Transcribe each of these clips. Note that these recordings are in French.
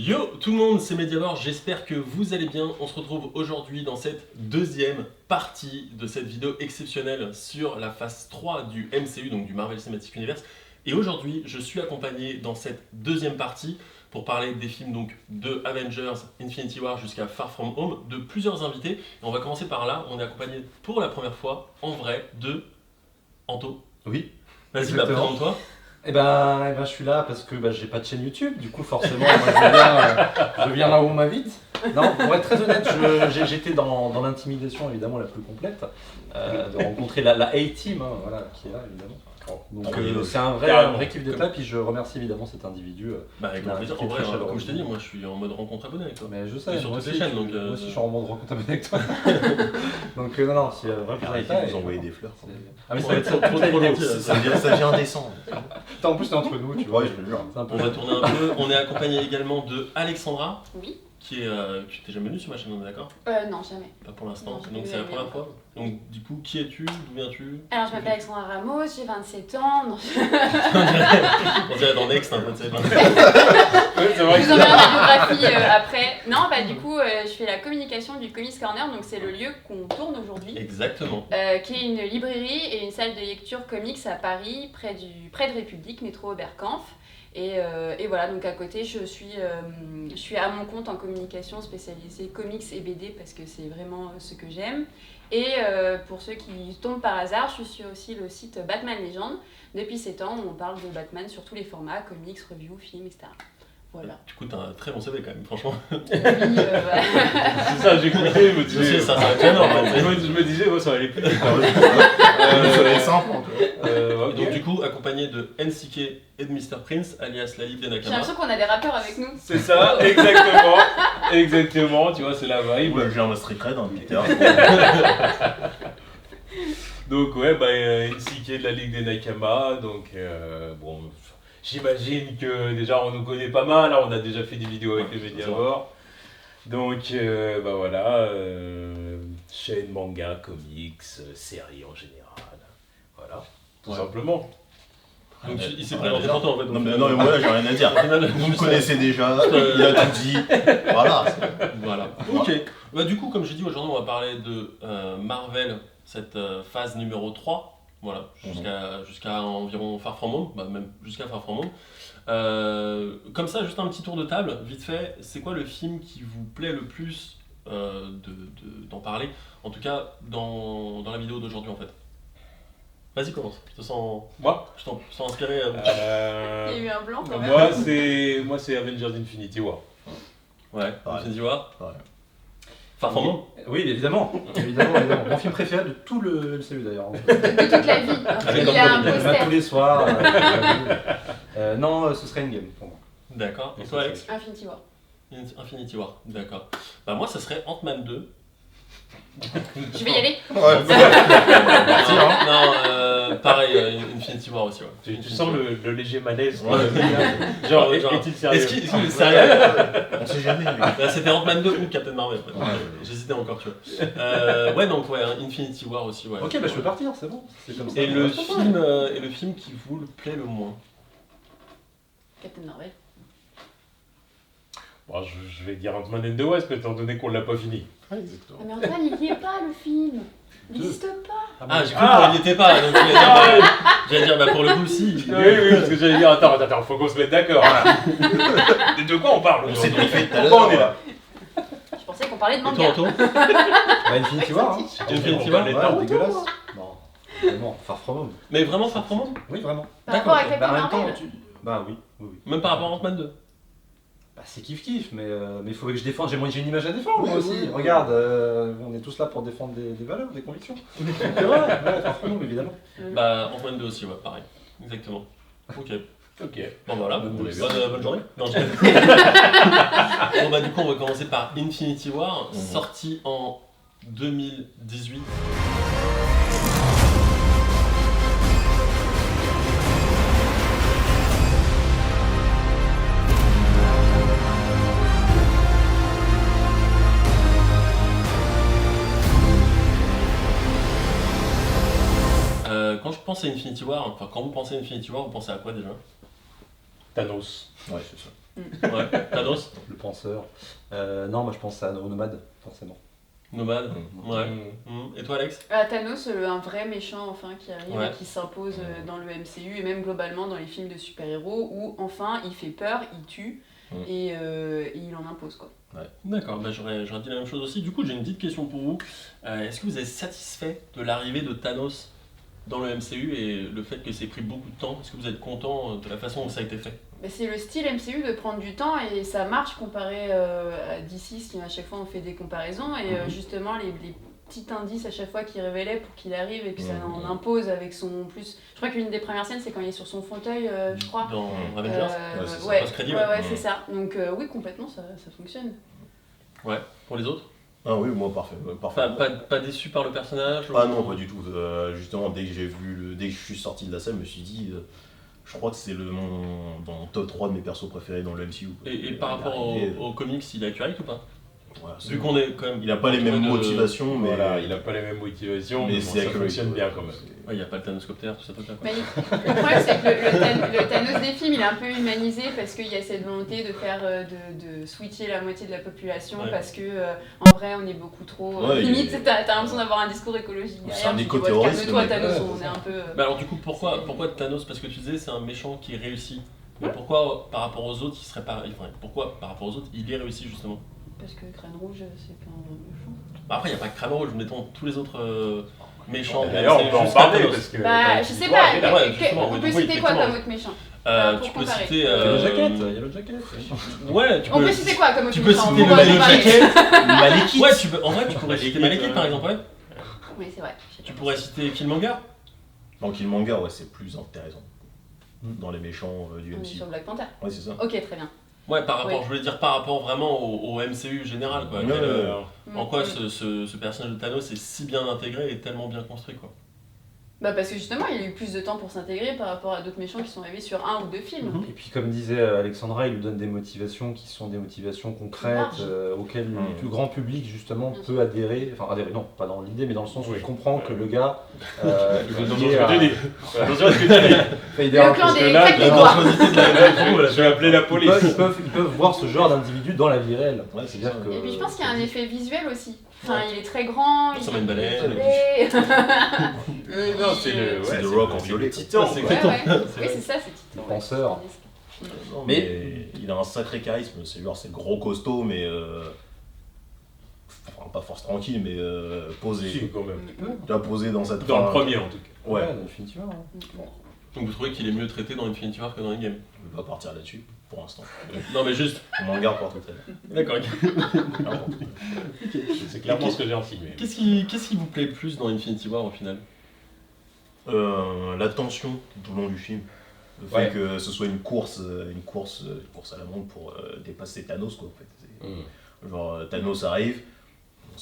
Yo tout le monde, c'est Mediavore, j'espère que vous allez bien. On se retrouve aujourd'hui dans cette deuxième partie de cette vidéo exceptionnelle sur la phase 3 du MCU, donc du Marvel Cinematic Universe. Et aujourd'hui, je suis accompagné dans cette deuxième partie pour parler des films donc de Avengers, Infinity War jusqu'à Far From Home, de plusieurs invités. Et on va commencer par là, on est accompagné pour la première fois, en vrai, de Anto. Oui. Vas-y, Exactement. présente-toi. Eh ben, je suis là parce que j'ai pas de chaîne YouTube, du coup forcément moi, je viens là où on m'invite. Non, pour être très honnête, j'étais dans l'intimidation évidemment la plus complète, de rencontrer la A-Team, hein, voilà, qui est là évidemment. Donc c'est un vrai kiff d'être là, puis je remercie évidemment cet individu. Bah avec plaisir, en vrai, comme je t'ai dit, moi je suis en mode rencontre abonnée avec toi. Mais je sais, Et sur moi toutes aussi, les chaînes, donc, moi aussi je suis en mode rencontre abonnée avec toi. Donc non, c'est vrai plaisir d'être là. Arrêtez de vous envoyer des fleurs. Ah mais ça va être trop long. Ça vient descendre. En plus t'es entre nous, tu vois. Ouais, je te jure. C'est un peu... On va tourner un peu. On est accompagné également de Alexandra, Oui. qui est. Tu t'es jamais venue sur ma chaîne, on est d'accord? Non, jamais. Pas pour l'instant. Non, j'ai Donc vu c'est la la première vidéo. fois. Donc du coup, qui es-tu? D'où viens-tu? Alors, je m'appelle Alexandra Ramos, j'ai 27 ans. Non, On dirait dans Next un peu, tu sais. je vous enverrai ma biographie après. Non, bah du coup, je fais la communication du Comics Corner, donc c'est le lieu qu'on tourne aujourd'hui, Exactement. qui est une librairie et une salle de lecture comics à Paris, près de République, métro Oberkampf. Et voilà, donc à côté, je suis à mon compte en communication spécialisée comics et BD parce que c'est vraiment ce que j'aime. Et pour ceux qui tombent par hasard, je suis aussi le site Batman Legend. Depuis 7 ans, on parle de Batman sur tous les formats, comics, reviews, films, etc. Voilà. Du coup, t'as un très bon CV quand même, franchement. Oui, voilà. C'est ça, j'écoutais, je me Je sais, disais. ça va être énorme. Je me disais, ouais, ça va aller plus vite. Ça va être simple en tout cas. Et donc du coup, accompagné de NCK et de Mr. Prince, alias la Ligue des J'ai Nakama. l'impression qu'on a des rappeurs avec nous. C'est ça, exactement. Exactement, tu vois, c'est la vibe. Ouais, j'ai un Street Cred, hein, Peter. Donc, ouais, bah, NCK de la Ligue des Nakama. Donc, bon, j'imagine que déjà on nous connaît pas mal. Là, on a déjà fait des vidéos avec les Mediavore. Donc, bah voilà, chaîne, manga, comics, séries en général. Voilà, tout Ouais. simplement. Donc il s'est présenté pour toi en fait. Non, mais moi là, j'ai rien à dire. Vous me connaissez déjà, il a tout dit. Voilà. Voilà. Ok. Bah, du coup, comme j'ai dit, aujourd'hui, on va parler de Marvel, cette phase numéro 3. Voilà, jusqu'à environ Far From Home, bah, même jusqu'à Far From Home. Comme ça, juste un petit tour de table, vite fait, c'est quoi le film qui vous plaît le plus d'en parler? En tout cas, dans la vidéo d'aujourd'hui en fait. Vas-y, commence. Je te sens inspiré. Il y a eu un blanc quand même. Moi, c'est Avengers Infinity War. Ouais, Infinity War. Ouais. Far From Home. Oui, évidemment. Mon film préféré de tout le MCU d'ailleurs. De toute la vie. Il y a un Je le mate tous poster. les soirs. Non, ce serait Endgame pour moi. D'accord. Et toi, Alex? Infinity War. Infinity War. D'accord. Bah, moi, ça serait Ant-Man 2. Je vais y aller. Ouais. Non, pareil, Infinity War aussi. Ouais. Tu sens le léger malaise. Ouais. Genre, Genre, est-il sérieux? Est-ce qu'il est sérieux? On sait jamais. lui. Là, c'était Ant-Man 2 ou Captain Marvel. En fait. Ouais. J'hésitais encore, tu vois. Ouais, donc ouais, Infinity War aussi. Ouais. Ok, bah je peux partir, c'est bon. C'est comme ça. Et le film qui vous le plaît le moins? Captain Marvel. Bon, je vais dire Ant-Man and the Wasp, étant donné qu'on l'a pas fini. Ouais, exactement. Mais Antoine, il n'y est pas le film. Il n'existe pas. Ah, j'ai cru qu'on n'y était pas. Donc j'allais dire, bah pour le coup, si. Oui, parce que j'allais dire, attends, faut qu'on se mette d'accord. Mais de quoi on parle On s'est aujourd'hui? briefé tout à Pourquoi on est l'heure. là? Je pensais qu'on parlait de Et toi, manga. Anto? Bah, Infinity War, hein. Infinity War? Ouais, dégueulasse. Non, vraiment, Far From Home. Mais vraiment Far From Home? Oui, vraiment. Par rapport à D'accord, Captain Bah, en même temps, Marvel. Bah oui. Même par rapport à Ant-Man 2? Bah, c'est kiff, mais il faut que je défende. J'ai une image à défendre moi Oui, aussi. oui. Regarde, on est tous là pour défendre des valeurs, des convictions. C'est vrai, ouais, Far From Home, évidemment. Bah, Ant-Man 2 aussi, ouais, pareil. Exactement. Ok. Ok. Bon voilà, Bonne journée. bonne journée. Non, je bon bah du coup on va commencer par Infinity War, sorti en 2018. Quand je pense à Infinity War, enfin quand vous pensez à Infinity War, vous pensez à quoi déjà? Thanos. Ouais, c'est ça. Ouais. Thanos, le penseur. Non, moi je pense à Nomade, forcément. Nomade. Ouais. Et toi, Alex? Thanos, un vrai méchant enfin qui arrive Ouais. et qui s'impose dans le MCU et même globalement dans les films de super-héros où enfin il fait peur, il tue et il en impose quoi. D'accord, bah, j'aurais dit la même chose aussi. Du coup, j'ai une petite question pour vous. Est-ce que vous êtes satisfait de l'arrivée de Thanos dans le MCU et le fait que c'est pris beaucoup de temps? Est-ce que vous êtes content de la façon dont ça a été fait? Mais c'est le style MCU de prendre du temps et ça marche comparé à DC, qui à chaque fois on fait des comparaisons et justement les petits indices à chaque fois qu'il révélait pour qu'il arrive et que ça en impose avec son plus. Je crois qu'une des premières scènes c'est quand il est sur son fauteuil, je crois. Dans Avengers? Ouais, Post-crédit, c'est ça. Donc oui complètement ça fonctionne. Ouais, pour les autres? Ah oui, moi parfait. parfait. Pas déçu par le personnage? Ah non, pas du tout. Justement, dès que je suis sorti de la salle, je me suis dit, je crois que c'est dans mon top 3 de mes persos préférés dans le MCU. Et par rapport aux comics, il est accurate ou pas? Ouais, Vu qu'on est quand même. il a pas les mêmes motivations, mais Voilà, il a pas les mêmes motivations, mais c'est ça fonctionne bien quand même. Ouais, il n'y a pas le Thanoscopter, tout ça, tout ça. Mais le problème c'est que le Thanos des films il est un peu humanisé parce qu'il y a cette volonté de faire de switcher la moitié de la population parce que en vrai on est beaucoup trop limite t'as l'impression d'avoir un discours écologique derrière. C'est un éco-terroriste. Calme-toi Thanos, on est un peu. Mais alors du coup pourquoi Thanos? Parce que tu disais c'est un méchant qui est réussi. Mais pourquoi par rapport aux autres il serait pas. Enfin, pourquoi par rapport aux autres il est réussi justement? Parce que Crâne Rouge c'est pas un vrai méchant. Bah après il n'y a pas que Crâne Rouge, mettons tous les autres méchants. D'ailleurs, on peut en jusqu'à parler Thanos. parce que. Bah je sais pas, ouais, justement, on peut oui, citer quoi effectivement. comme autre méchant? Tu pour peux comparer. citer. Yellow Jacket. Ouais, tu On peux. peut citer quoi comme autre Tu peux méchant? citer Pour le comparer. Malekith. Ouais, en vrai, tu pourrais citer Malekith par exemple, ouais. Oui, c'est vrai. Tu pourrais citer Killmonger. dans Killmonger, ouais, c'est plus intéressant. Dans les méchants du On est MCU. sur Black Panther. Ouais, c'est ça. Ok, très bien. Ouais, par rapport, Oui. je voulais dire par rapport vraiment au MCU général, quoi. En quoi ce personnage de Thanos est si bien intégré et tellement bien construit, quoi. Bah parce que justement, il a eu plus de temps pour s'intégrer par rapport à d'autres méchants qui sont arrivés sur un ou deux films. Et puis comme disait Alexandra, il lui donne des motivations qui sont des motivations concrètes auxquelles le plus grand public justement peut adhérer, enfin adhérer non, pas dans l'idée mais dans le sens où il comprend que le gars il est lié à... Attention à ce que tu dis. Le clan des claques des doigts. Je vais appeler la police. Ils peuvent voir ce genre d'individu dans la vie réelle. Ouais, c'est C'est-à-dire ça. que... Et puis je pense qu'il y a un effet visuel aussi. Enfin, il est très grand, Ça met une baleine. Non, c'est le. C'est ouais, The c'est Rock le- en c'est violet. le Titan. C'est quoi. exactement. Oui, c'est ça, c'est Titan. Le penseur. Non, Mais- mais il a un sacré charisme. C'est genre, c'est gros costaud, mais. Enfin, pas force tranquille, mais posé. Si, quand même. Tu as posé dans cette. Dans le premier en tout cas. Ouais. dans Infinity War, hein. Donc vous trouvez qu'il est mieux traité dans Infinity War que dans Endgame? Je vais pas partir là-dessus, pour l'instant. Non mais juste. On m'en garde pour tout à l'heure. D'accord, ok. C'est clairement ce que j'ai insinué. Qu'est-ce qui vous plaît plus dans Infinity War au final? La tension tout au long du film. Le fait que ce soit une course à la montre pour dépasser Thanos, quoi, en fait. Genre, Thanos arrive, on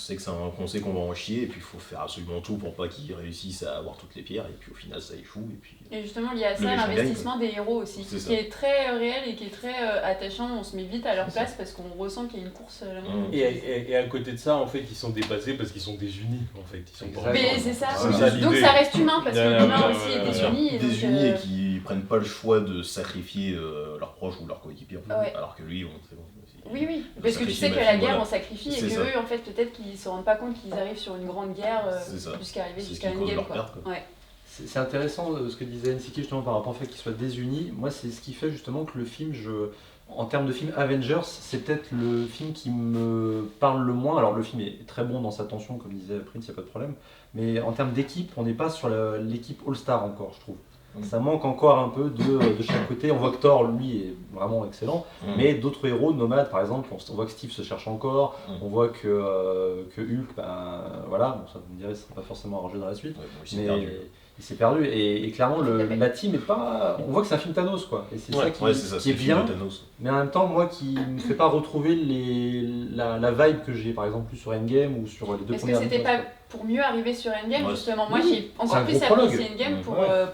sait qu'on va en chier, et puis il faut faire absolument tout pour pas qu'il réussisse à avoir toutes les pierres, et puis au final ça échoue, et puis... Et justement, il y a Le ça, méchant l'investissement des héros aussi, C'est qui ça. est très réel et qui est très attachant. On se met vite à leur C'est place parce qu'on ressent qu'il y a une course à la montre. Et à côté de ça, en fait, ils sont dépassés parce qu'ils sont désunis. En fait, ils sont pas Exactement. Mais c'est ça, C'est ça, donc l'idée. ça reste humain parce que Ouais, l'humain ouais, aussi ouais, est ouais, désuni. et donc, Désunis et qui prennent pas le choix de sacrifier leurs proches ou leurs coéquipiers, en fait. Ouais. Alors que lui, c'est bon. Oui, parce que tu sais sacrifier qu'à ma la fille, guerre voilà. on sacrifie et C'est que ça. eux en fait peut-être qu'ils se rendent pas compte qu'ils arrivent sur une grande guerre C'est ça. jusqu'à arriver C'est ce jusqu'à qui une cause game leur quoi. perte, quoi. Ouais. C'est intéressant ce que disait NCK justement par rapport au fait qu'ils soient désunis. Moi, c'est ce qui fait justement que le film, en termes de film Avengers, c'est peut-être le film qui me parle le moins. Alors le film est très bon dans sa tension, comme disait Prince, il n'y a pas de problème. Mais en termes d'équipe, on n'est pas sur l'équipe All-Star encore, je trouve. Ça manque encore un peu de chaque côté. On voit que Thor, lui, est vraiment excellent. Mais d'autres héros, Nomade par exemple, on voit que Steve se cherche encore. On voit que Hulk, ben voilà, bon, ça vous me direz, ça ne sera pas forcément arrangé dans la suite. Ouais, bon, il s'est Mais perdu. il s'est perdu et clairement la team est pas. On voit que c'est un film Thanos quoi. Et c'est ça qui, Ouais, c'est ça, qui est le film bien. de Thanos. Mais en même temps, moi qui me fait pas retrouver la vibe que j'ai par exemple plus sur Endgame ou sur les deux Est-ce que premières. c'était pas pour mieux arriver sur Endgame Ouais. justement? Moi Oui. j'ai C'est encore un plus gros prologue. apprécié Endgame pour ça.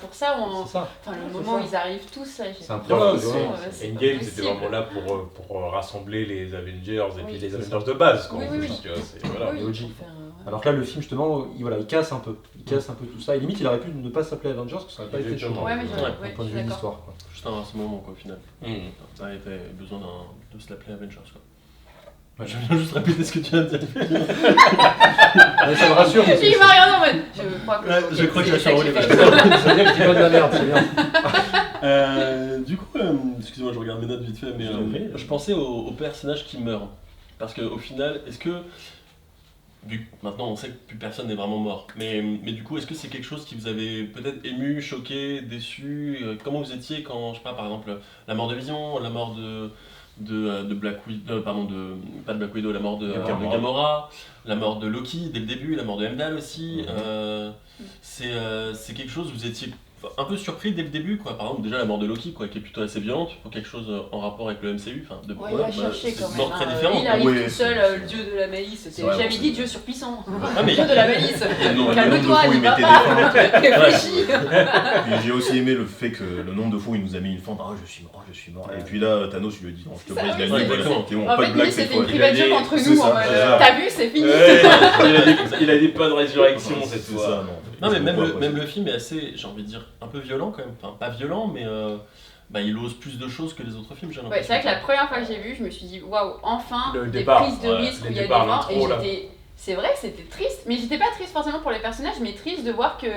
C'est ça. Enfin le C'est moment où ça. ils arrivent tous, ça, j'ai C'est un bien prologue, l'impression, ouais. c'est pas Endgame, possible. c'était vraiment là pour rassembler les Avengers et Oui. puis les C'est Avengers de base. Quoi, Oui, en oui, plus, oui. tu vois, voilà. Oui, les OG. pour faire, Alors que là, le film, justement, il casse un peu. Il casse un peu tout ça. Et limite, il aurait pu ne pas s'appeler Avengers, parce que ça n'aurait pas été choquant. Ouais, mais Ouais, D'un point de vue de l'histoire, quoi. Juste un rassemblement quoi au final. Mhm. Ça avait besoin de se l'appeler Avengers quoi. Ouais. Je viens juste répéter ce que tu viens de dire. Mais ça me rassure. parce que Il m'a regardé en mode. Je crois que. Ouais, je crois que je vais faire rouler. Ça veut dire que tu vois de la merde, c'est bien. Du coup, excusez-moi, je regarde mes notes vite fait, mais Je t'en prie. je pensais au personnage qui meurt. Parce qu'au final, est-ce que, vu que maintenant on sait que plus personne n'est vraiment mort, mais du coup, est-ce que c'est quelque chose qui vous avait peut-être ému, choqué, déçu comment vous étiez quand, je sais pas, par exemple, la mort de Vision, la mort de Black Widow, pas de Black Widow, la mort de Gamora, la mort de Loki dès le début, la mort de Heimdall aussi, c'est quelque chose où vous étiez un peu surpris dès le début quoi. Par exemple déjà la mort de Loki quoi, qui est plutôt assez violente pour quelque chose en rapport avec le MCU, enfin de Ouais, il a cherché c'est quand une même. mort très hein. différente. Il arrive Ouais, tout seul, le dieu de la malice. C'est vrai, J'avais bon, dit c'est- dieu surpuissant. Ah, mais Dieu de la malice. Non, Calme-toi, il n'y va mettait pas. Réfléchis. Puis j'ai aussi aimé le fait que le nombre de fois où il nous a mis une fente, ah je suis mort, je suis mort. Et puis là, Thanos lui a dit, non, je te Ça, brise la oui, nuit, c'est voilà, exactement. c'est bon, En pas fait, de blague lui, cette c'était fois. une private joke entre C'est nous. ça, En mode, c'est ça. t'as vu, c'est fini. Il a dit pas de résurrection C'est cette ça, fois. Non mais même, Pourquoi, même le film est assez, j'ai envie de dire, un peu violent quand même. Enfin pas violent mais il ose plus de choses que les autres films j'ai Ouais, l'impression. c'est vrai que la première fois que j'ai vu, je me suis dit waouh, enfin Le des départ, prises de ouais, risque où les il y a des départs, morts. Et l'intro, là. c'est vrai que c'était triste, mais j'étais pas triste forcément pour les personnages, mais triste de voir que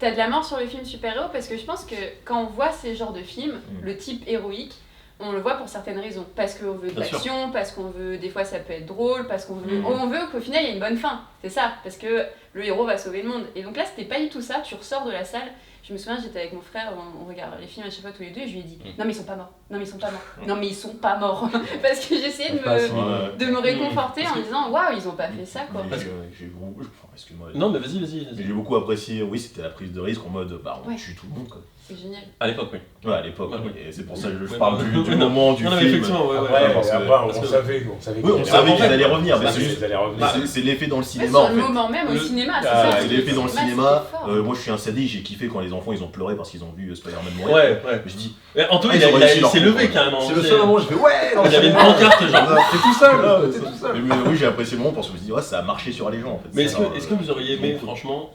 t'as de la mort sur le film super-héros parce que je pense que quand on voit ces genres de films, le type héroïque, on le voit pour certaines raisons. Parce qu'on veut de Bien sûr. l'action, parce qu'on veut, des fois ça peut être drôle, parce qu'on veut, on veut qu'au final il y ait une bonne fin. C'est ça, parce que le héros va sauver le monde. Et donc là, c'était pas du tout ça. Tu ressors de la salle. Je me souviens, j'étais avec mon frère, on regarde les films à chaque fois tous les deux, et je lui ai dit non, mais ils sont pas morts. Non, mais ils sont pas morts. Non, mais ils sont pas morts. Parce que j'essayais Pas assez. de me réconforter en me disant waouh, ils ont pas fait ça quoi. Mais j'ai beaucoup, excuse-moi. Non mais vas-y. Mais j'ai beaucoup apprécié, oui, c'était la prise de risque en mode, bah on Ouais. tue tout le monde quoi. C'est génial. À l'époque oui. Ouais, à l'époque, Ouais, oui. ouais. Et c'est pour ça que je Ouais, parle non, du non, moment du non, mais film. effectivement ouais. Après, parce que- après, parce on que- savait Oui, on savait qu'ils allaient revenir, mais On c'est savait juste. qu'ils allaient revenir. C'est l'effet dans le Ouais, cinéma sur en le fait. moment même au Le- cinéma, c'est Ah, ça. C'est l'effet dans le cinéma, cinéma. c'était fort. Moi je suis un sadique, j'ai kiffé quand les enfants ils ont pleuré parce qu'ils ont vu Spider-Man mourir. Ouais. Je dis, Et Antoine ils ont réussi il leur s'est coup, levé quoi. carrément. C'est le seul moment où je fais ouais. Il y avait une pancarte genre. T'es tout seul. Ah, T'es tout seul. mais oui, j'ai apprécié le moment parce que je me suis dit, ouais, ça a marché sur les gens en fait. Mais C'est est-ce que vous auriez aimé, cool. franchement,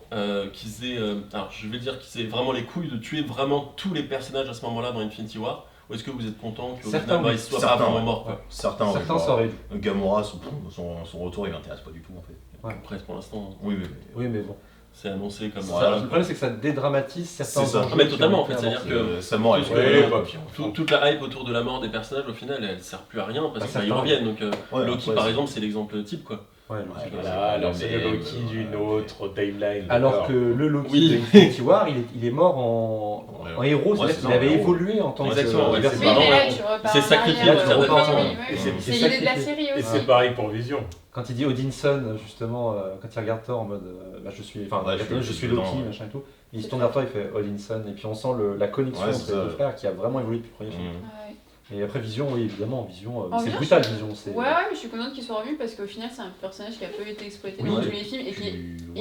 qu'ils aient. Alors, je vais dire qu'ils aient vraiment les couilles de tuer vraiment tous les personnages à ce moment-là dans Infinity War? Ou est-ce que vous êtes content qu'au Certains, final, oui. ils soient Certains, pas vraiment ouais. morts quoi. Certains, Certains ça aurait dû. Gamora, son retour il m'intéresse pas du tout en fait. Après, pour l'instant, Oui, Oui, mais bon. c'est annoncé comme Voilà. ça. Le problème, c'est que ça dédramatise certains C'est ça. enjeux Ah, mais qui totalement, ont en fait, été c'est-à-dire avancés. Sa mort, elle Ouais, est Ouais, pas Toute la hype autour de la mort des personnages, au final, elle sert plus à rien parce Ah, qu'ils certains, reviennent. Donc, Ouais, Loki, ouais, par c'est- exemple, c'est l'exemple type quoi. Ouais, Voilà, alors c'est le Loki d'une autre timeline. Alors d'accord. que le Loki Oui. de Infinity War, il est mort en héros, Ouais, c'est-à-dire c'est qu'il ça, avait en héros. évolué en tant que Exactement, ouais, adversaire. Oui, Pardon, mais là, ouais. tu repars C'est en sacrifié, arrière, là, tu repars en oui, arrière. oui, oui. Et C'est l'idée de la série Et aussi. c'est pareil pour Vision. Quand il dit Odinson, justement, quand il regarde Thor en mode je suis dedans, Loki, ouais. machin et tout, il se tourne vers toi, il fait Odinson, et puis on sent la connexion Ouais, entre c'est les ça. deux frères qui a vraiment évolué depuis le premier film. Ouais. Et après Vision, oui, évidemment, Vision, En c'est Vision, brutal, je- Vision. C'est... Ouais, mais je suis contente qu'il soit revenu parce qu'au final, c'est un personnage qui a peu été exploité Oui, dans ouais. tous les films et qui est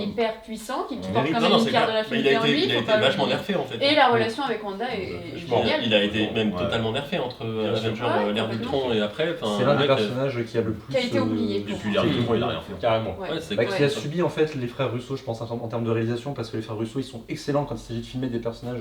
Ouais. hyper puissant, qui On porte mérite. quand Non, même non, une c'est pierre de clair. la Mais finalité en lui. il a faut été pas vachement l'oublier. nerfé en fait. Et la relation avec Wanda est Vachement. géniale. Il a été même Ouais. totalement nerfé entre Bien sûr. Avengers, Ouais, l'ère d'Ultron et après. Enfin, C'est l'un le des mec, personnages qui a le plus. Qui a été oublié. Depuis l'ère du Ultron, il a rien fait. Carrément. Ouais. Ouais, c'est Bah, clair. qui a subi en fait les frères Russo, je pense, en termes de réalisation, parce que les frères Russo ils sont excellents quand il s'agit de filmer des personnages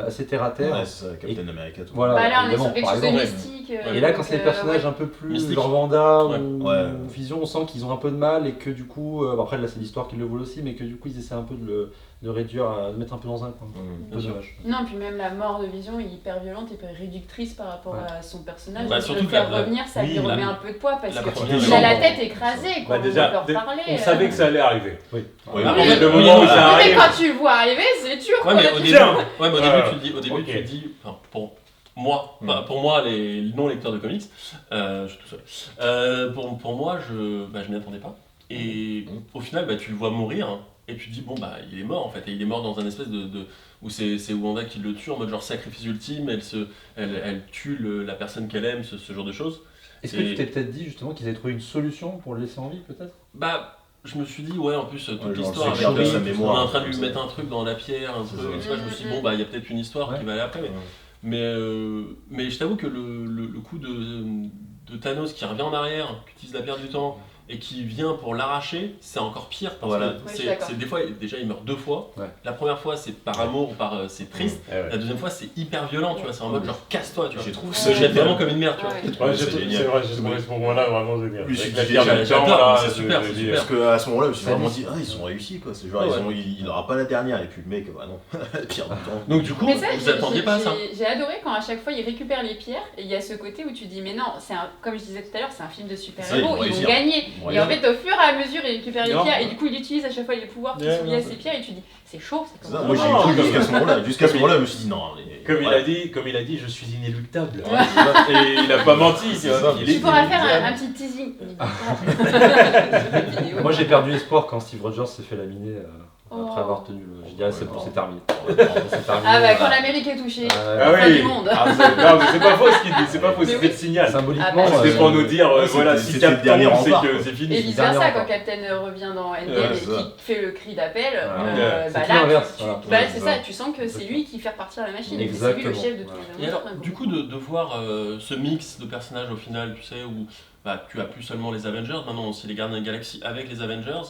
assez terre à terre. Ouais, c'est ça, Captain America. Tout. Voilà. Bah là, on est évidemment, sur quelque par chose de exemple. mystique. Et là, quand donc, c'est des personnages ouais. un peu plus Mystique. genre Wanda Ouais. ou Ouais. Vision, on sent qu'ils ont un peu de mal et que du coup, après là c'est l'histoire qui le voule aussi, mais que du coup ils essaient un peu de réduire, de mettre un peu dans un coin. Un peu Bien sûr. dommage. Non, puis même la mort de Vision est hyper violente et hyper réductrice par rapport Ouais. à son personnage. Bah, Donc, surtout le faire que la- revenir, ça oui, lui remet la- un peu de poids parce la qu'il partie a violente. la tête écrasée, quoi. Bah, On déjà, peut leur parler. on savait que ça allait arriver. Oui. Ouais, Ah, mais- en fait, Le oui, moment où non, ça Mais arrive. quand tu le vois arriver, c'est dur. Ouais, mais au début, Tiens. ouais, mais au début, tu te dis, Ok. enfin, pour moi, pour moi, les non-lecteurs de comics, je suis tout seul. Pour moi, je m'y attendais pas. Et au final, tu le vois mourir, hein, et tu te dis, bon, il est mort en fait. Et il est mort dans un espèce où c'est Wanda qui le tue en mode genre sacrifice ultime, elle tue la personne qu'elle aime, ce genre de choses. Est-ce que Et- tu t'es peut-être dit justement qu'ils avaient trouvé une solution pour le laisser en vie peut-être? Je me suis dit, ouais, en plus, toute Ouais, genre, l'histoire c'est avec garder sa on mémoire, est en train de comme lui ça. mettre un truc dans la pierre, un C'est truc, ça. tu vois, je me suis dit, bon, il y a peut-être une histoire Ouais. qui va aller après. Mais je t'avoue que le coup de Thanos qui revient en arrière, qui utilise la pierre du temps et qui vient pour l'arracher, c'est encore pire parce Voilà. que Ouais, je suis d'accord. c'est des fois déjà il meurt 2 fois. Ouais. La première fois c'est par amour ou par c'est triste. La deuxième fois c'est hyper violent, tu vois, c'est en mode genre casse-toi, tu vois. J'ai trouvé Il se jette vraiment comme une merde, tu vois. Ouais. Ouais, c'est génial. c'est vrai, j'ai trouvé ce moment-là vraiment génial. Oui, Avec c'est la pierre génial, de j'adore, temps, là, c'est super, je c'est veux super. dire. Parce qu'à ce moment-là, je me suis Ça vraiment dit. dit, ils ont réussi quoi. C'est genre, Ouais. il n'aura pas la dernière. Et puis le mec, bah non, la pierre du temps. Donc du coup, Mais ça, vous attendiez pas à ça. j'ai adoré quand à chaque fois ils récupèrent les pierres et il y a ce côté où tu dis mais non, comme je disais tout à l'heure, c'est un film de Ça, ils super-héros, vont ils vont réussir. gagner. Ils vont Et en réussir. fait, au fur et à mesure, ils récupèrent les Non. pierres et du coup, il utilise à chaque fois les pouvoirs qui Ouais, sont liés à non, ces pierres et tu dis c'est chaud, c'est C'est ça, comme moi ça. j'ai Non, cru comme- jusqu'à ce moment-là. Jusqu'à ce moment-là, je me suis dit non. Comme il ouais. a dit, je suis inéluctable. Ouais, c'est ça. Et il a pas menti, tu C'est vois. ça. Il est Tu pourras faire inéluctable. un petit teasing. Moi j'ai perdu espoir quand Steve Rogers s'est fait laminer après Oh. avoir tenu le. J'ai dit, ah, c'est bon, c'est terminé. C'est terminé. Ah bah quand l'Amérique est touchée, Ah fin oui. du monde. Ah, non, mais c'est pas faux ce qu'il dit, c'est pas faux, Mais c'était oui. le signal. Symboliquement, Ah bah, C'était pour nous dire, Ouais, voilà, c'était- si c'était le Cap dernier tombe, c'est rempart, que quoi. c'est Et fini. vice dernier versa, encore. quand Captain revient dans Endgame Ouais, et c'est ça. qui fait le cri d'appel, Ouais. bah C'est tout là, l'inverse, tu- voilà. bah, Ouais, c'est c'est ça, ça. tu sens que c'est lui qui fait repartir la machine, et c'est lui Exactement. le chef de tous Voilà. les Et alors, monstres. du coup, de voir ce mix de personnages au final, tu sais, où bah, tu as plus seulement les Avengers, maintenant aussi les Gardiens de la Galaxie avec les Avengers,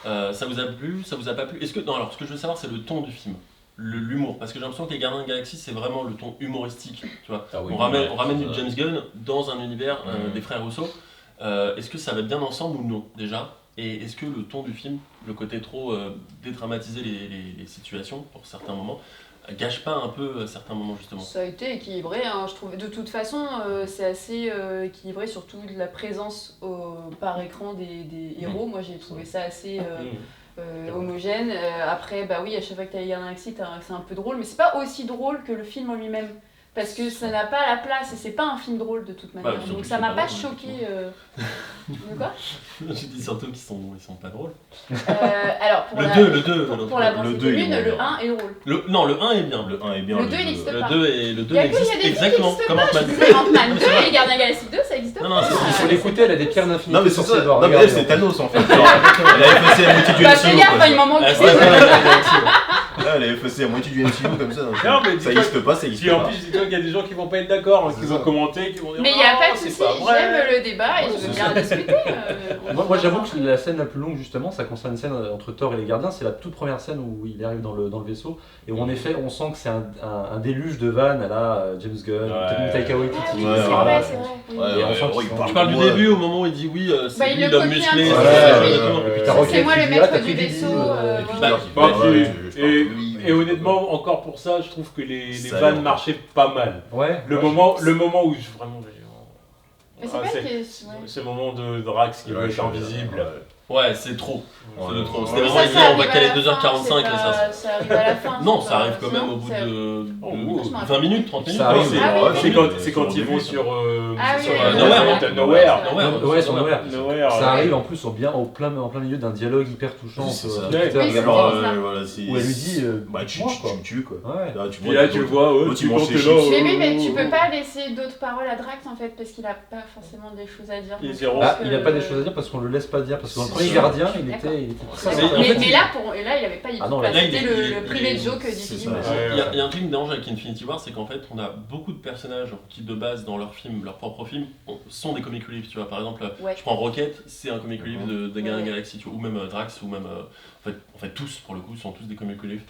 ça vous a plu, ça vous a pas plu? Est-ce que, non, alors ce que je veux savoir, c'est le ton du film, l'humour, parce que j'ai l'impression que les Gardiens de la Galaxie, c'est vraiment le ton humoristique, tu vois. Ah oui, on ramène, ouais, on ramène c'est du ça. James Gunn dans un univers Mhm. des frères Rousseau. Est-ce que ça va bien ensemble ou non, déjà? Et est-ce que le ton du film, le côté trop dédramatiser les situations pour certains moments, gâche pas un peu certains moments justement? Ça a été équilibré, hein, je trouve. De toute façon, c'est assez équilibré, surtout de la présence par écran des héros. Moi, j'ai trouvé ça assez homogène. Après, bah oui, à chaque fois que tu as les Gardiens de la Galaxie, c'est un peu drôle, mais c'est pas aussi drôle que le film en lui-même. Parce que ça n'a pas la place et c'est pas un film drôle de toute manière. surtout Donc que ça c'est m'a pas pas drôle, choqué. De quoi J'ai dit surtout qu'ils sont pas drôles. Alors, pour Le la, 2, le 2. pour la le pensée 2, il est commune, le bon. 1 est drôle. Non, le 1 est bien. Le 1 est bien. Le 2, il existe pas. Le 2 Il y a que- il y a existe des films exactement qui existent comme pas, Ant-Man. je disais Ant-Man Non, 2 c'est vrai. et Gardiens de la Galaxie 2, ça existe Non, pas. non, c'est- Il faut l'écouter, elle a des pierres d'infinité. Non mais c'est sur ça. ses doigts, Non mais regardez. elle c'est Thanos en fait. Genre, elle a effacé la moitié du Bah fais MCU. gaffe, quoi. il m'en manque. Ah, c'est vrai. Là, elle a effacé la moitié du MCU comme ça. donc, Non, mais ça dis-toi- existe pas, ça existe Puis en pas. plus, dis-toi qu'il y a des gens qui vont pas être d'accord, hein, C'est qui ça. vont commenter, qui vont dire Mais il n'y a non, pas de c'est souci, pas vrai. j'aime le débat et je veux c'est bien discuter. Moi j'avoue que la scène la plus longue justement, ça concerne une scène entre Thor et les gardiens, c'est la toute première scène où il arrive dans le vaisseau et où en effet on sent que c'est un déluge de vannes à la James Gunn, Ouais. Taika Waititi. Ah oui, Ouais, c'est ouais, vrai, ouais. c'est vrai. oui. Ouais, Et on ouais, sent ouais, qu'ils il sont- parle Tu parles de du moi. début au moment où il dit oui, c'est Bah, lui il le l'homme copie un musclé. petit c'est peu, ça, oui. exactement. Et puis C'est t'as Rocket moi qui le dit, maître ah, t'as du pris vaisseau, Didi, Et puis voilà. Peter qui Bah, fait, puis- je parle de lui, Et honnêtement, encore pour ça, je trouve que les Ça vannes allait. marchaient pas mal. Ouais. Le ouais. moment où vraiment. Mais c'est Ah, pas c'est- que. ouais. C'est le moment de Drax qui veut être invisible. Ouais, c'est trop. C'est de trop. C'était Ouais. vraiment Ça, dit, ça on va arrive à caler la 2h45 fin, et ça. ça arrive à la fin. Non, c'est ça pas- arrive quand même non, au bout c'est- de Oh, je m'en 20 minutes, 30 minutes. Ça arrive. Non, c'est- Ah oui, C'est oui. quand ils vont sur. Ah oui, sur oui, oui, Nowhere. oui. Nowhere. Ouais, sur Nowhere. Nowhere. Ça arrive en plus en plein milieu d'un dialogue hyper touchant C'est entre ça. Peter Ouais, et oui, Gamora, Alors, c'est ça. voilà, c'est. où elle lui dit Bah, tu moi, quoi. me tues quoi. Ouais. Là, tu Puis là, tu le vois, l'autre, tu il mange penses ses que chips. là. Mais oui, mais tu peux pas laisser d'autres paroles à Drax en fait, parce qu'il a pas forcément des choses à dire. Il est donc zéro. je pense Ah, il a que- pas des choses à dire parce qu'on le laisse pas dire parce que dans le C'est premier ça. gardien il D'accord. était très Mais- Mais, en fait, mais il- là, il avait pas dit Ah tout. non, Là, là, il- c'était il- le privé il- joke du c'est film. ça. Ouais. Il y a un truc qui me dérange avec Infinity War, c'est qu'en fait, on a beaucoup de personnages qui, de base, dans leurs films, leurs propres films, sont des comic relief. Tu vois, par exemple, Ouais. je prends Rocket, c'est un comic relief de Gardiens de Ouais. la Galaxie, tu vois, ou même Drax, ou même. En fait, tous, pour le coup, sont tous des comic relief.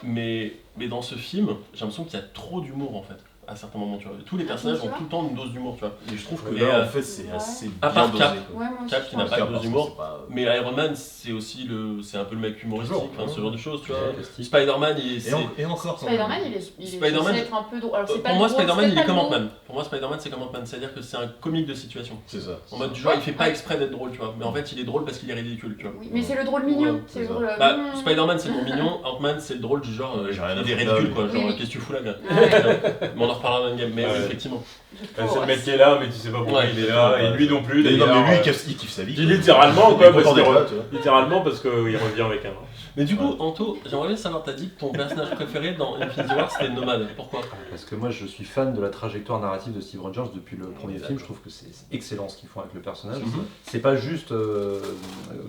Mais dans ce film, j'ai l'impression qu'il y a trop d'humour, en fait, à certains moments. Tu vois. Tous les personnages ont Infinity tout le temps une dose d'humour, tu vois. Et je trouve que Et, là, en fait, c'est ouais. assez À bien part dosé. Cap. quoi. Ouais, moi aussi, Cap je qui n'a pense. pas Cap, de parce que d'humour. c'est pas- Mais Iron Man, c'est aussi c'est un peu le mec humoristique, Toujours, enfin, ce genre de choses, tu vois. Ouais. Spider-Man, Et encore. quand Spider-Man, même. il est Spider-Man, censé être un peu drôle. Alors, c'est pas pour moi, drôle, Spider-Man, c'est il pas est comme drôle. Ant-Man. Pour moi, Spider-Man, c'est comme Ant-Man, c'est-à-dire que c'est un comique de situation. C'est ça. En mode du genre, il fait pas Ouais. exprès d'être drôle, tu vois. Mais en fait, il est drôle parce qu'il est ridicule, tu vois. Oui, mais c'est le drôle mignon. Ouais, C'est c'est le drôle. Bah, Spider-man c'est le drôle mignon, Ant-Man c'est le drôle du genre, J'ai rien à il est foutre là, ridicule mais- quoi, Oui, genre oui. qu'est-ce que tu fous là gars. Ouais. Mais on en reparlera dans le game, mais Ouais. effectivement. C'est le mec qui est là, mais tu sais pas pourquoi Ouais. il est là, et lui non plus. Non, d'ailleurs. mais lui, il kiffe sa vie. Il quoi. littéralement, Il est quoi, parce content d'être qu'il là, tu vois. littéralement parce qu'il revient avec un. Mais du coup, Anto, j'aimerais bien savoir, t'as dit que ton personnage préféré dans Infinity War c'était Nomade. Pourquoi? Parce que moi je suis fan de la trajectoire narrative de Steve Rogers depuis le premier film, je trouve que c'est excellent ce qu'ils font avec le personnage. C'est pas juste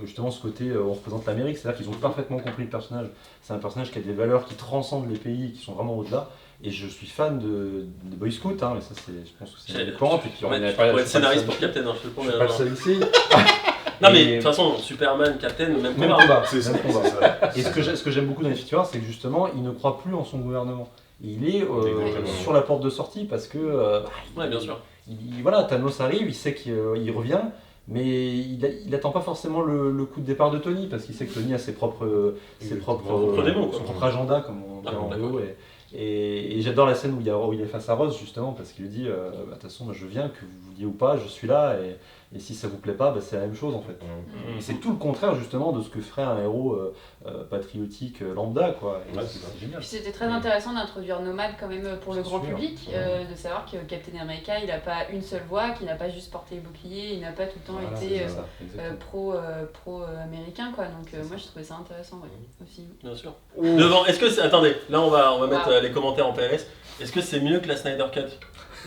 justement ce côté on représente l'Amérique, c'est-à-dire qu'ils ont parfaitement compris le personnage. C'est un personnage qui a des valeurs qui transcendent les pays, qui sont vraiment au-delà. Et je suis fan de Boy Scout, hein, mais ça c'est, je pense que c'est une plante. Et puis on est pour être scénariste pour Captain, je suis pas le seul ici. Non mais de toute façon, Superman, Captain, même combat. C'est ça. Et ce que j'aime beaucoup dans Infinity War, c'est que justement, il ne croit plus en son gouvernement. Il est sur la porte de sortie parce que ouais, bien sûr. Voilà, Thanos arrive, il sait qu'il revient, mais il attend pas forcément le coup de départ de Tony parce qu'il sait que Tony a son propre agenda, comme on dit en VO. Et j'adore la scène où il est face à Rose justement parce qu'il lui dit de toute façon, moi, je viens, que vous vouliez ou pas, je suis là. Et si ça vous plaît pas, c'est la même chose en fait. Et c'est tout le contraire justement de ce que ferait un héros patriotique lambda, quoi. C'est génial. Puis c'était très intéressant d'introduire Nomade quand même pour le grand public, de savoir que Captain America, il n'a pas une seule voix, qu'il n'a pas juste porté le bouclier, il n'a pas tout le temps été pro-américain, quoi. Donc moi je trouvais ça intéressant aussi. Bien sûr. Devant, est-ce que attendez, là on va mettre les commentaires en PLS. Est-ce que c'est mieux que la Snyder Cut?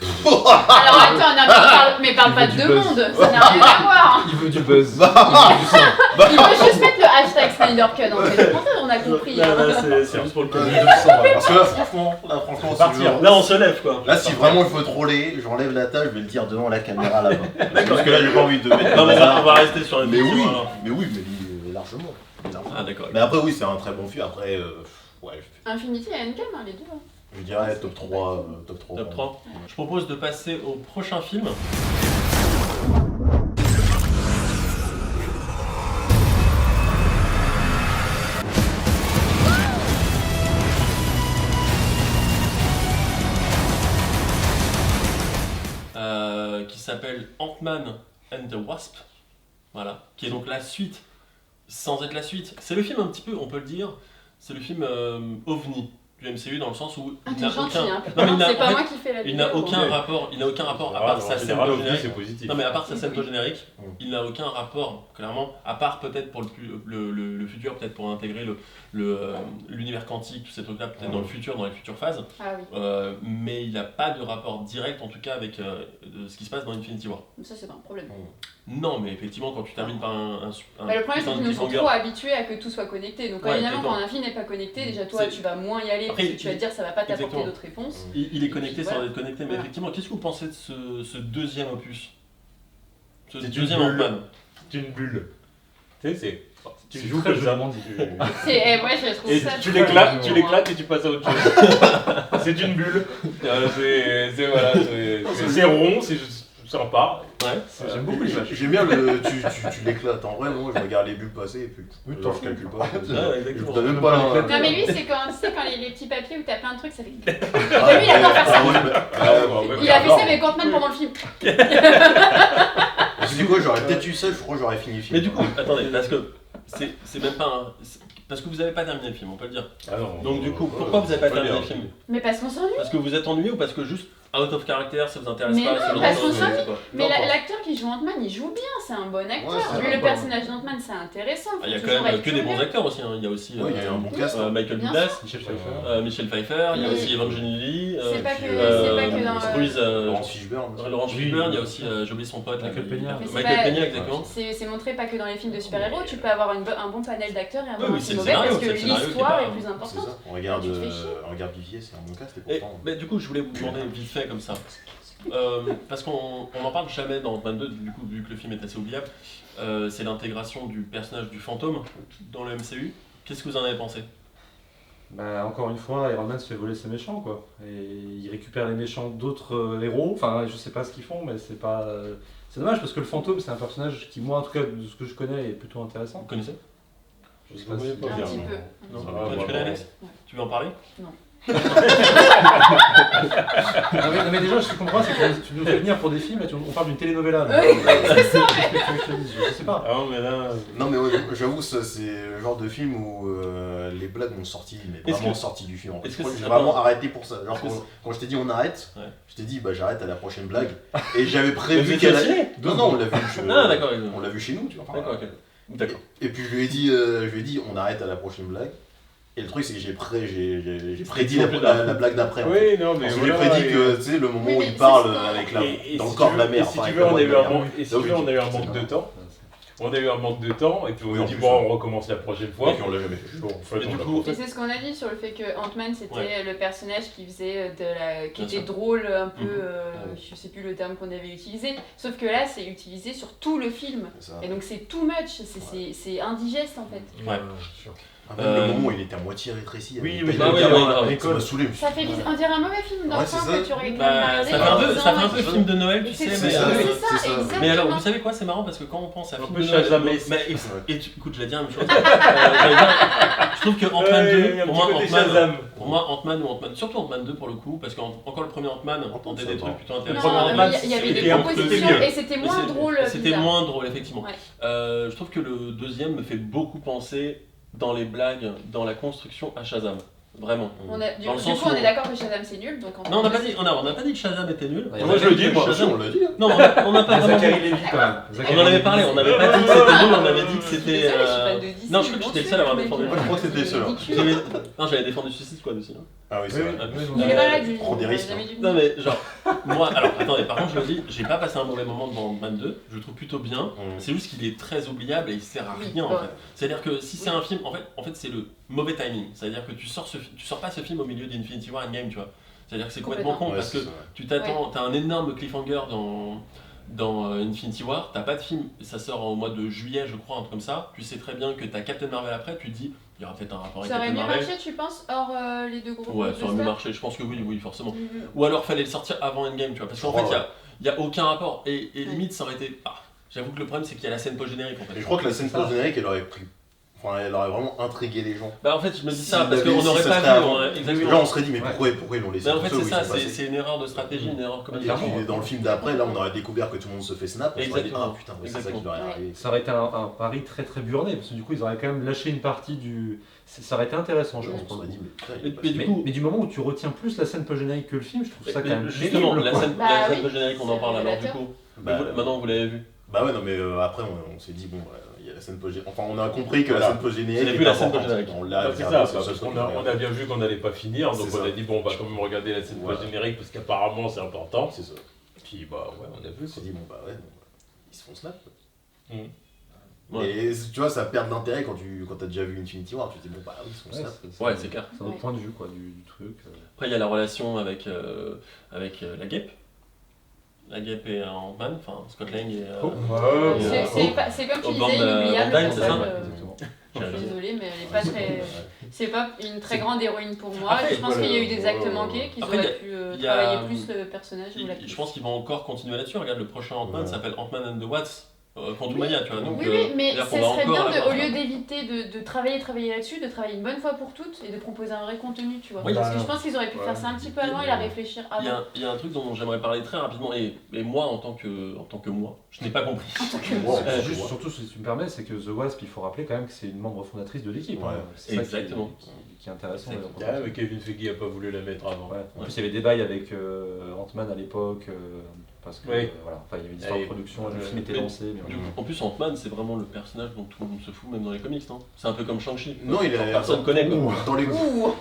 Alors attends, non, mais parle pas de deux mondes, ça n'a rien à voir. Il veut du buzz. Il veut juste mettre le hashtag Snyder Cut en fait. On a compris. C'est juste pour le cas. Parce que là, franchement, là on se lève quoi. Là, si vraiment il faut troller, j'enlève la tâche, je vais le dire devant la caméra là-bas. Parce que là, j'ai pas envie de mettre. Non, mais on va rester sur mais oui, largement. Ah d'accord. Mais après, oui, c'est un très bon film. Après, ouais. Infinity et Endgame, les deux. Je dirais top 3. Top 3. Je propose de passer au prochain film. Qui s'appelle Ant-Man and the Wasp. Voilà. Qui est donc la suite, sans être la suite. C'est le film un petit peu, on peut le dire, c'est le film OVNI du MCU dans le sens où il n'a aucun... c'est pas moi qui fais la vidéo. Il n'a aucun rapport à part sa scène générique. C'est positif. Non mais à part sa scène générique, il n'a aucun rapport clairement, à part peut-être pour le futur, peut-être pour intégrer l'univers quantique, tous ces trucs-là, peut-être dans le futur, dans les futures phases. Ah oui. Mais il n'a pas de rapport direct en tout cas avec ce qui se passe dans Infinity War. Ça c'est pas un problème. Non, mais effectivement, quand tu termines par un le problème, c'est qu'ils nous sont trop habitués à que tout soit connecté. Donc, évidemment, quand un film n'est pas connecté, déjà toi, tu vas moins y aller parce que tu vas te dire ça va pas t'apporter d'autres réponses. Il est connecté sans être connecté, mais effectivement, qu'est-ce que vous pensez de ce deuxième opus? Ce deuxième Ant-Man? C'est une bulle. Tu sais, tu joues comme ça. Moi, je trouve ça. Tu l'éclates et tu passes à autre chose. C'est une bulle. C'est rond, c'est sympa. Ouais, j'aime beaucoup l'image. J'aime bien tu l'éclates. En vrai, moi je regarde les bulles passer et puis je calcule pas. exactement. T'as même pas la... Non mais lui c'est quand les petits papiers où t'as plein de trucs, ça fait... Lui il adore faire ça. Il a fait ça avec Ant-Man pendant le film. Tu sais quoi, j'aurais peut-être eu ça, je crois que j'aurais fini le film. Mais du coup, attendez, parce que c'est même pas parce que vous avez pas terminé le film, on peut le dire. Ah non. Donc du coup, pourquoi vous avez pas terminé le film? Mais parce qu'on s'ennuie. Parce que vous êtes ennuyé ou parce que juste out of character, ça vous intéresse mais pas? Non, parce qu'on s'ennuie. Mais l'acteur qui joue Ant-Man, il joue bien, c'est un bon acteur. Le personnage d'Ant-Man, c'est intéressant. Il y a quand même que des bons acteurs aussi. Il y a aussi il y a un bon cast. Michael Douglas, Michel Pfeiffer, il y a aussi Evangeline Lilly. C'est pas que dans Laurence Fishburne. Il y a aussi, j'ai oublié son pote, Michael Peña. Michael Peña, exactement. C'est montré pas que dans les films de super-héros, tu peux avoir un bon panel d'acteurs et un bon c'est mauvais parce que scénario l'histoire est plus importante. On regarde Vivier, c'est un bon cast et pourtant. Du coup, je voulais vous demander vite fait comme ça. Parce qu'on n'en parle jamais dans Ant-Man 2, du coup, vu que le film est assez oubliable, c'est l'intégration du personnage du fantôme dans le MCU. Qu'est-ce que vous en avez pensé? Encore une fois, Iron Man se fait voler ses méchants, quoi. Et il récupère les méchants d'autres héros. Enfin, je sais pas ce qu'ils font, mais c'est pas. C'est dommage parce que le fantôme, c'est un personnage qui, moi, en tout cas, de ce que je connais, est plutôt intéressant. Vous connaissez? Je sais pas si. Un petit peu. Non. Tu connais Alex? Tu veux en parler? Non. Non mais déjà, ce que je comprends, c'est que tu nous fais venir pour des films, et on parle d'une télénovela. C'est ça, je sais pas. Ah mais là... Non mais ouais, j'avoue, ça c'est le genre de film où les blagues m'ont sorti, mais vraiment sorti du film. J'ai vraiment arrêté pour ça. Genre quand je t'ai dit on arrête, je t'ai dit j'arrête à la prochaine blague. Et j'avais prévu qu'elle allait... Non, on l'a vu. Ah d'accord. On l'a vu chez nous, tu vois. D'accord, ok. D'accord. Et puis je lui ai dit, on arrête à la prochaine blague. Et le truc, c'est que j'ai prédit la blague d'après. En fait. Oui, non, mais Parce que voilà, j'ai prédit et- que, tu sais, le moment Oui, où mais il c'est parle ce qu'on- avec Et dans le si corps tu de la veux- mer. et si enfin, tu avec veux, la on a voix eu de un la mer. manque, et si tu veux, on a eu un manque de temps. On a eu un manque de temps, et puis on Oui, a en dit, plus, bon, ouais. on recommence la prochaine fois. Et puis on l'a jamais fait. Bon, en fait, Et on du l'a coup, pas Et fait. c'est ce qu'on a dit sur le fait que Ant-Man c'était Ouais. le personnage qui faisait qui Bien était sûr. drôle un peu, Mhm. je sais plus le terme qu'on avait utilisé, sauf que là c'est utilisé sur tout le film. C'est ça. Et donc c'est too much, c'est indigeste en fait. Ouais. Ah, même le moment où il était à moitié rétréci. Oui, avec mais le bah oui, gamin, ouais, ça m'a saoulé. Ça fait on dirait un mauvais film d'enfant c'est ça. que tu aurais Bah, ça fait un peu film de Noël, tu sais. C'est Mais, ça, ça, c'est ça. exactement. mais alors, vous savez quoi, c'est marrant parce que quand on pense à Un film peu de Noël, Shazam. écoute, je vais dire la même chose. J'allais dire, je trouve que Ant-Man 2, pour moi, Ant-Man ou Ant-Man, surtout Ant-Man 2 pour le coup, parce qu'encore le premier Ant-Man tentait des trucs plutôt intéressants. Non, Ant-Man, il y avait des c'était un peu propositions mieux. et c'était moins drôle. C'était bizarre. moins drôle, effectivement. Ouais. Je trouve que le deuxième me fait beaucoup penser dans les blagues, dans la construction à Shazam. Vraiment. Du Dans le coup, sens on où- est d'accord que Shazam c'est nul, donc en Non, on n'a pas dit que Shazam était nul. Ouais, On moi, a je le dit dis, que moi, Shazam- On l'a dit. Non, on n'a pas vraiment Zachary dit. Lévy quand même. On en avait parlé, on n'avait pas dit que c'était nul, on avait dit que Je suis c'était. désolée, je suis fan de Disney, Non, je crois que j'étais le seul à avoir mec, défendu. Moi, je crois que c'était le seul, hein. ridicule. Non, j'avais défendu Suicide Squad aussi. hein. Ah oui, c'est vrai. Il est malade, lui. prend des risques, On avait hein. dit- Non, mais genre, moi, alors attendez, par contre, je le dis, j'ai pas passé un mauvais moment devant Ant-Man 2, je le trouve plutôt bien. Mm. C'est juste qu'il est très oubliable et il sert à Oui, rien en ouais. fait. C'est-à-dire que si c'est un film, en fait c'est le mauvais timing. C'est-à-dire que tu sors pas ce film au milieu d'Infinity War Endgame, tu vois. C'est-à-dire que c'est complètement con Ouais, parce que c'est ça. tu t'attends, t'as un énorme cliffhanger dans Infinity War, t'as pas de film, ça sort au mois de juillet je crois, un truc comme ça. Tu sais très bien que t'as Captain Marvel après, tu te dis, il y aura peut-être un rapport avec Ça aurait Captain bien Marvel. marché, tu penses, hors les deux groupes Ouais, ça aurait mieux marché, je pense que oui, forcément. Mhm. Ou alors fallait le sortir avant Endgame, tu vois, parce qu'en fait il y a aucun rapport et Ouais. limite ça aurait été. J'avoue que le problème c'est qu'il y a la scène post-générique en Et fait. je crois que la scène post-générique, elle aurait pris. Enfin, elle aurait vraiment intrigué les gens. Bah en fait je me dis Si ça parce il qu'on avait- n'aurait si pas ça vu, serait avant. exactement. Là, on serait dit, mais Ouais. pourquoi ils l'ont laissé Mais en tout fait seul, c'est où ils ça, sont passés. c'est une erreur de stratégie, une erreur Et comédique. puis, dans le film d'après, là, on aurait découvert que tout le monde se fait snap. On se serait dit, Exactement. ah putain, ouais, c'est ça qui Exactement. va Ouais. arriver. Ça aurait été un pari très très burné, parce que du coup ils auraient quand même lâché une partie du. Ça aurait été intéressant, je pense. On pour se le serait coup. dit, mais putain, Mais- il est mais passé. du coup- Mais du moment où tu retiens plus la scène post-générique que le film, je trouve ça quand Mais même justement, pénible, la quoi. scène Bah oui, post-générique on en c'est parle alors du révélateur. coup. Bah, Maintenant vous l'avez vu. Bah ouais, non, mais après, on s'est dit, bon, il y a la scène post-générique. Enfin, on a compris que Voilà. la scène post-générique. Ce n'est plus était la scène importante. post-générique. On l'a Ah, c'est regardé, ça, c'est le seul parce truc qu'on qu'on a, a on a bien vu qu'on n'allait pas finir, donc C'est on a ça. dit bon on va quand même regarder la scène Voilà. post-générique parce qu'apparemment c'est important. C'est ça. Puis bah ouais on a On vu s'est quoi. dit, bon, bah ouais, ils se font snap. Mm. Ouais. Et tu vois, ça perd d'intérêt quand t'as déjà vu Infinity War. Tu te dis, bon, bah oui, ils se font Ouais, snap. Ouais, c'est clair. C'est un autre point de vue quoi, du truc. Après il y a la relation avec la guêpe. La guêpe et Ant-Man, enfin Scott Lang et. Oh. C'est comme tu Au bord disais, de inoubliable. Van Dyne, en c'est fait, ça Exactement. Je suis désolée, mais elle est pas très. C'est pas une très grande héroïne pour moi. Après, je pense qu'il y a eu des actes manqués, qu'ils Après, auraient pu il y a- travailler plus le personnage ou Je l'actrice. pense qu'ils vont encore continuer là-dessus. Regarde, le prochain Ant-Man Ouais. s'appelle Ant-Man and the Wasp. Quantumania, tu vois. Donc, Oui, mais c'est-à-dire ça qu'on va serait encore bien, avoir au ça. lieu d'éviter de travailler là-dessus, de travailler une bonne fois pour toutes et de proposer un vrai contenu, tu vois. Oui, Parce que je pense qu'ils auraient pu ouais. faire ça un petit peu avant et la réfléchir Il y, avant. il y a un truc dont j'aimerais parler très rapidement, et moi, en tant que moi, je n'ai pas compris. Wow, Juste, surtout si tu me permets, c'est que The Wasp, il faut rappeler quand même que c'est une membre fondatrice de l'équipe. Ouais, hein. C'est ça exactement. qui est intéressant. C'est- d'ailleurs. Ah, mais Kevin Feige a pas voulu la mettre avant. Ouais. En plus, il y avait des bails avec Ant-Man à l'époque, parce que Oui. voilà, enfin, il y avait une histoire Et- de production, le film était mais- lancé. Mais Du coup, en plus, Ant-Man, c'est vraiment le personnage dont tout le monde se fout, même dans les comics, non? C'est un peu comme Shang-Chi. Non, il Genre, a. personne connaît, quoi. Dans les. Ouh,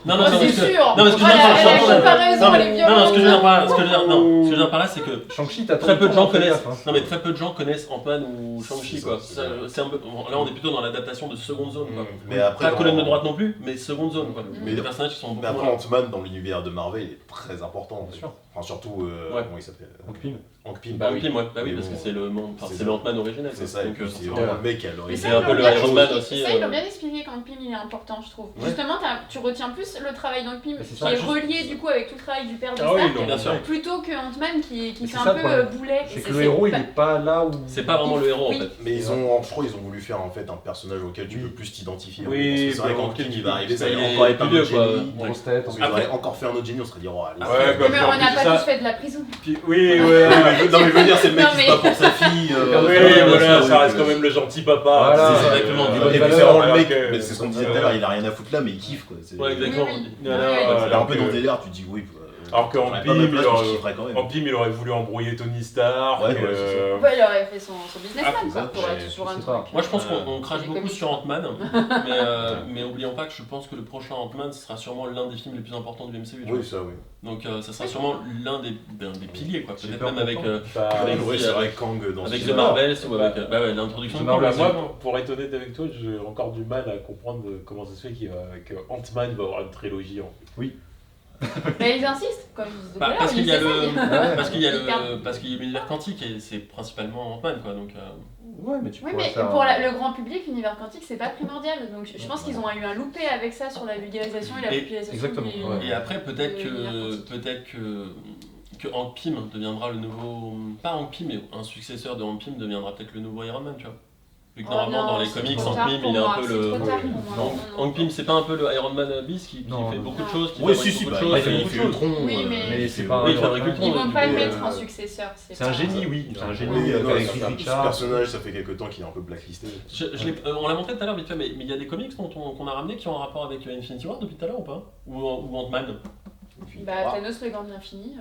Non, oh, c'est mais sûr. non, mais ce que je veux dire, Voilà, je suis en la train de- comparaison, non, elle est non, ce que je veux dire par là, violente. ce que je veux dire par là, c'est que Shang-Chi, t'as très peu de gens connaissent. Hein. Non, mais très peu de gens connaissent Ant-Man ou Shang-Chi, C'est quoi. ça, c'est Ça, ça. c'est un peu. Bon, là, on est plutôt dans l'adaptation de seconde zone, quoi. Mais après, Pas dans- colonne de droite non plus, mais seconde zone, quoi. Mais Des personnages qui sont beaucoup Mais après, moins. Ant-Man dans l'univers de Marvel il est très important. Bien sûr. Enfin, surtout. Ouais. Comment il s'appelle Donc, Pym. Hank Pym. Bah oui, ouais. Bah oui, Mais parce bon, que c'est le monde, enfin, c'est c'est ça. le Ant-Man original. C'est ça, et Donc, puis c'est forcément. vraiment le mec qui a Mais l'origine. c'est un peu le Iron Man aussi, Ça, ils l'ont bien expliqué quand Pym il est important, je trouve. Ouais. Justement, tu retiens plus le travail d'Hank Pym, Mais c'est qui ça, est juste- relié du coup avec tout le travail du père de Ah oui, Stark, non, bien sûr. plutôt que Ant-Man qui Mais fait c'est un ça, le peu problème. boulet. C'est Et que le héros, il est pas là où. C'est pas vraiment le héros, en Oui. fait. Mais je crois qu'ils ont voulu faire en fait un personnage auquel tu peux plus t'identifier. Oui, Parce que c'est vrai bah, qu'Hank Pym il va arriver, ça ça y va est, encore être un plus vieux, autre quoi. génie. Ouais. Grosse tête. Parce en qu'ils fait. auraient encore fait un autre génie, on serait dit, oh, allez. Ouais, bah, Mais en on plus n'a de pas ça- tous fait de la prison. Puis, oui, ouais. Non, mais je veux dire, c'est le mec Non, qui mais- se bat pour sa fille. Oui, voilà, sûr, ça oui, reste quand même le gentil papa. Voilà. C'est exactement, du Et bon puis valeur, c'est vraiment le alors mec, que- mais c'est ce qu'on disait tout à l'heure, il a rien à foutre là, mais il kiffe quoi. Ouais, exactement. Oui, oui. Voilà, Ouais, Il est un peu donc, dans le délire, tu te dis oui. Alors qu'en J'aurais Pym, pas ma place, il mais je kifferais quand même. en Pym, il aurait voulu embrouiller Tony Stark. Ouais, voilà, c'est ça. Ouais, il aurait fait son businessman, Ah, quoi, ça, pour ouais, être toujours je un sais truc. pas. Moi je pense qu'on c'est crache des beaucoup comics. sur Ant-Man, mais oublions pas que je pense que le prochain Ant-Man ce sera sûrement l'un des films les plus importants du MCU. tu Oui, vois. ça, oui. Donc ça sera sûrement l'un des piliers, quoi. J'ai Peut-être peur même avec, pourtant. Bah, avec- Oui, c'est vrai, Kang dans avec ce The film. Marvels ou avec bah ouais, l'introduction The de Marvels, Kang, moi, pour être honnête avec toi, j'ai encore du mal à comprendre comment ça se fait que Ant-Man va avoir une trilogie. En fait. Mais ils insistent, comme je disais tout à Bah, l'heure, parce qu'il y a ils essayent. parce qu'il y a Hyper- parce qu'il y a l'univers quantique et c'est principalement Ant-Man, quoi. Donc Ouais, mais tu Oui, pourrais mais faire pour un- le grand public, l'univers quantique, c'est pas primordial. Donc je pense qu'ils ont eu un loupé avec ça sur la vulgarisation et la Et- popularisation. exactement, du- ouais. et après peut-être l'univers que Hank Pym deviendra le nouveau, pas Hank Pym, mais un successeur de Hank Pym deviendra peut-être le nouveau Iron Man, tu vois. Vu que Oh normalement non, dans les c'est comics, trop Hank tard Pym pour il est un moi, peu c'est le. trop tard pour moi. Hank- Non, non. Hank Pym c'est pas un peu le Iron Man bis qui Non, fait non. beaucoup de choses, qui Oui, fabrique si, beaucoup de bah, choses, il fait fait beaucoup de le choses. tronc. Oui, mais c'est pas Oui, un- il fabrique le tronc. Ils vont pas le euh, mettre en successeur. C'est un génie, oui. C'est un génie Oui, avec non, Reed ce Richards. personnage, ça fait quelques temps qu'il est un peu blacklisté. On l'a montré tout à l'heure vite fait, mais il y a des comics qu'on a ramenés qui ont un rapport avec Infinity War depuis tout à l'heure ou pas ou Ant-Man. Bah, Thanos, le gant de l'infini.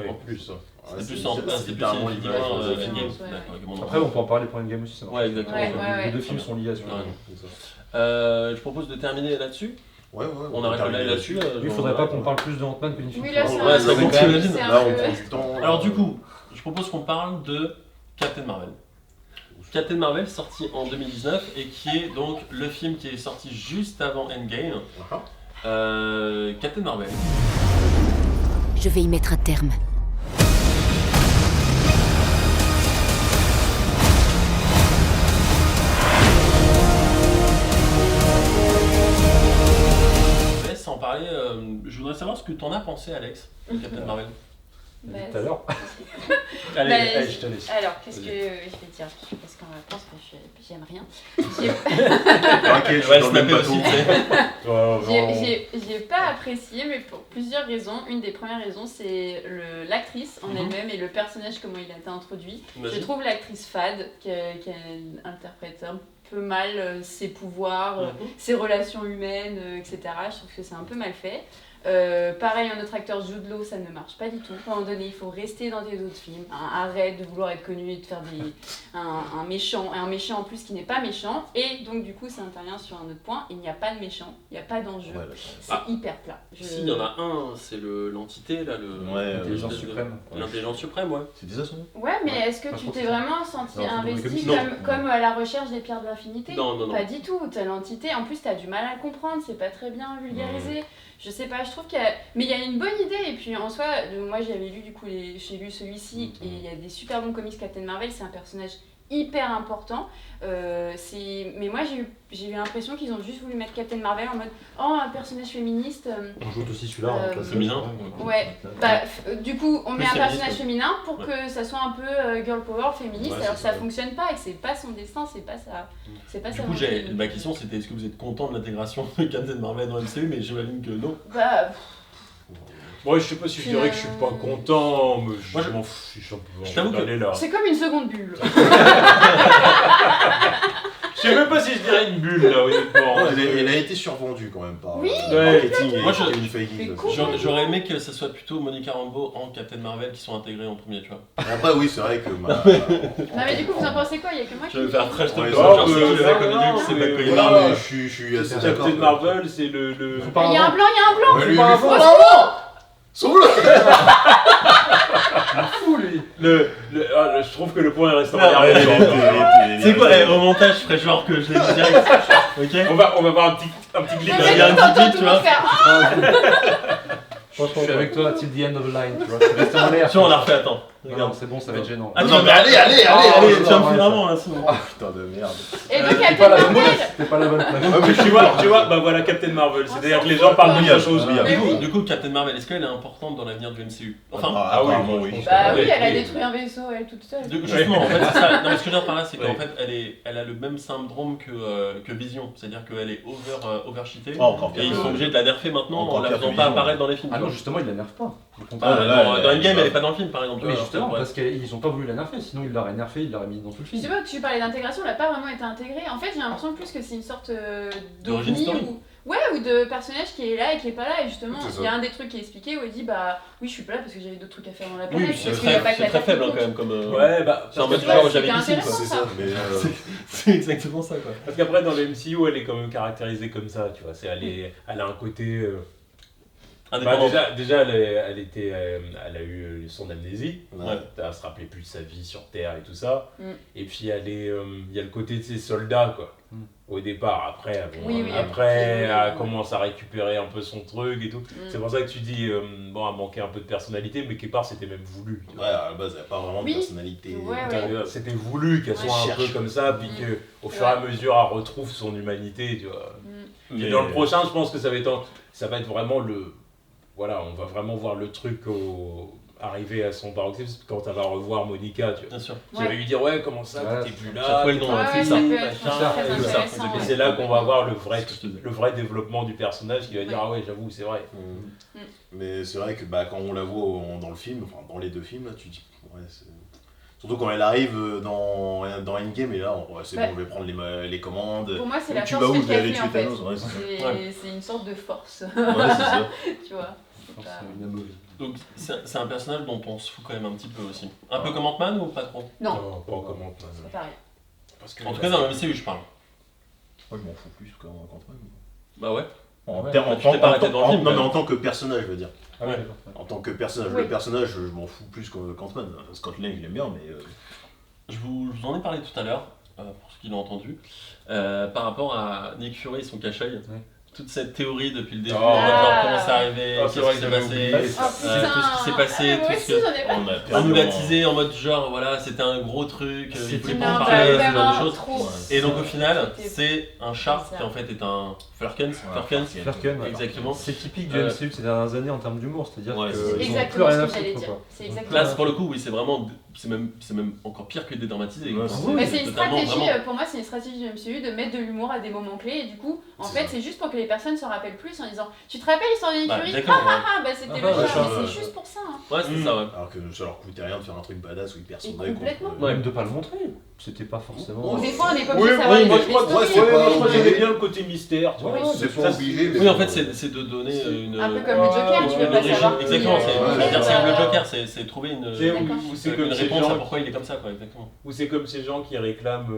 En plus. C'était plus Infinity War, littéralement Endgame. l'image, ouais. D'accord, ok, bon, Après, on peut en parler pour Endgame aussi. c'est Ouais, normal. exactement. Ouais, ouais. Les deux films sont liés à celui-là. Ouais. Je propose de terminer là-dessus. Ouais, ouais. On arrête le live là-dessus. Il faudrait pas qu'on parle plus de Ant-Man que d'Infinity Oui, là, War. c'est Ouais, un ça peu- compte, c'est t'imagines. un Là, on peu- prend du temps. Alors du coup, je propose qu'on parle de Captain Marvel. Captain Marvel sorti en 2019 et qui est donc le film qui est sorti juste avant Endgame. Captain Marvel. Je vais y mettre un terme. Je laisse en parler. Je voudrais savoir ce que t'en as pensé, Alex, de Captain Marvel. On a dit Bah, tout à l'heure. Allez, Bah, allez, je te laisse. Alors, qu'est-ce que je vais dire? Parce qu'en réponse, j'aime rien. J'ai- T'inquiète, je suis Ouais, dans le même snapper bateau. aussi, tu sais. J'ai pas apprécié, mais pour plusieurs raisons. Une des premières raisons, c'est l'actrice en Mhm. elle-même et le personnage, comment il a été introduit. Je Vas-y. trouve l'actrice fade, qui interprète un peu mal ses pouvoirs, Mhm. ses relations humaines, etc. Je trouve que c'est un peu mal fait. Pareil, un autre acteur, Jude Law, ça ne marche pas du tout. À un moment donné, il faut rester dans tes autres films. Arrête de vouloir être connu et de faire un méchant en plus qui n'est pas méchant. Et donc, du coup, ça intervient sur un autre point. Il n'y a pas de méchant, il n'y a pas d'enjeu. Ouais, d'accord. C'est hyper plat. Si, il y en a un, c'est l'entité, là, Ouais, L'intelligence l'espèce de- suprême. L'intelligence suprême, ouais. C'était ça son nom? Ouais, mais Ouais. est-ce que Moi, je tu trouve t'es que ça- vraiment senti Non, c'est dans les investi comics. comme à la recherche des pierres de l'infinité? Non, non, non. Pas du tout. T'as l'entité, en plus t'as du mal à le comprendre, c'est pas très bien vulgarisé. Je sais pas, je trouve qu'il y a... Mais il y a une bonne idée, et puis en soi, moi j'avais lu du coup, j'ai lu celui-ci, et il y a des super bons comics Captain Marvel, c'est un personnage hyper important. Mais moi j'ai eu l'impression qu'ils ont juste voulu mettre Captain Marvel en mode oh, un personnage féministe. On rajoute aussi celui-là. féminin. Ouais, bah, du coup, on met un féministe, personnage ouais. féminin pour Ouais. que ça soit un peu girl power féministe, Ouais, alors que c'est ça ça. fonctionne pas et que c'est pas son destin, c'est pas ça. C'est pas Du sa coup, volonté. ma question c'était est-ce que vous êtes content de l'intégration de Captain Marvel dans le MCU, mais j'imagine que non. Bah, Moi, je sais pas si je dirais que je suis pas content, mais Moi, je m'en fous. Je suis un peu Je t'avoue que- d'aller là. c'est comme une seconde bulle. Je sais même pas si je dirais une bulle là, honnêtement. Oh, il a été survendu quand même par Oui, marketing et Moi, je- Kevin Feige. Mais ça, cool. c'est- J'aurais aimé que ce soit plutôt Monica Rambeau en Captain Marvel qui sont intégrés en premier, tu vois. Après, oui, c'est vrai que. bah, Non mais du coup, vous en pensez quoi? Il y a que moi qui... Je vais faire trash talk Ouais, de ça, genre, ouais, c'est qui le mec au non, milieu qui sait mais pas quoi il voilà. parle. mais je suis assez d'accord. Captain Marvel, c'est le. Il y a un blanc, il y a un blanc. Ouais, lui, pas lui, un faut bon. vraiment Sauve-le Fou lui. Je trouve que le point est resté en Ouais, arrière. C'est quoi, au montage, je ferai genre que je l'ai dit direct. Ok. On va voir un petit glitch. Mais il y a un t'entends petit tout tu le monde vois. faire Je suis avec toi till the end of the line, tu vois. Je suis resté en l'air. Tu vois, on l'a refait, attends. Non, Regarde. c'est bon, ça va être gênant. Ah, Non, mais allez, allez, Ah, allez, allez tu non, vas me ouais, filer ça- un vent là, sinon. Ah, putain de merde. Et donc C'était Captain pas la bonne Marvel. C'était pas la bonne place. Ouais, mais Tu vois, bah voilà Captain Marvel. C'est-à-dire que les gens parlent Oui, d'autre chose. oui, Mais oui. Du coup, Captain Marvel, est-ce qu'elle est importante dans l'avenir du MCU? Enfin, Ah, oui, apparemment, oui. Bah oui, Ouais, elle a mais- détruit un vaisseau elle toute seule. justement, en fait, c'est ça. Non, mais ce que je veux dire par là, c'est qu'en Ouais. fait, elle a le même syndrome que Vision. C'est-à-dire qu'elle est overcheatée. Oh, encore Et pire ils que- sont obligés de la nerfer maintenant Encore en la pire faisant que pas Vision. apparaître dans les films. Ah tu non, vois. justement, il la nerve pas. Au Ah, contraire. là, dans elle- Endgame, elle- elle est pas dans le film par exemple. Oui, tu vois, justement, ouais. parce qu'ils ont pas voulu la nerfer, sinon ils l'auraient nerfé, ils l'auraient mis dans tout le Je sais film. pas, tu parlais d'intégration, elle a pas vraiment été intégrée. En fait, j'ai l'impression plus que c'est une sorte D'origine d'ovni story. ou... Ouais, ou de personnage qui est là et qui est pas là. Et justement, C'est ça. il y a un des trucs qui est expliqué où il dit bah oui, je suis pas là parce que j'avais d'autres trucs à faire dans la Oui, planète. c'est parce qu'il y a pas que très, la très Terre faible qui hein, quand compte. même comme. Ouais, bah, C'est en mode que genre ouais, j'avais c'était piscine quoi. intéressant. C'est ça, mais C'est exactement ça quoi. parce qu'après dans le MCU, elle est quand même caractérisée comme ça, tu vois. Elle a un côté. Bah, Indépendant. déjà elle a eu son amnésie. ouais. Elle se rappelait plus de sa vie sur Terre et tout ça. Mm. Et puis il y a le côté de ses soldats quoi. Mm. Au départ, après, Oui, oui, après après, elle commence à récupérer un peu son truc et tout. C'est pour ça que tu dis, bon, elle manquait un peu de personnalité, mais quelque part c'était même voulu. tu vois. Ouais, à la base, elle n'a pas vraiment Oui. de personnalité. Ouais. C'était voulu qu'elle Ouais. soit un Cherche. peu comme ça, puis Mm. qu'au fur et à mesure elle retrouve son humanité, tu vois. Mm. Et dans le prochain, je pense que ça va être vraiment le. Voilà, on va vraiment voir le truc arriver à son paroxysme quand elle va revoir Monica, tu vois. Bien sûr. Qui va lui dire, ouais, comment ça, Ouais, t'étais plus ça là. pourrait le nom, Ouais, c'est ouais, ça. ça peut être machin, très c'est ça. intéressant. Et ouais. c'est là qu'on va voir le vrai C'est ce que je te dis. développement du personnage qui va dire, Ouais. ah ouais, j'avoue, c'est vrai. Mais c'est vrai que bah, quand on la voit dans le film, enfin dans les deux films, là, tu dis, ouais, c'est... Surtout quand elle arrive dans Endgame, et là, ouais, c'est Ouais. bon, je vais prendre les commandes. Pour moi, c'est la Tu force vas où, qu'elle je vais aller fait en tuer fait. Thanos, ouais, c'est ça. C'est une sorte de force, Ouais, c'est ça. tu vois. Donc c'est un personnage dont on se fout quand même un petit peu aussi. Un peu comme Ant-Man ou pas trop? Non, Pas comment. c'est pas pareil. Parce que En tout cas dans le MCU je parle. Moi, je m'en fous plus qu'Ant-Man. Bah ouais. En Ouais, termes- tu t'es pas arrêté dans le film, non, mais quand en tant que personnage, je veux dire. Ah ouais, Ouais. d'accord. En tant que personnage, Oui. le personnage, je m'en fous plus qu'Ant-Man. Scott Lang, je l'aime bien, mais. Je vous en ai parlé tout à l'heure, pour ceux qui l'ont entendu, par rapport à Nick Fury et son cache-œil. Ouais. Toute cette théorie depuis le début, Oh. genre comment c'est arrivé, Oh, qu'est-ce c'est vrai qui que s'est j'avais passé, oublié. Oh putain. tout ce qui s'est passé, Ah, moi tout aussi, ce que... j'en ai pas. On a On perdu nous en- baptisait en mode genre voilà c'était un gros truc, il C'était fallait pas pas en Non, parler, bah, ce genre de vraiment, choses. trop. Et donc au final C'était- c'est un chat C'est ça. qui en fait est un Flerkens, Flerkens. Flerken, ouais. exactement. C'est typique du MCU de ces dernières années en termes d'humour, c'est-à-dire Ouais, qu'ils c'est ça. n'ont plus Exactement rien ce à que j'allais foutre. dire. quoi. C'est Donc exactement. Là pour le coup oui c'est vraiment, c'est même encore pire que dédramatisé. Ouais, Enfin, c'est- Mais c'est une totalement, stratégie, vraiment- pour moi, c'est une stratégie du MCU de mettre de l'humour à des moments clés. Et du coup, en C'est fait, ça. c'est juste pour que les personnes se rappellent plus en disant tu te rappelles l'histoire de Nick Bah, Fury? exactement, ouais. Ah, bah c'était Ah, le bah, chat, ouais, mais ouais. c'est juste pour ça. Hein. Ouais c'était ça ouais. Alors que ça leur coûtait rien de faire un truc badass où ils Et personnaient complètement. contre. Même de pas le montrer, c'était pas forcément. Ou des fois, on n'est pas Oui, obligé de savoir oui, les moi les je crois que stories. c'est pas je crois que j'aimais obligé. bien le côté mystère, tu vois. Ouais, C'est Ça, pas obligé, mais. Oui en bon, fait c'est de donner une... Un peu comme le Joker, tu une veux pas origine. savoir. Exactement, qui, c'est ouais, je veux dire, ouais. c'est comme le Joker, c'est trouver une, C'est D'accord. ou c'est une comme ces réponse à gens pourquoi il est comme ça quoi exactement. ou c'est comme ces gens qui réclament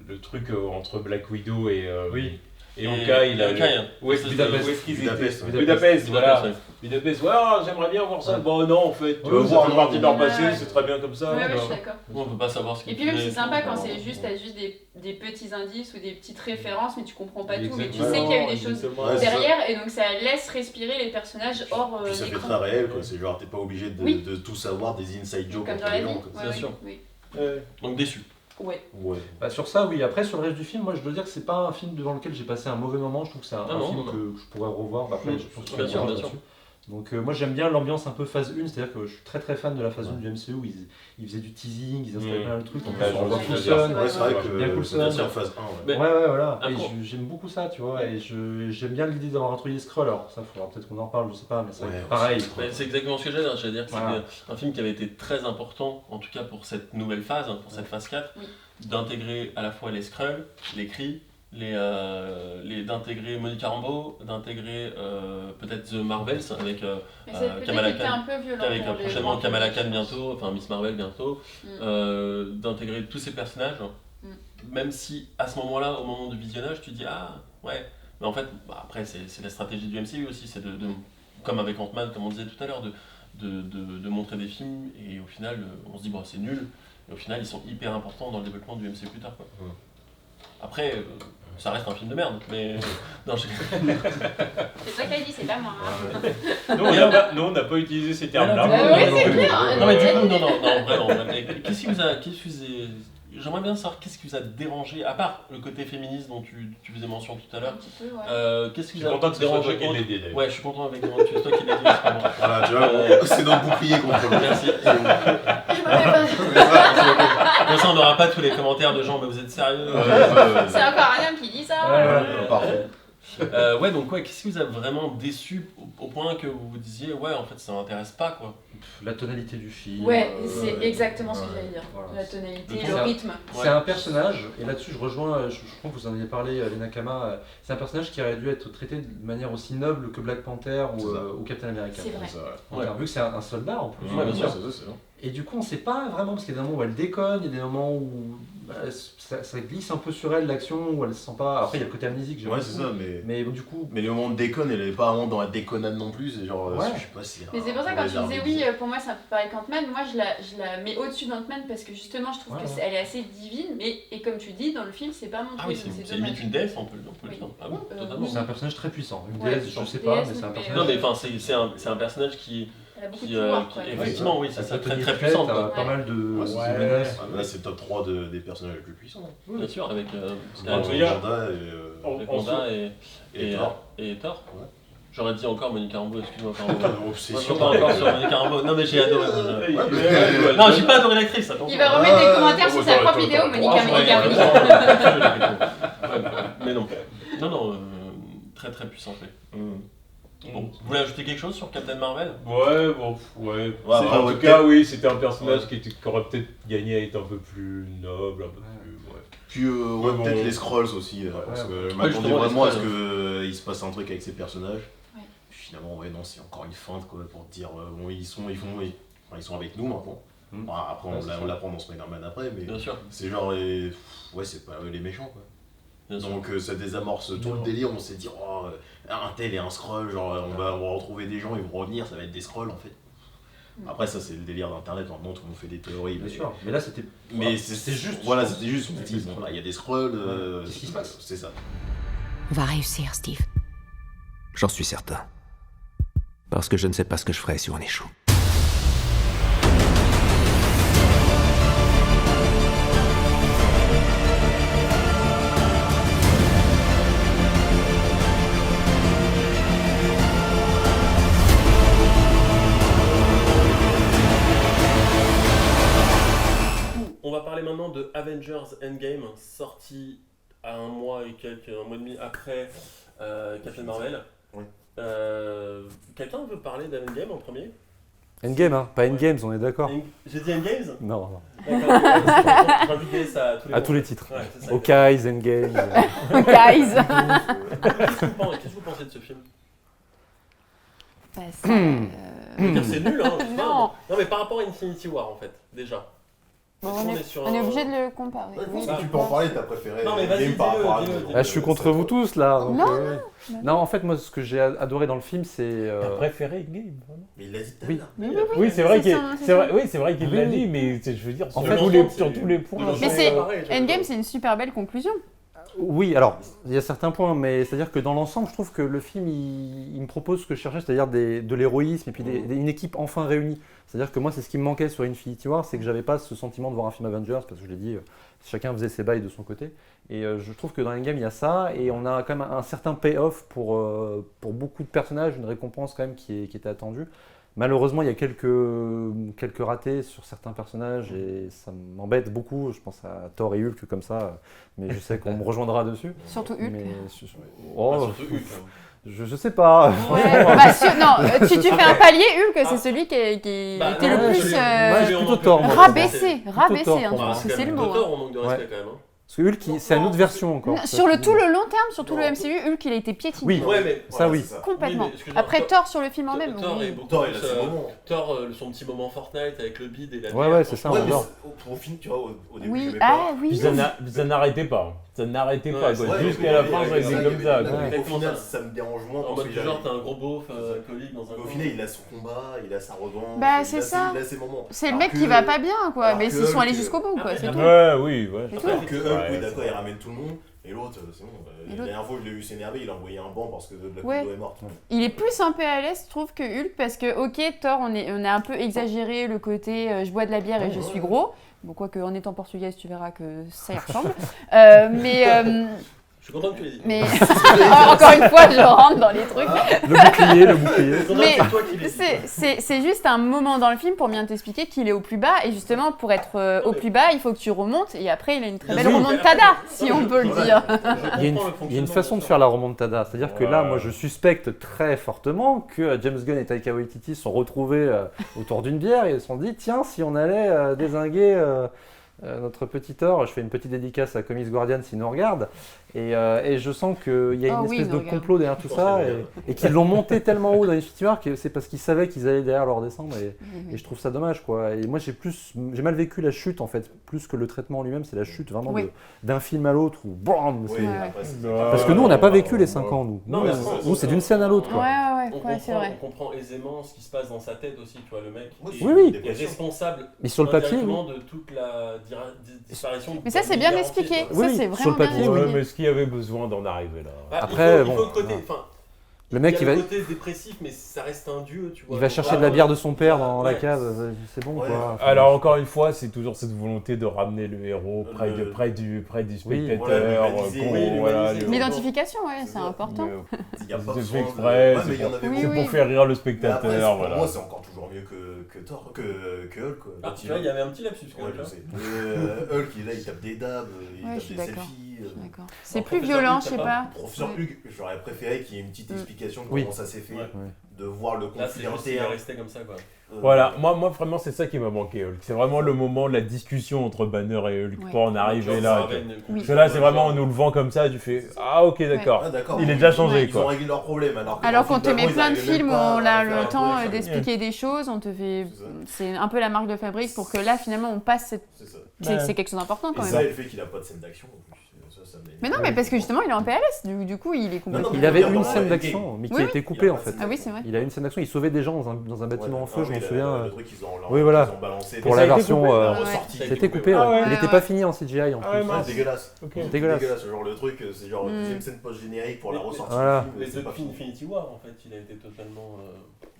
le truc entre Black Widow et Oui. et Hawkeye, il a Hawkeye, hein. où est-ce Budapest. qu'ils Budapest, étaient ouais. Budapest, voilà. Ouais. Budapest, ouais, ah, j'aimerais bien voir ça. Ouais. Bon, non, en fait, tu Ouais, vas ça voir fait une partie de leur Ouais, passé, ouais. c'est très bien comme ça. Ouais, ouais, non. je suis d'accord. On peut pas savoir ce qu'il Et puis même, c'est faisait, sympa tout. quand c'est juste, t'as juste des petits indices ou des petites références, mais tu comprends pas tout, mais tu Exactement, sais qu'il y a eu des choses exactement. Ouais, c'est derrière, et donc ça laisse respirer les personnages hors Puis ça fait l'écran. très réel, quoi. C'est genre, t'es pas obligé Oui. de tout savoir, des inside jokes Comme entre dans la les vie. gens, quoi. Ouais, Bien oui, sûr. oui. Ouais. Donc déçu. Ouais. Ouais. Bah, sur ça, oui. Après, sur le reste du film, moi je dois dire que c'est pas un film devant lequel j'ai passé un mauvais moment. Je trouve que c'est un Ah non, film non. que je pourrais revoir. Bah, après, Mm. je pense que Bien tu sûr, vas bien revenir sûr. dessus. Donc, moi j'aime bien l'ambiance un peu phase 1, c'est-à-dire que je suis très fan de la phase 1 du MCU où ils faisaient du teasing, ils installaient Mm. plein de trucs. En Ouais, plus, je on voit vois ce que tu veux Coulson. dire. Ouais, c'est vrai que Bien cool, ça. bien sûr, phase 1, ouais. Mais- Ouais, voilà. Ah, Et bon. j'aime beaucoup ça, tu vois. Et j'aime bien l'idée d'avoir introduit les Skrulls. Alors, ça, faudra peut-être qu'on en parle, je sais pas, mais c'est Ouais, pareil. Ouais, c'est exactement ce que j'allais dire. J'allais dire que Voilà. c'était un film qui avait été très important, en tout cas pour cette nouvelle phase, hein, pour cette phase 4, Oui. d'intégrer à la fois les Skrulls, les Kree, d'intégrer Monica Rambeau, d'intégrer peut-être The Marvels avec, Mais c'est peut-être Kamala été Khan. un peu violent. avec pour les prochainement gens, Kamala je Khan pense. bientôt, enfin Miss Marvel bientôt, Mm. d'intégrer tous ces personnages, Mm. même si à ce moment-là, au moment du visionnage, tu dis ah ouais, mais en fait, bah, après c'est la stratégie du MCU aussi, c'est comme avec Ant-Man, comme on disait tout à l'heure, de montrer des films et au final on se dit bon c'est nul, et au final ils sont hyper importants dans le développement du MCU plus tard quoi. Ouais. Après ça reste un film de merde, mais non, C'est toi qui as dit, c'est pas moi. hein. Nous, on n'a pas utilisé ces termes-là. Oui, c'est clair. Non mais du coup, non, vraiment. Mais qu'est-ce qui vous a... J'aimerais bien savoir qu'est-ce qui vous a dérangé, à part le côté féministe dont tu faisais mention tout à Un l'heure. petit peu, ouais. Qu'est-ce qui Je vous suis a content que ce soit toi dérangé qui l'ai autre dit, d'ailleurs. Ouais, je suis content avec toi, c'est toi qui l'as dit, c'est pas moi. Voilà, tu vois, c'est notre bouclier contre le Merci. Je me fais Comme ça, on n'aura pas tous les commentaires de gens, mais vous êtes sérieux pas- C'est encore un homme qui dit ça. Ouais. Parfait. Ouais, donc ouais, qu'est-ce qui vous a vraiment déçu au point que vous vous disiez, ouais, en fait, ça m'intéresse pas, quoi. La tonalité du film. Ouais, c'est exactement ce que j'allais dire. voilà. La tonalité, C'est le un- rythme. C'est un personnage, et là-dessus je rejoins, je crois que vous en avez parlé, les Nakama, c'est un personnage qui aurait dû être traité de manière aussi noble que Black Panther C'est ça. ou Captain America. C'est vrai. Ça, ouais. Enfin, vu que c'est un soldat en plus. Ouais, bien sûr. c'est ça, c'est ça. Et du coup on sait pas vraiment, parce qu'il y a des moments où elle déconne, il y a des moments où ça glisse un peu sur elle l'action, où elle se sent pas... Après il y a le côté amnésique, j'aime Ouais, beaucoup. c'est ça, mais. Mais du coup, Mais les moments de déconne, elle est pas vraiment dans la déconnade non plus, c'est genre, Ouais. je sais pas si. Mais c'est pour ça quand tu disais oui, pour moi c'est un peu pareil qu'Ant-Man, moi je la mets au-dessus d'Ant-Man parce que justement je trouve Ouais, que ouais. elle est assez divine, mais et comme tu dis, dans le film c'est pas montré, Ah oui, donc c'est dommage. limite une déesse, on peut le Oui. dire. Ah oui, Oui. totalement. c'est un personnage très puissant. Une Ouais, déesse, je sais une pas, déesse, mais c'est un mais, personnage... Non, mais enfin, c'est un personnage qui. Elle a beaucoup de qui, pouvoir quoi. effectivement, oui, c'est Elle ça, peut très tenir très tête puissante. à quoi. pas mal de Ouais, c'est de menaces. Là, c'est le top 3 des personnages les plus puissants. Bien sûr, avec En tout cas, Wanda en- avec en Wanda et Thor. et Thor. Ouais. J'aurais dit encore Monica Rambeau, excuse-moi. Pardon. Putain, Moi, obsession. je pas encore sur Monica Rambeau. Non, mais j'ai adoré. Ouais, Non, j'ai pas adoré l'actrice, attention. Il va remettre des commentaires sur sa propre vidéo, Monica, Monica. Mais non. Non, très très puissante. Oui. Bon, vous voulez ajouter quelque chose sur Captain Marvel? Ouais, bon, ouais. Ouais, En ouais, tout cas, peut-être- oui, c'était un personnage Ouais. qui aurait peut-être gagné à être un peu plus noble, un peu plus. Ouais. Puis ouais, Ouais, peut-être bon. les Scrolls aussi, parce que je m'attendais justement, vraiment les à ce Skrulls. qu'il se passe un truc avec ces personnages. Ouais. Puis finalement, ouais, non, c'est encore une feinte quoi, pour te dire, bon, ils sont avec nous maintenant. Mm. Bon, après, Ouais, on c'est l'a- sûr. on l'apprend dans Spider-Man après, mais Bien sûr. c'est genre, ouais, c'est pas eux les méchants quoi. Bien sûr. Donc ça désamorce tout Non. le délire, on s'est dit, oh, un tel et un scroll, genre on va retrouver des gens, ils vont revenir, ça va être des scrolls en fait. Après ça c'est le délire d'internet, maintenant tout le monde fait des théories. Bien mais- sûr. Mais là c'était... Mais c'était juste. Voilà, je pense. c'était juste, on se dit, C'était bon, bah, il y a des scrolls, Ouais. Qu'est-ce qui se passe c'est ça. On va réussir, Steve. J'en suis certain. Parce que je ne sais pas ce que je ferais si on échoue. On va parler maintenant de Avengers Endgame, sorti à un mois et demi après Captain Marvel. Oui. Quelqu'un veut parler d'Endgame en premier? Endgame, hein, pas Endgames, on est d'accord. J'ai dit Endgames? Non, non. D'accord. Je rajoute des ça à tous les À mots. tous les titres. Ouais, c'est ça. Hawkeye, Endgame. Guys. Qu'est-ce que vous pensez de ce film? Bah, ça, Je veux dire, c'est nul, hein. je sais pas. Non. Non, mais par rapport à Infinity War, en fait, déjà. Bon, Est-ce qu'on on est, sur on est un- obligé de le comparer. Oui, tu peux en parler, t'as préféré Non, mais vas-y, Game par dis-le, rapport à dis-le, nous. dis-le. Ah, je suis contre vous tous là. donc, Non, non, en fait, moi, ce que j'ai adoré dans le film, c'est. T'as préféré Endgame, vraiment? Mais il l'a dit tout à Oui. l'heure. Mais Oui, c'est vrai c'est qu'il son- c'est c'est vrai, son- oui, c'est vrai qu'il l'a Oui. dit, mais je veux dire, En sur, fait, tous les points. Mais c'est- pareil, Endgame, c'est une super belle conclusion. Oui, alors, il y a certains points, mais c'est-à-dire que dans l'ensemble, je trouve que le film, il me propose ce que je cherchais, c'est-à-dire de l'héroïsme et puis une équipe enfin réunie. C'est-à-dire que moi, c'est ce qui me manquait sur Infinity War, c'est que j'avais pas ce sentiment de voir un film Avengers, parce que je l'ai dit, chacun faisait ses bails de son côté. Et je trouve que dans Endgame, il y a ça, et on a quand même un certain payoff pour beaucoup de personnages, une récompense quand même qui était attendue. Malheureusement, il y a quelques ratés sur certains personnages et ça m'embête beaucoup. Je pense à Thor et Hulk comme ça, mais je sais qu'on me rejoindra dessus. Surtout Hulk. Mais, Oh, oh, surtout Hulk. Hein. je sais pas. Ouais, bah, non, tu fais un palier, Hulk, c'est celui qui Bah, était non, le plus Moi, j'ai on plutôt manque- tort, moi. rabaissé, Tort rabaissé, hein, pour je moi. pense que c'est le mot. Docteur, hein. on manque de respect Ouais. quand même. Hein. Parce que Hulk, c'est une autre version encore. Sur le tout le long terme, sur tout le MCU, Hulk, il a été piétiné. Oui. Ouais, mais Ça, oui. Complètement. Oui, mais excuse-moi, Après Thor- Thor sur le film en même. Thor oui. est beaucoup Thor, il plus, a ses moments. Thor, son petit moment Fortnite avec le bid et la Ouais, bière, ouais, c'est ça, Ouais, on mais adore. au film, tu vois, au début, Oui, j'aimais ah pas. oui. Puis ça n'arrêtait pas. Ça n'arrêtait Ouais, pas. c'est quoi. Ouais, Jusqu'à mais la bon, fin, il y ça avait a été ça, comme il y ça. avait- quoi. Au final, ça me dérange moins. En parce mode que du j'avais- genre, t'es un gros beauf alcoolique dans un Au coin. final, il a son combat, il a sa revanche. Bah, il c'est a ça. Il a ses moments. C'est le Alors mec que- qui va pas bien, quoi. alors Mais que ils sont allés Hulk, jusqu'au bout, quoi. C'est tout. Ouais, oui, ouais. C'est tout. Alors que Hulk, Ouais, oui, c'est d'accord, vrai. il ramène tout le monde. Et l'autre, c'est bon. Et La l'autre- dernière fois, je l'ai vu s'énerver, il a envoyé un banc parce que Black Ouais. Widow est morte. Il est plus un peu à l'aise, je trouve, que Hulk, parce que, ok, Thor, on a un peu exagéré le côté je bois de la bière et je suis gros. Bon, quoique en étant portugaise, tu verras que ça y ressemble. Mais Je suis content que tu l'aies dit. Mais encore une fois, je rentre dans les trucs. Le bouclier. Mais C'est toi qui l'aies dit. c'est juste un moment dans le film pour bien t'expliquer qu'il est au plus bas. Et justement, pour être au plus bas, il faut que tu remontes. Et après, il a une très belle remontada, si on peut le dire. Il y a une façon de faire la remontada. C'est-à-dire que là, moi, je suspecte très fortement que James Gunn et Taika Waititi se sont retrouvés autour d'une bière et ils se sont dit, tiens, si on allait dézinguer notre petit Thor, je fais une petite dédicace à Comics Guardian s'ils nous regardent. Et je sens qu'il y a une espèce de complot derrière tout ça et qu'ils l'ont monté tellement haut dans Infinity War que c'est parce qu'ils savaient qu'ils allaient derrière leur descendre et je trouve ça dommage quoi. Et moi j'ai mal vécu la chute en fait, plus que le traitement en lui-même, c'est la chute vraiment d'un film à l'autre où bam, parce que nous on n'a pas vécu les 5 ans nous. Nous c'est d'une scène à l'autre quoi. C'est vrai. On comprend aisément ce qui se passe dans sa tête aussi, tu vois, le mec Oui. est responsable Mais sur le papier, de toute la disparition. Mais ça c'est bien expliqué, ça c'est sur vraiment le papier, bien Mais est-ce qu'il y avait besoin d'en arriver là? Après, il faut le côté, le mec il y a le côté dépressif, mais ça reste un dieu, tu vois. il va chercher de la bière de son père dans la cave, c'est bon quoi. Alors encore une fois, c'est toujours cette volonté de ramener le héros près du spectateur. L'identification, c'est important. Il y a pas C'est besoin fait exprès, de... c'est pour faire rire le Mais spectateur. après, pour Voilà. moi, c'est encore toujours mieux que Thor, que Hulk. Quoi. Ah, tu vois, il y avait un petit lapsus quand Ouais, même. je sais. Hulk, il tape des dabs, il tape des selfies. C'est plus violent, je sais pas. Professeur Hugh, j'aurais préféré qu'il y ait une petite explication de comment ça s'est fait, de voir le conflit interne. Resté comme ça, quoi. Voilà, moi vraiment c'est ça qui m'a manqué Hulk. C'est vraiment le moment de la discussion entre Banner et Hulk pour en arriver là. Parce que là c'est vraiment on nous le vend comme ça, tu fais ah ok d'accord, il est déjà changé quoi. Ils ont réglé leurs problèmes alors qu'on te met plein de films où on a le temps d'expliquer des choses, on te fait c'est un peu la marque de fabrique pour que là finalement on passe c'est quelque chose d'important quand même. Et ça et le fait qu'il a pas de scène d'action. Mais non, mais parce que justement il est en PLS, du coup il est complètement... Il avait une scène d'action, mais qui a été coupée en fait. Ah oui, c'est vrai. Il a une scène d'action, il sauvait des gens dans un bâtiment en feu, je m'en souviens. Oui, voilà. Pour la version... C'était coupé, il n'était pas fini en CGI en plus. C'est dégueulasse. Dégueulasse. Genre le truc, c'est genre deuxième scène post-générique pour la ressortie. Mais depuis Infinity War, en fait, il a été totalement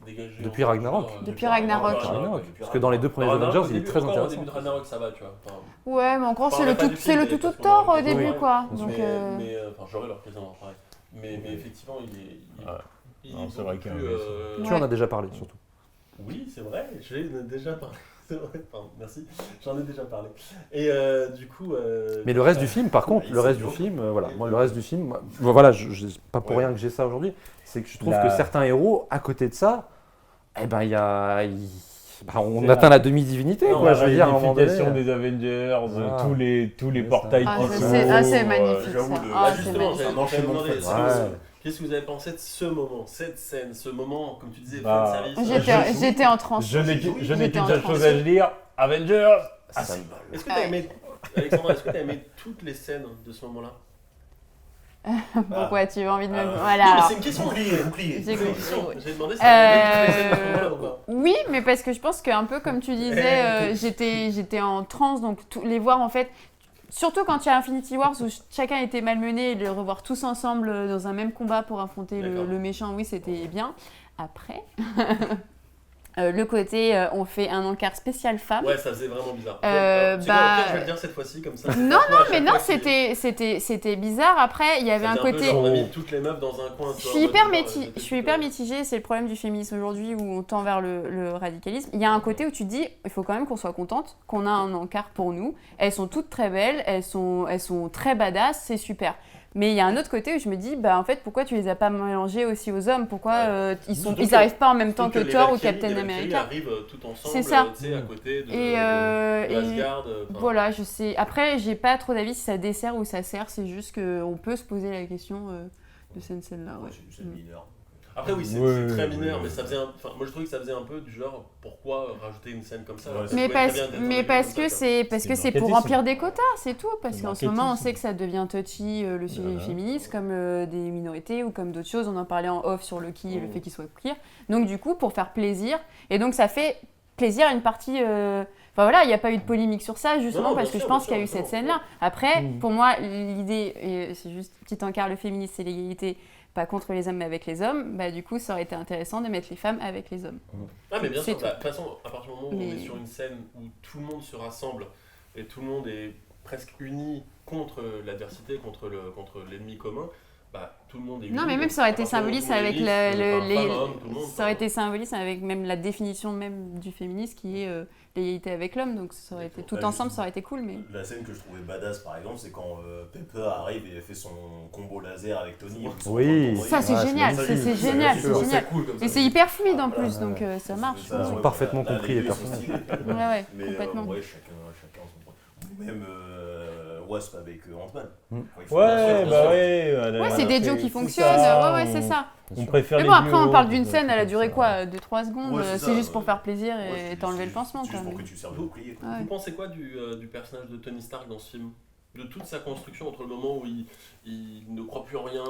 dégagé. Depuis Ragnarok. Depuis Ragnarok. Parce que dans les deux premiers Avengers, il est très intéressant. Au début de Ragnarok, ça va, tu vois. Ouais, mais encore c'est le tout Thor au début, quoi. Mais j'aurais leur présent pareil. Mais effectivement, il est. C'est vrai qu'il Tu en as déjà parlé surtout. Oui, c'est vrai, j'en ai déjà parlé. C'est vrai, pardon, merci, j'en ai déjà parlé. Et du coup. Mais le reste du film, par contre, le reste du film, voilà, moi le reste du film, voilà, pas pour rien que j'ai ça aujourd'hui, c'est que je trouve que certains héros, à côté de ça, eh ben il y a. On atteint la demi-divinité, quoi, je veux dire, à un moment donné. L'unification des Avengers, tous les portails qui sont... c'est magnifique, ça. Justement, c'est un enchaînement de qu'est-ce que vous avez pensé de ce moment, cette scène, ce moment, comme tu disais, fan service? J'étais en transe. Je n'ai qu'une seule chose à dire, Avengers. Est-ce que tu as aimé, Alexandra, est-ce que tu as aimé toutes les scènes de ce moment-là? Pourquoi tu as envie de me... Voilà. Non, mais c'est une question. Bouclier. J'ai demandé si tu avais toutes les scènes de ce moment-là ou pas. Oui, mais parce que je pense qu'un peu comme tu disais, j'étais en transe, donc les voir en fait... Surtout quand il y a Infinity Wars où chacun était malmené et de les revoir tous ensemble dans un même combat pour affronter le méchant, oui, c'était bien. Après, le côté on fait un encart spécial femme. Ouais, ça faisait vraiment bizarre. Je vais le dire cette fois-ci comme ça. Non, mais c'était bizarre. Après, il y avait un côté. On a mis toutes les meufs dans un coin. Je suis hyper mitigée. C'est le problème du féminisme aujourd'hui où on tend vers le radicalisme. Il y a un côté où tu te dis, il faut quand même qu'on soit contente, qu'on a un encart pour nous. Elles sont toutes très belles, elles sont très badass, c'est super. Mais il y a un autre côté où je me dis, bah en fait, pourquoi tu les as pas mélangés aussi aux hommes? Pourquoi ils arrivent pas en même temps que Thor ou Captain America? Ils arrivent tout ensemble, c'est ça. À côté de Asgard. Voilà, je sais. Après, j'ai pas trop d'avis si ça dessert ou ça sert. C'est juste qu'on peut se poser la question de cette scène-là. Ouais. C'est mineur. Après oui, c'est très mineur, mais ça faisait moi je trouvais que ça faisait un peu du genre pourquoi rajouter une scène comme ça. Mais parce que c'est pour remplir des quotas, c'est tout. Parce qu'en ce moment, on sait que ça devient touchy le sujet féministe, comme des minorités ou comme d'autres choses. On en parlait en off sur Loki et le fait qu'il soit queer. Donc du coup, pour faire plaisir, et donc ça fait plaisir à une partie. Enfin voilà, il n'y a pas eu de polémique sur ça, justement, parce que je pense qu'il y a eu cette scène-là. Après, pour moi, l'idée, et c'est juste petit encart, le féminisme, c'est l'égalité. Pas contre les hommes mais avec les hommes, bah du coup ça aurait été intéressant de mettre les femmes avec les hommes. Ah mais bien sûr, de toute façon, à partir du moment où on est sur une scène où tout le monde se rassemble et tout le monde est presque uni contre l'adversité, contre l'ennemi commun, bah, tout le monde est uni. Non, mais même ça aurait été À partir du symboliste moment où avec tout le monde, ça aurait été symboliste avec même la définition même du féminisme qui est l'égalité avec l'homme. Donc ça aurait été tout ensemble, ça aurait été cool. Mais La scène que je trouvais badass par exemple, c'est quand Pepper arrive et fait son combo laser avec Tony. Oui. ça c'est génial, c'est génial, c'est génial. Et c'est hyper fluide en plus, donc ça marche. Ils ont parfaitement compris les personnages. Ouais, Mais complètement. ouais, chacun son point. Même Wasp avec Ant-Man. Ouais, bah Ouais, c'est des duos qui fonctionnent. Ouais, c'est ça. On préfère Mais les bon, après, on duos, parle d'une ça, scène, elle a duré ça. quoi 2-3 secondes. Ouais, c'est c'est ça, juste pour faire plaisir et t'enlever le pansement. C'est juste Quoi. pour que tu serves de bouclier. Ouais. Vous pensez quoi du personnage de Tony Stark dans ce film? De toute sa construction entre le moment où il ne croit plus en rien,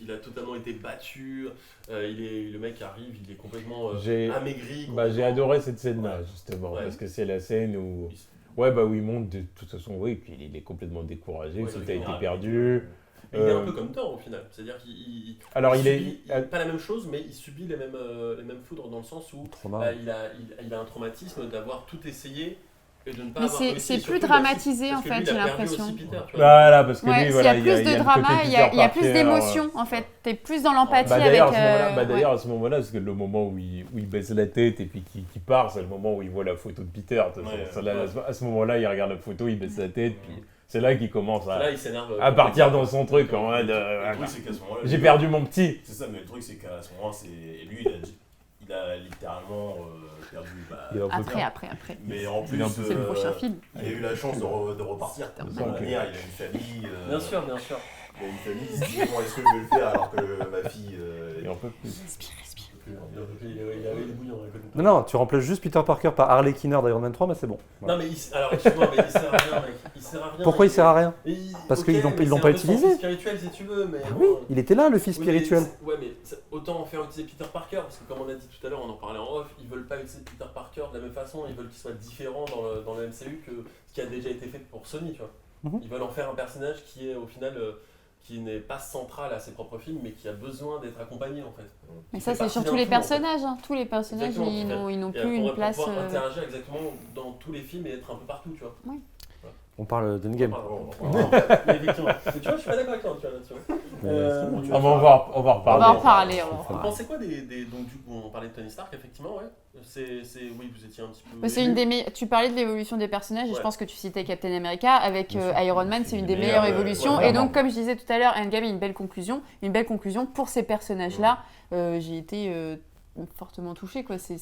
il a totalement été battu, le mec arrive, il est complètement amaigri. J'ai adoré cette scène-là, justement, Ouais. parce que c'est la scène où... Ouais, bah où il monte de toute façon, oui, puis il est complètement découragé, Ouais, tout il a est été grave. perdu. Mais il est un peu comme Thor au final, c'est-à-dire qu'il Alors, subit pas la même chose, mais il subit les mêmes foudres dans le sens où Trauma. il a un traumatisme d'avoir tout essayé et de ne pas Mais avoir réussi. c'est Et plus surtout, dramatisé parce en que fait, lui, j'ai il a perdu l'impression. aussi Peter, tu vois. Voilà, parce que Ouais, lui, il voilà, y a plus de le drama, côté il y a Peter plus Parker, d'émotion en fait. T'es plus dans l'empathie Bah, avec. d'ailleurs, à ce moment-là, parce que le moment où il baisse la tête et puis qu'il part, c'est le moment où il voit la photo de Peter. À ce moment-là, il regarde la photo, il baisse la tête, puis c'est là qu'il commence Là, il s'énerve. à partir dans son truc en mode Le truc, c'est qu'à ce moment-là, j'ai perdu mon petit. C'est ça, mais le truc, c'est qu'à ce moment-là, lui, il a littéralement perdu. Après. Mais en plus, C'est le prochain film. il a eu la chance de repartir. De toute manière, il a une famille. Bien sûr. Il a une famille, il se dit bon, est-ce que je vais le faire alors que ma fille. Il en peut plus. Respire. Il avait des bouillons à côté. Non, tu remplaces juste Peter Parker par Harley Quinner d'Iron Man 3, mais c'est bon. Non, mais alors, excuse-moi, mais il sert à rien, mec. Il sert à rien. Pourquoi il sert à rien? Parce Ok, qu'ils l'ont mais pas c'est un peu utilisé. son fils spirituel, si tu veux, mais. Ah oui, il était là, le fils Oui, mais spirituel. ouais, mais autant faire utiliser Peter Parker, parce que comme on a dit tout à l'heure, on en parlait en off, ils veulent pas utiliser Peter Parker de la même façon, ils veulent qu'il soit différent dans le MCU que ce qui a déjà été fait pour Sony, tu vois. Mhm. Ils veulent en faire un personnage qui est au final, qui n'est pas central à ses propres films, mais qui a besoin d'être accompagné en fait. Mais Qui ça, fait c'est partie sur d'un tous les tout, en fait. personnages. Tous les personnages, Exactement, ils n'ont Et plus une pour place. pouvoir interagir exactement dans tous les films et être un peu partout, tu vois. On parle d'Endgame. Mais effectivement. Mais tu vois, je suis pas d'accord avec toi, tu vois, là-dessus. On va en On reparler. va en parler. Vous pensez quoi donc du coup on parlait de Tony Stark effectivement, ouais. Oui, vous étiez un petit peu. Mais c'est une des Tu parlais de l'évolution des personnages et je pense que tu citais Captain America avec Iron Man, c'est une des meilleures évolutions. Et donc comme je disais tout à l'heure, Endgame est une belle conclusion pour ces personnages-là. J'ai été fortement touchée quoi. C'est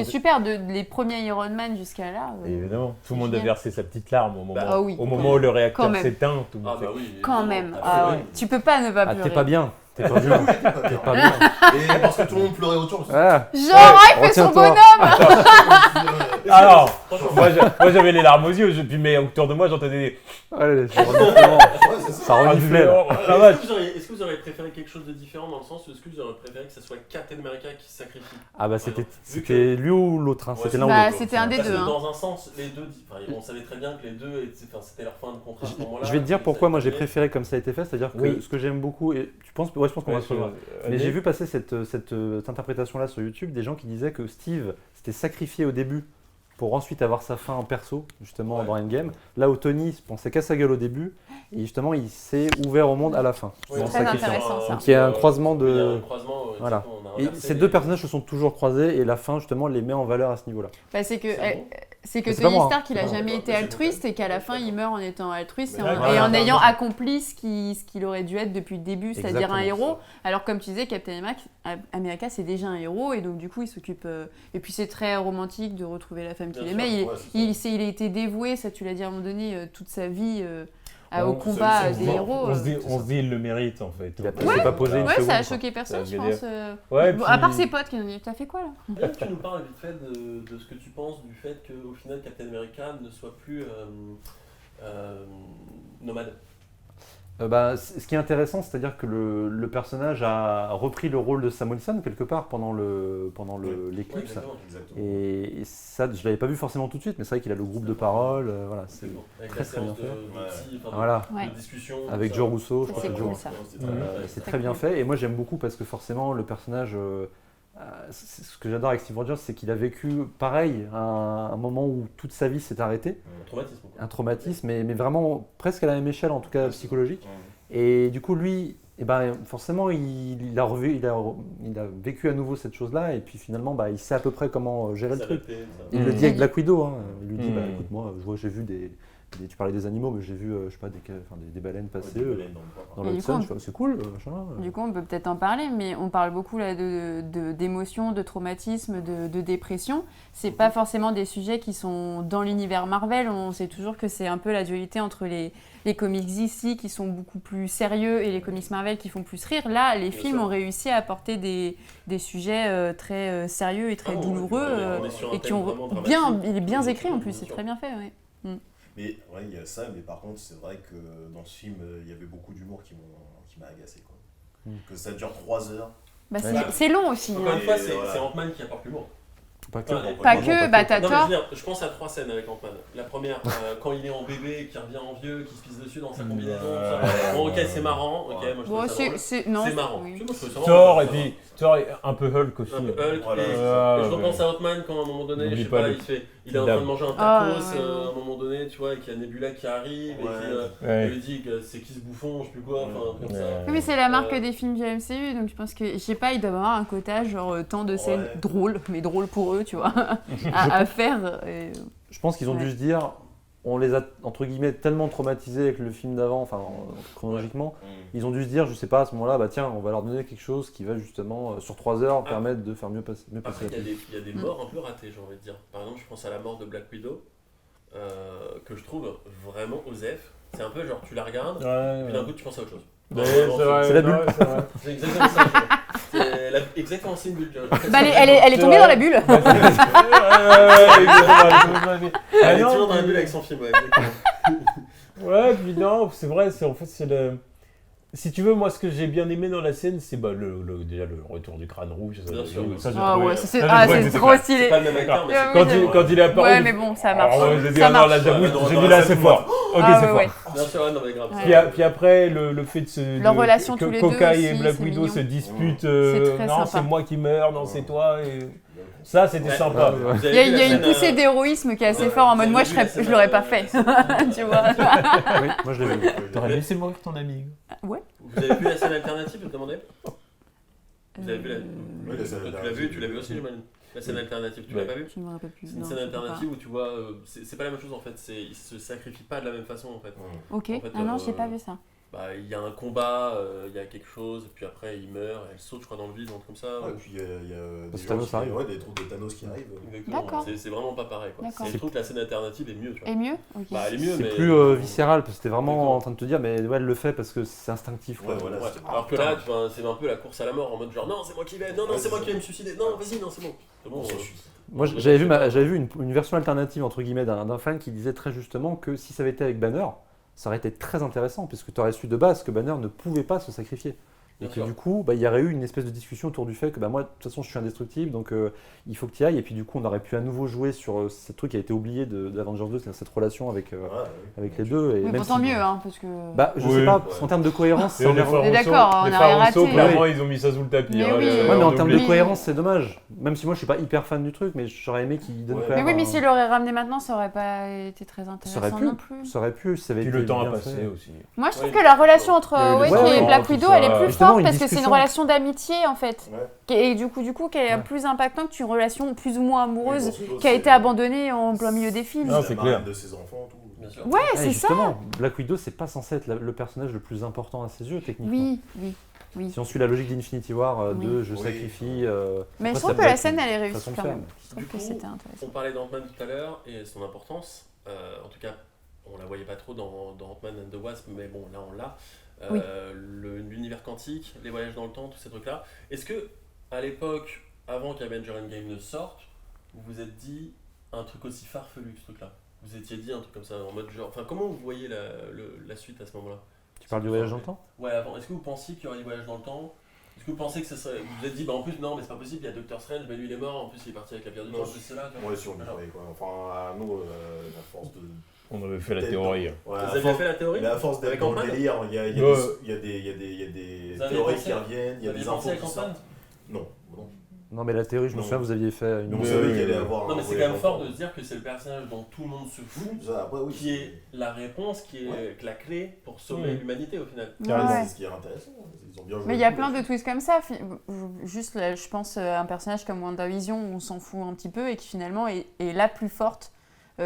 super les premiers Iron Man jusqu'à là. Évidemment, tout le monde a génial. versé sa petite larme au moment où le réacteur Quand même. s'éteint. Quand même. Tu peux pas ne pas pleurer. T'es pas bien. T'es pas bien. T'es pas bien. Et parce que tout le monde pleurait autour. Ah. Genre, il fait son bonhomme. Alors, moi j'avais les larmes aux yeux, mais autour de moi j'entendais des... Allez, ça Ça reniflait là. Est-ce que vous auriez préféré quelque chose de différent dans le sens où est-ce que vous auriez préféré que ce soit Captain America qui se sacrifie? Ah bah c'était lui ou l'autre, c'était l'un ou Bah, l'autre. c'était un des Parce deux. que dans un sens, les deux, on savait très bien que les deux, c'était leur fin de contrat à ce moment-là. Je vais te dire pourquoi moi j'ai préféré comme ça a été fait, c'est-à-dire que Oui. ce que j'aime beaucoup, et je pense qu'on va se rejoindre. Mais j'ai vu passer cette interprétation-là sur YouTube, des gens qui disaient que Steve s'était sacrifié au début pour ensuite avoir sa fin en perso, justement dans Endgame. Là où Tony pensait qu'à sa gueule au début, et justement il s'est ouvert au monde à la fin. Oui, en très sacrifiant. intéressant ça. Donc il y a un croisement Il y a de... un croisement, Voilà. on a Et inversé ces les- deux personnages se sont toujours croisés et la fin justement les met en valeur à ce niveau-là. Bah, c'est que C'est pas Tony moi, hein. Stark, il a C'est pas jamais moi. été altruiste et qu'à la fin, il meurt en étant altruiste et Mais en, là, et en voilà. ayant accompli ce qu'il aurait dû être depuis le début, c'est-à-dire un Exactement. héros. Alors comme tu disais, Captain America, c'est déjà un héros et donc du coup, il s'occupe... Et puis c'est très romantique de retrouver la femme qu'il Bien aimait. sûr, Il a été dévoué, ça tu l'as dit à un moment donné, toute sa vie au combat des héros. On se dit, il le mérite en fait. Il s'est pas posé une Ouais, seconde. ça a quoi. choqué personne, Ça je veut pense. Ouais, Bon, puis- à part ses potes qui ont dit, t'as fait quoi là? Est-ce que tu nous parles vite fait de ce que tu penses du fait qu'au final Captain America ne soit plus nomade? Ce qui est intéressant, c'est-à-dire que le personnage a repris le rôle de Sam Wilson quelque part pendant l'éclipse. Et ça, je l'avais pas vu forcément tout de suite, mais c'est vrai qu'il a le groupe de parole. Voilà, c'est Avec très la très bien séance fait. de Voilà. Ouais. discussion. Avec ça. Joe Russo, je Ça, crois c'est que cool, Joe. ça. C'est très bien fait. Et moi j'aime beaucoup parce que forcément le personnage ce que j'adore avec Steve Rogers, c'est qu'il a vécu pareil, un moment où toute sa vie s'est arrêtée. Un traumatisme, mais vraiment presque à la même échelle, en tout cas psychologique. Et du coup, lui, forcément, il a vécu à nouveau cette chose-là, et puis finalement, il sait à peu près comment gérer le truc. Il le dit avec Black Widow, hein. Il lui dit, écoute, moi, j'ai vu tu parlais des animaux, mais j'ai vu, je sais pas, des baleines passer dans l'Hudson, c'est cool. Du coup, on peut peut-être en parler, mais on parle beaucoup là d'émotions, de traumatisme, de dépression. C'est pas forcément des sujets qui sont dans l'univers Marvel. On sait toujours que c'est un peu la dualité entre les comics ici qui sont beaucoup plus sérieux et les comics Marvel qui font plus rire. Là, les films ont réussi à apporter des sujets très sérieux et très douloureux et qui ont il est bien écrit en plus, c'est très bien fait. Ouais. Mais ouais, il y a ça, mais par contre, c'est vrai que dans ce film, il y avait beaucoup d'humour qui m'a agacé, quoi. Que ça dure 3 heures. C'est long aussi. Encore une fois, c'est Ant-Man qui apporte l'humour. Pas que, t'as tort. Je pense à 3 scènes avec Ant-Man. La première, quand il est en bébé, qui revient en vieux, qui se pisse dessus dans sa combinaison. Bon, ok, c'est marrant. Ok, moi je trouve ça drôle. C'est marrant. Oui. Thor, et puis Thor est un peu Hulk aussi. Un peu Hulk. Et je repense à Ant-Man quand à un moment donné, je sais pas, il est en train de manger un tacos à un moment donné, tu vois, et qu'il y a Nebula qui arrive et qui lui dit que c'est qui ce bouffon, je sais plus quoi, enfin comme ça. Oui, mais c'est la marque des films du MCU, donc je pense que, je sais pas, il doit y avoir un quotage, genre tant de scènes drôles, mais drôles pour eux, tu vois, à faire. Je pense qu'ils ont dû se dire, on les a entre guillemets tellement traumatisés avec le film d'avant, enfin chronologiquement, ils ont dû se dire, je sais pas, à ce moment-là, tiens, on va leur donner quelque chose qui va justement sur 3 heures permettre de faire mieux passer. Après, il y a des morts un peu ratées, j'ai envie de dire. Par exemple, je pense à la mort de Black Widow, que je trouve vraiment osef. C'est un peu genre, tu la regardes, puis d'un coup, tu penses à autre chose. C'est la bulle. C'est exactement ça. Exactement, c'est une bulle. Elle est tombée dans la bulle. Elle est toujours dans la bulle avec son film, ouais, puis non, c'est vrai, c'est le... Si tu veux, moi, ce que j'ai bien aimé dans la scène, c'est déjà le retour du crâne rouge. Bien sûr. C'est trop stylé. C'est pas le même acteur, mais quand il est apparu. Ouais, mais bon, ça marche. J'ai vu là, c'est fort. Ok, c'est fort. Bien sûr, non, mais grave. Puis après, le fait de leur relation tous les deux Hawkeye et aussi, Black c'est Widow mignon. se disputent. C'est Non, c'est moi qui meurs, non, c'est toi. Ça, c'était sympa. Il y a une poussée d'héroïsme qui est assez forte en mode moi je l'aurais pas fait. Tu vois. Oui, moi je l'ai vu. T'aurais laissé mourir ton ami. Ouais. Vous avez vu la scène alternative, je me demandais? Vous avez vu tu l'as vu aussi, j'imagine. La scène alternative, tu l'as pas vu? Je me rappelle plus. C'est une scène alternative où tu vois, c'est pas la même chose en fait, ils se sacrifient pas de la même façon en fait. Ok, non, j'ai pas vu ça. Il y a un combat, il y a quelque chose, et puis après il meurt, elle saute je crois dans le vide, un truc comme ça. Et puis il y a des trucs de Thanos qui arrivent. Exactement, c'est vraiment pas pareil quoi. Je trouve que la scène alternative est mieux, tu vois. Et mieux elle est mieux, mais... C'est plus viscéral, parce que c'était vraiment en train de te dire, mais elle le fait parce que c'est instinctif. Alors que là, tu vois, c'est un peu la course à la mort, en mode genre non, c'est moi qui vais, non, c'est moi qui vais me suicider, non, vas-y, non, c'est bon. Moi j'avais vu une version alternative entre guillemets d'un fan qui disait très justement que si ça avait été avec Banner, ça aurait été très intéressant, puisque tu aurais su de base que Banner ne pouvait pas se sacrifier. Et que du coup, il y aurait eu une espèce de discussion autour du fait que moi, de toute façon, je suis indestructible, donc il faut que tu y ailles. Et puis du coup, on aurait pu à nouveau jouer sur ce truc qui a été oublié d'Avengers 2, c'est cette relation avec les deux. Et mais même pourtant mieux, hein, parce que... je sais pas, en termes de cohérence, on est d'accord, on a rien raté. Clairement, ils ont mis ça sous le tapis. Mais en termes de cohérence, c'est dommage. Même si moi, je suis pas hyper fan du truc, mais j'aurais aimé qu'il donne quand même... Mais oui, mais s'il l'aurait ramené maintenant, ça aurait pas été très intéressant non plus. Ça aurait pu, ça avait été le temps bien a passé fait. aussi. Moi, je trouve que la relation entre Wake et Black Widow, elle est plus forte parce que c'est une relation d'amitié en fait, et du coup qui est plus impactante qu'une relation plus ou moins amoureuse qui a été abandonnée en plein milieu des films. Non, c'est clair. De ses enfants, tout. Bien sûr. Ouais, c'est ça. Black Widow, c'est pas censé être le personnage le plus important à ses yeux techniquement. Oui. Si on suit la logique d'Infinity War de je sacrifie. Mais je trouve que la scène elle est réussie quand même. Je trouve que c'était intéressant. On parlait d'Ant-Man tout à l'heure et son importance. En tout cas, on la voyait pas trop dans Ant-Man and the Wasp, mais bon, là on l'a. L'univers quantique, les voyages dans le temps, tous ces trucs-là. Est-ce que, à l'époque, avant qu'Avengers Endgame ne sorte, vous vous êtes dit un truc aussi farfelu que ce truc-là? Vous étiez dit un truc comme ça, en mode genre... Enfin, comment vous voyez la suite à ce moment-là? Tu parles du voyage dans le temps? Ouais, avant. Est-ce que vous pensiez qu'il y aurait des voyages dans le temps? Est-ce que vous pensez que ça serait... Vous vous êtes dit, en plus, non, mais c'est pas possible, il y a Doctor Strange, mais lui il est mort, en plus il est parti avec la pierre du temps, en plus c'est là, tu vois. Ouais, si on y croyait, quoi. Enfin, nous, la force de... On avait fait la théorie. Vous aviez fait la théorie? Mais à force d'être dans le délire, il y a des théories qui reviennent, il y a des infos qui sortent. Non. Non, mais la théorie, je me Non. souviens, vous aviez fait une. Mais on savait qu'il allait avoir Non, un mais c'est voyage quand même dans fort le de temps. se dire que c'est le personnage dont tout le monde se fout, Ça, après, oui, qui est la réponse, qui est la clé pour sauver l'humanité au final. Ouais. C'est ce qui est intéressant. Ils ont bien joué. Mais il y a plein de twists comme ça. Juste, là, je pense à un personnage comme WandaVision où on s'en fout un petit peu et qui finalement est la plus forte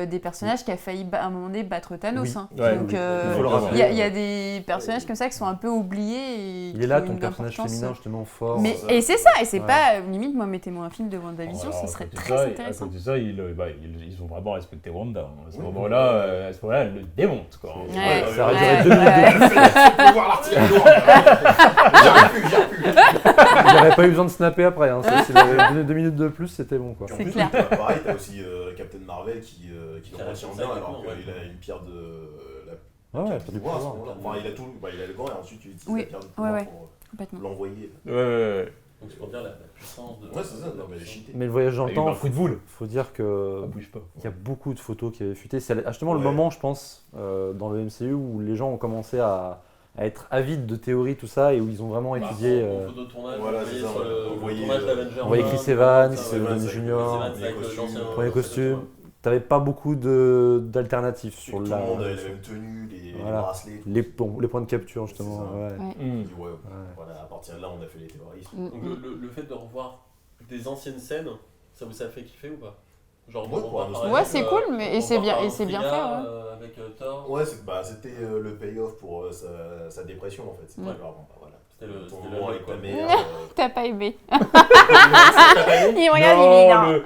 des personnages qui a failli à un moment donné battre Thanos. Oui. Hein. Ouais, Donc il faut le rappeler. il y a des personnages comme ça qui sont un peu oubliés. Et Il qui est là, ont ton une personnage importance. féminin, justement, fort. Mais, ça. et c'est ça, et c'est Ouais. pas, limite, moi, mettez-moi un film de WandaVision, Alors, ce serait à côté de très ça, intéressant. À côté de ça, ils ont vraiment respecté Wanda. Hein. À ce moment-là, elle le démonte. Quoi. Ouais, ça aurait duré ouais, 2 minutes de plus. Je peux voir l'article. J'arrive plus. J'aurais pas eu besoin de snapper après. Hein. S'il avait donné 2 minutes de plus, c'était bon, quoi. Puis en C'est plus, clair. pareil, t'as aussi Captain Marvel qui le retient bien alors qu'il a une pierre de la Ouais, pierre pas du du pouvoir à ce pouvoir. moment-là. Enfin, il a tout, il a le gant et ensuite il utilise Oui, la pierre du pouvoir ouais. pour Complètement. l'envoyer. Ouais. Donc c'est pour dire la puissance de. Ouais, c'est ça, non, mais elle est cheatée. Mais le voyage dans Il le y a eu temps, un coup de boule. faut dire que Ça bouge pas. il y a beaucoup de photos qui avaient fuité. C'est justement le Ouais. moment, je pense, dans le MCU où les gens ont commencé à être avides de théories, tout ça, et où ils ont vraiment étudié. Au photo de tournage, Voilà, vous voyez c'est ça, sur ouais. le Vous voyez, tournage d'Avengers. on voyait Chris Evans, Chris Evans Downey avec Jr., Chris Evans les avec costumes, l'ancien. premier costume. T'avais pas beaucoup d'alternatives sur Tout le la, monde avait la même tenue, les Voilà. bracelets. les points de capture, justement. C'est ça. Ouais. On dit, ouais, voilà, à partir de là, on a fait les terroristes. Donc le fait de revoir des anciennes scènes, ça vous a fait kiffer ou pas? Genre, Ouais, on pour va un par Ouais, exemple, c'est cool, mais- et c'est bien- voir et c'est bien Frigga, fait, ouais. Avec Thor. Ouais, c'était le payoff pour sa dépression en fait. C'est pas grave, bon, bah, voilà. C'était le- Ton c'était moment le avec quoi. ta mère. T'as pas aimé. T'as pas aimé Il regarde, il est Non, là.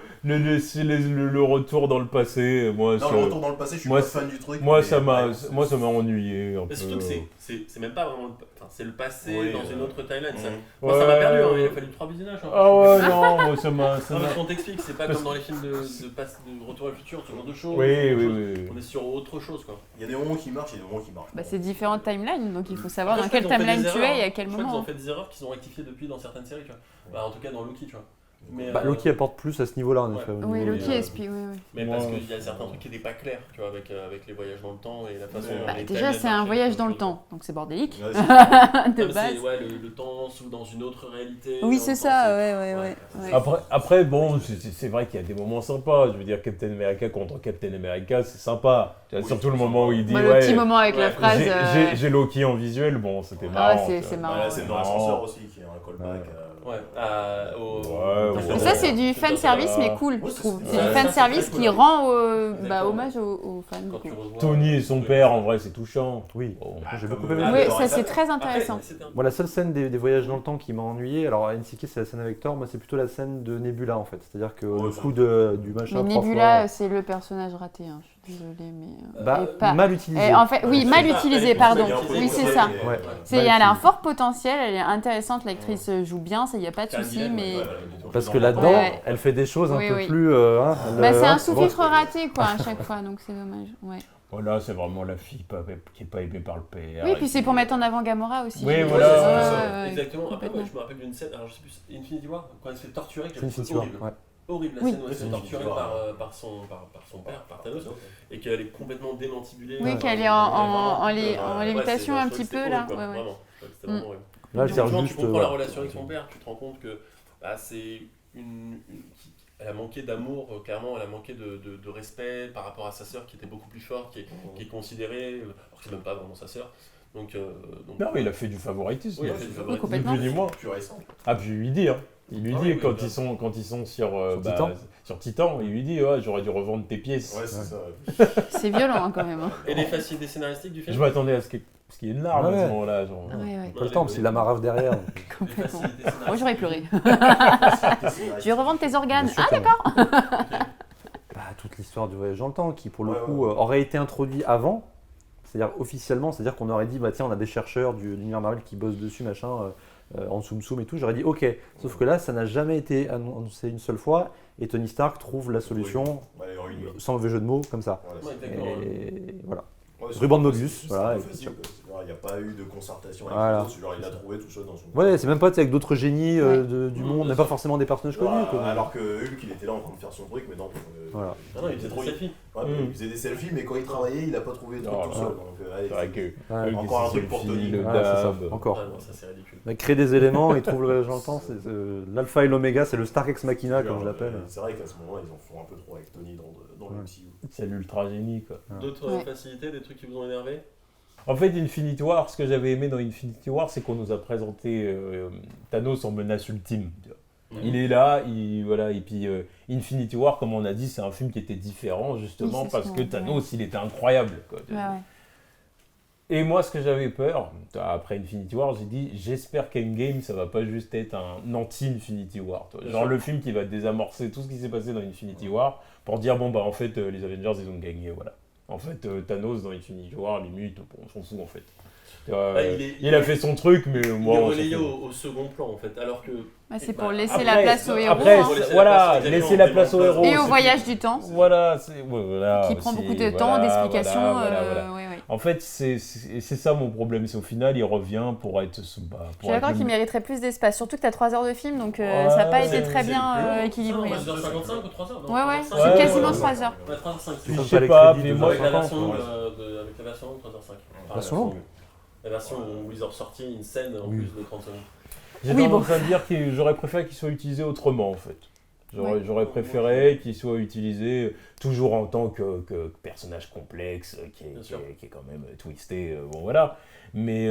le retour dans le passé, moi, Non, ça- le retour dans le passé, je suis moi, pas fan du truc. moi, mais- ça m'a, ouais, moi, ça m'a ennuyé un Mais peu. surtout que c'est même pas vraiment. Enfin, c'est le passé Oui, dans une autre timeline. Ça- Mhm. Moi, ça m'a Ouais. perdu, hein, il a fallu 3 visionnages. Hein. Ah ouais, non, moi, ça m'a. Non, parce qu'on t'explique, c'est pas comme dans les films de Retour à le futur, ce genre de choses. Oui, ce genre de oui, choses. oui. On est sur autre chose, quoi. Il y a des moments qui marchent et des moments qui marchent. Bah, pas. c'est différentes timelines, donc il faut savoir Après, dans je crois quelle qu'ils ont fait timeline des tu erreurs, es et à hein. quel Je crois qu'ils moment. ont fait des erreurs qu'ils ont rectifié depuis dans certaines séries, tu vois. Bah, en tout cas dans Loki, tu vois. Mais, Bah, Loki apporte plus à ce niveau-là, en ouais. effet. au Oui, niveau Loki de- espie, oui. Mais parce Ouais. qu'il y a certains trucs qui n'étaient pas clairs, tu vois, avec les voyages dans le temps et la façon dont Bah, les déjà, timelines c'est un marchaient, voyage ce dans genre le de temps, donc c'est bordélique, Ouais, c'est- de Non, mais base. c'est ouais, le temps s'ouvre dans une autre réalité. Oui, dans c'est le ça, temps, ouais. Après, bon, c'est vrai qu'il y a des moments sympas. Je veux dire, Captain America contre Captain America, c'est sympa. Tu vois, Oui, surtout le c'est moment où sympa. il dit Bah, le ouais, petit moment avec la Ouais. phrase. j'ai Loki en visuel, bon, c'était Ah, marrant. c'est tu vois. marrant. Voilà, c'est dans Ouais. l'ascenseur aussi qui est un callback. Ouais, Ouais. Ça, c'est du fan service, mais cool, Ouais, je c'est- trouve. ouais, C'est du ça, fan c'est service très qui cool. rend Exactement. hommage aux fans. du Quand coup. tu revois, Tony et son père, en vrai, c'est touchant. Oui. Bon. J'ai beaucoup comme- aimé. Oui, dans ça la c'est salle. très Après, intéressant. c'était un- Moi, la seule scène des voyages dans le temps qui m'a ennuyé, alors NCK c'est la scène avec Thor, moi c'est plutôt la scène de Nebula en fait. C'est-à-dire que Ouais, le ça. coup du machin. Mais 3 Nebula, fois, c'est le personnage raté, hein. Je suis désolée, mais. bah, et pas- mal utilisé. Et en fait, oui, Ouais, mal c'est ça. utilisé, Elle est pardon. bien Oui, c'est posée, ça. mais- Ouais. Elle a un utilisé. fort potentiel, elle est intéressante, l'actrice joue bien, ça y a pas de Karen souci, Gillan, mais. ouais, Parce que là-dedans, Ouais. elle fait des choses un Oui, peu oui. plus. Bah, c'est un hein, sous-titre bon, raté, quoi, à chaque fois, donc c'est dommage. Ouais. Voilà, c'est vraiment la fille qui n'est pas aimée par le père. Oui, puis c'est pour mettre en avant Gamora aussi. Oui, je voilà, pense. c'est Ouais, ça. ouais, ouais. Exactement. Après, complètement. moi, je me rappelle d'une scène, alors je sais plus, Infinity War, quand elle se fait torturer, que C'est j'avais une trouvé histoire. horrible. Ouais. Horrible la Oui. scène où elle se fait Oui, torturer Infinity War. par son père, par Thanos, et qu'elle est complètement démantibulée. Oui, Enfin, qu'elle est en lévitation ouais, un je petit trouvais peu, que là. c'était horrible, quoi, Ouais, ouais. Vraiment, je trouvais que c'était vraiment horrible. Là, elle Et sert quand tu juste. comprends la relation avec son père, tu te rends compte que bah, c'est elle a manqué d'amour, clairement, elle a manqué de respect par rapport à sa sœur qui était beaucoup plus forte, qui est considérée, alors que c'est même pas vraiment sa sœur. Donc, Non, mais il a fait du favoritisme. Oui, il a fait du favoritisme. complètement. Depuis 10 mois. Plus récent. Ah, puis il lui dit, hein. Il lui Ah dit oui, quand, oui, ils sont sur Titan. sur Titan, il lui dit ouais, j'aurais dû revendre tes pièces. Ouais, c'est ça. C'est violent hein, quand même. Hein. et les facilités scénaristiques du Je film. m'attendais à ce qu'il y ait une larme à Ouais. ce moment-là. Genre. Ouais, ouais. Pas le temps, parce qu'il la marave derrière. Les Complètement. facilités scénaristiques. Moi j'aurais pleuré. Je vais revendre tes organes. Bien sûr Ah qu'il y a- d'accord. Bah, toute l'histoire du voyage dans le temps, qui pour le Ouais, coup ouais. aurait été introduit avant, c'est-à-dire officiellement, c'est-à-dire qu'on aurait dit, bah tiens, on a des chercheurs de l'univers Marvel qui bossent dessus, machin, en soum et tout, j'aurais dit ok. Sauf que là, ça n'a jamais été annoncé une seule fois, et Tony Stark trouve la solution, Ouais, en une- sans mauvais jeu de mots, comme ça. voilà, Ouais, c'est- exactement. Et voilà. Ouais, c'est- Ruban de c'est- Mobius, c'est voilà, un peu et facile, puis quoi. il n'y a pas eu de concertation avec Voilà. les autres, genre il a trouvé tout seul dans son Ouais, c'est même pas avec d'autres génies du monde, même pas forcément des personnages connus. Quoi. Alors que Hulk, il était là en train de faire son truc, mais non. Voilà. Ah non, il faisait trop selfie. Ouais, il faisait des selfies, mais quand il travaillait, il a pas trouvé de truc tout seul. Donc, allez, C'est vrai que Ouais. encore un truc pour Tony. le Voilà, c'est ça. dab. Encore. Ah non, ça c'est ridicule. Mais créer des éléments et trouver le voyage dans le temps, c'est l'alpha et l'oméga, c'est le Stark Ex Machina, comme je l'appelle. C'est vrai qu'à ce moment-là, ils en font un peu trop avec Tony dans le MCU. C'est l'ultra génie quoi. D'autres Ouais. facilités, des trucs qui vous ont énervé? En fait, Infinity War, ce que j'avais aimé dans Infinity War, c'est qu'on nous a présenté Thanos en menace ultime. Tu vois. Il est là, voilà, et puis Infinity War, comme on a dit, c'est un film qui était différent justement Oui, c'est parce ça, que ouais. Thanos, il était incroyable. Quoi. Ouais, ouais. Et moi, ce que j'avais peur, après Infinity War, j'ai dit, j'espère qu'Endgame, ça va pas juste être un anti-Infinity War. Tu vois. Genre le film qui va désamorcer tout ce qui s'est passé dans Infinity War pour dire, bon, bah en fait, les Avengers, ils ont gagné, voilà. En fait, Thanos dans Infinity War, limite, on s'en fout en fait. Il a fait son truc, mais moi. Il est on s'en relayé fout. au second plan en fait, alors que. Bah, c'est pour laisser Après, la place aux héros. Après, hein. voilà, laisser la place aux héros. Et au c'est voyage tout. du temps. Voilà, voilà. Qui prend aussi, beaucoup de temps, voilà, d'explications. voilà. Ouais. En fait, c'est ça mon problème. C'est au final, il revient pour être. Je suis d'accord qu'il mériterait plus d'espace, surtout que tu as 3 heures de film, donc Ouais, ça n'a pas été c'est- très c'est bien plus long, équilibré. ça, 2h55 ou 3h? Ouais, ouais, c'est c'est quasiment 3 heures. Ouais, 3h05. Je comptes sais pas les pas, crédits mais de moi. Avec la 50, version, ouais. avec la version 3h05. Version longue. La version où ils ont ressorti une scène en Oui. plus de 30 secondes. J'ai Oui, tendance à dire que j'aurais préféré qu'il soit utilisé autrement en fait. J'aurais préféré qu'il soit utilisé toujours en tant que personnage complexe, qui est quand même twisté, bon voilà. Mais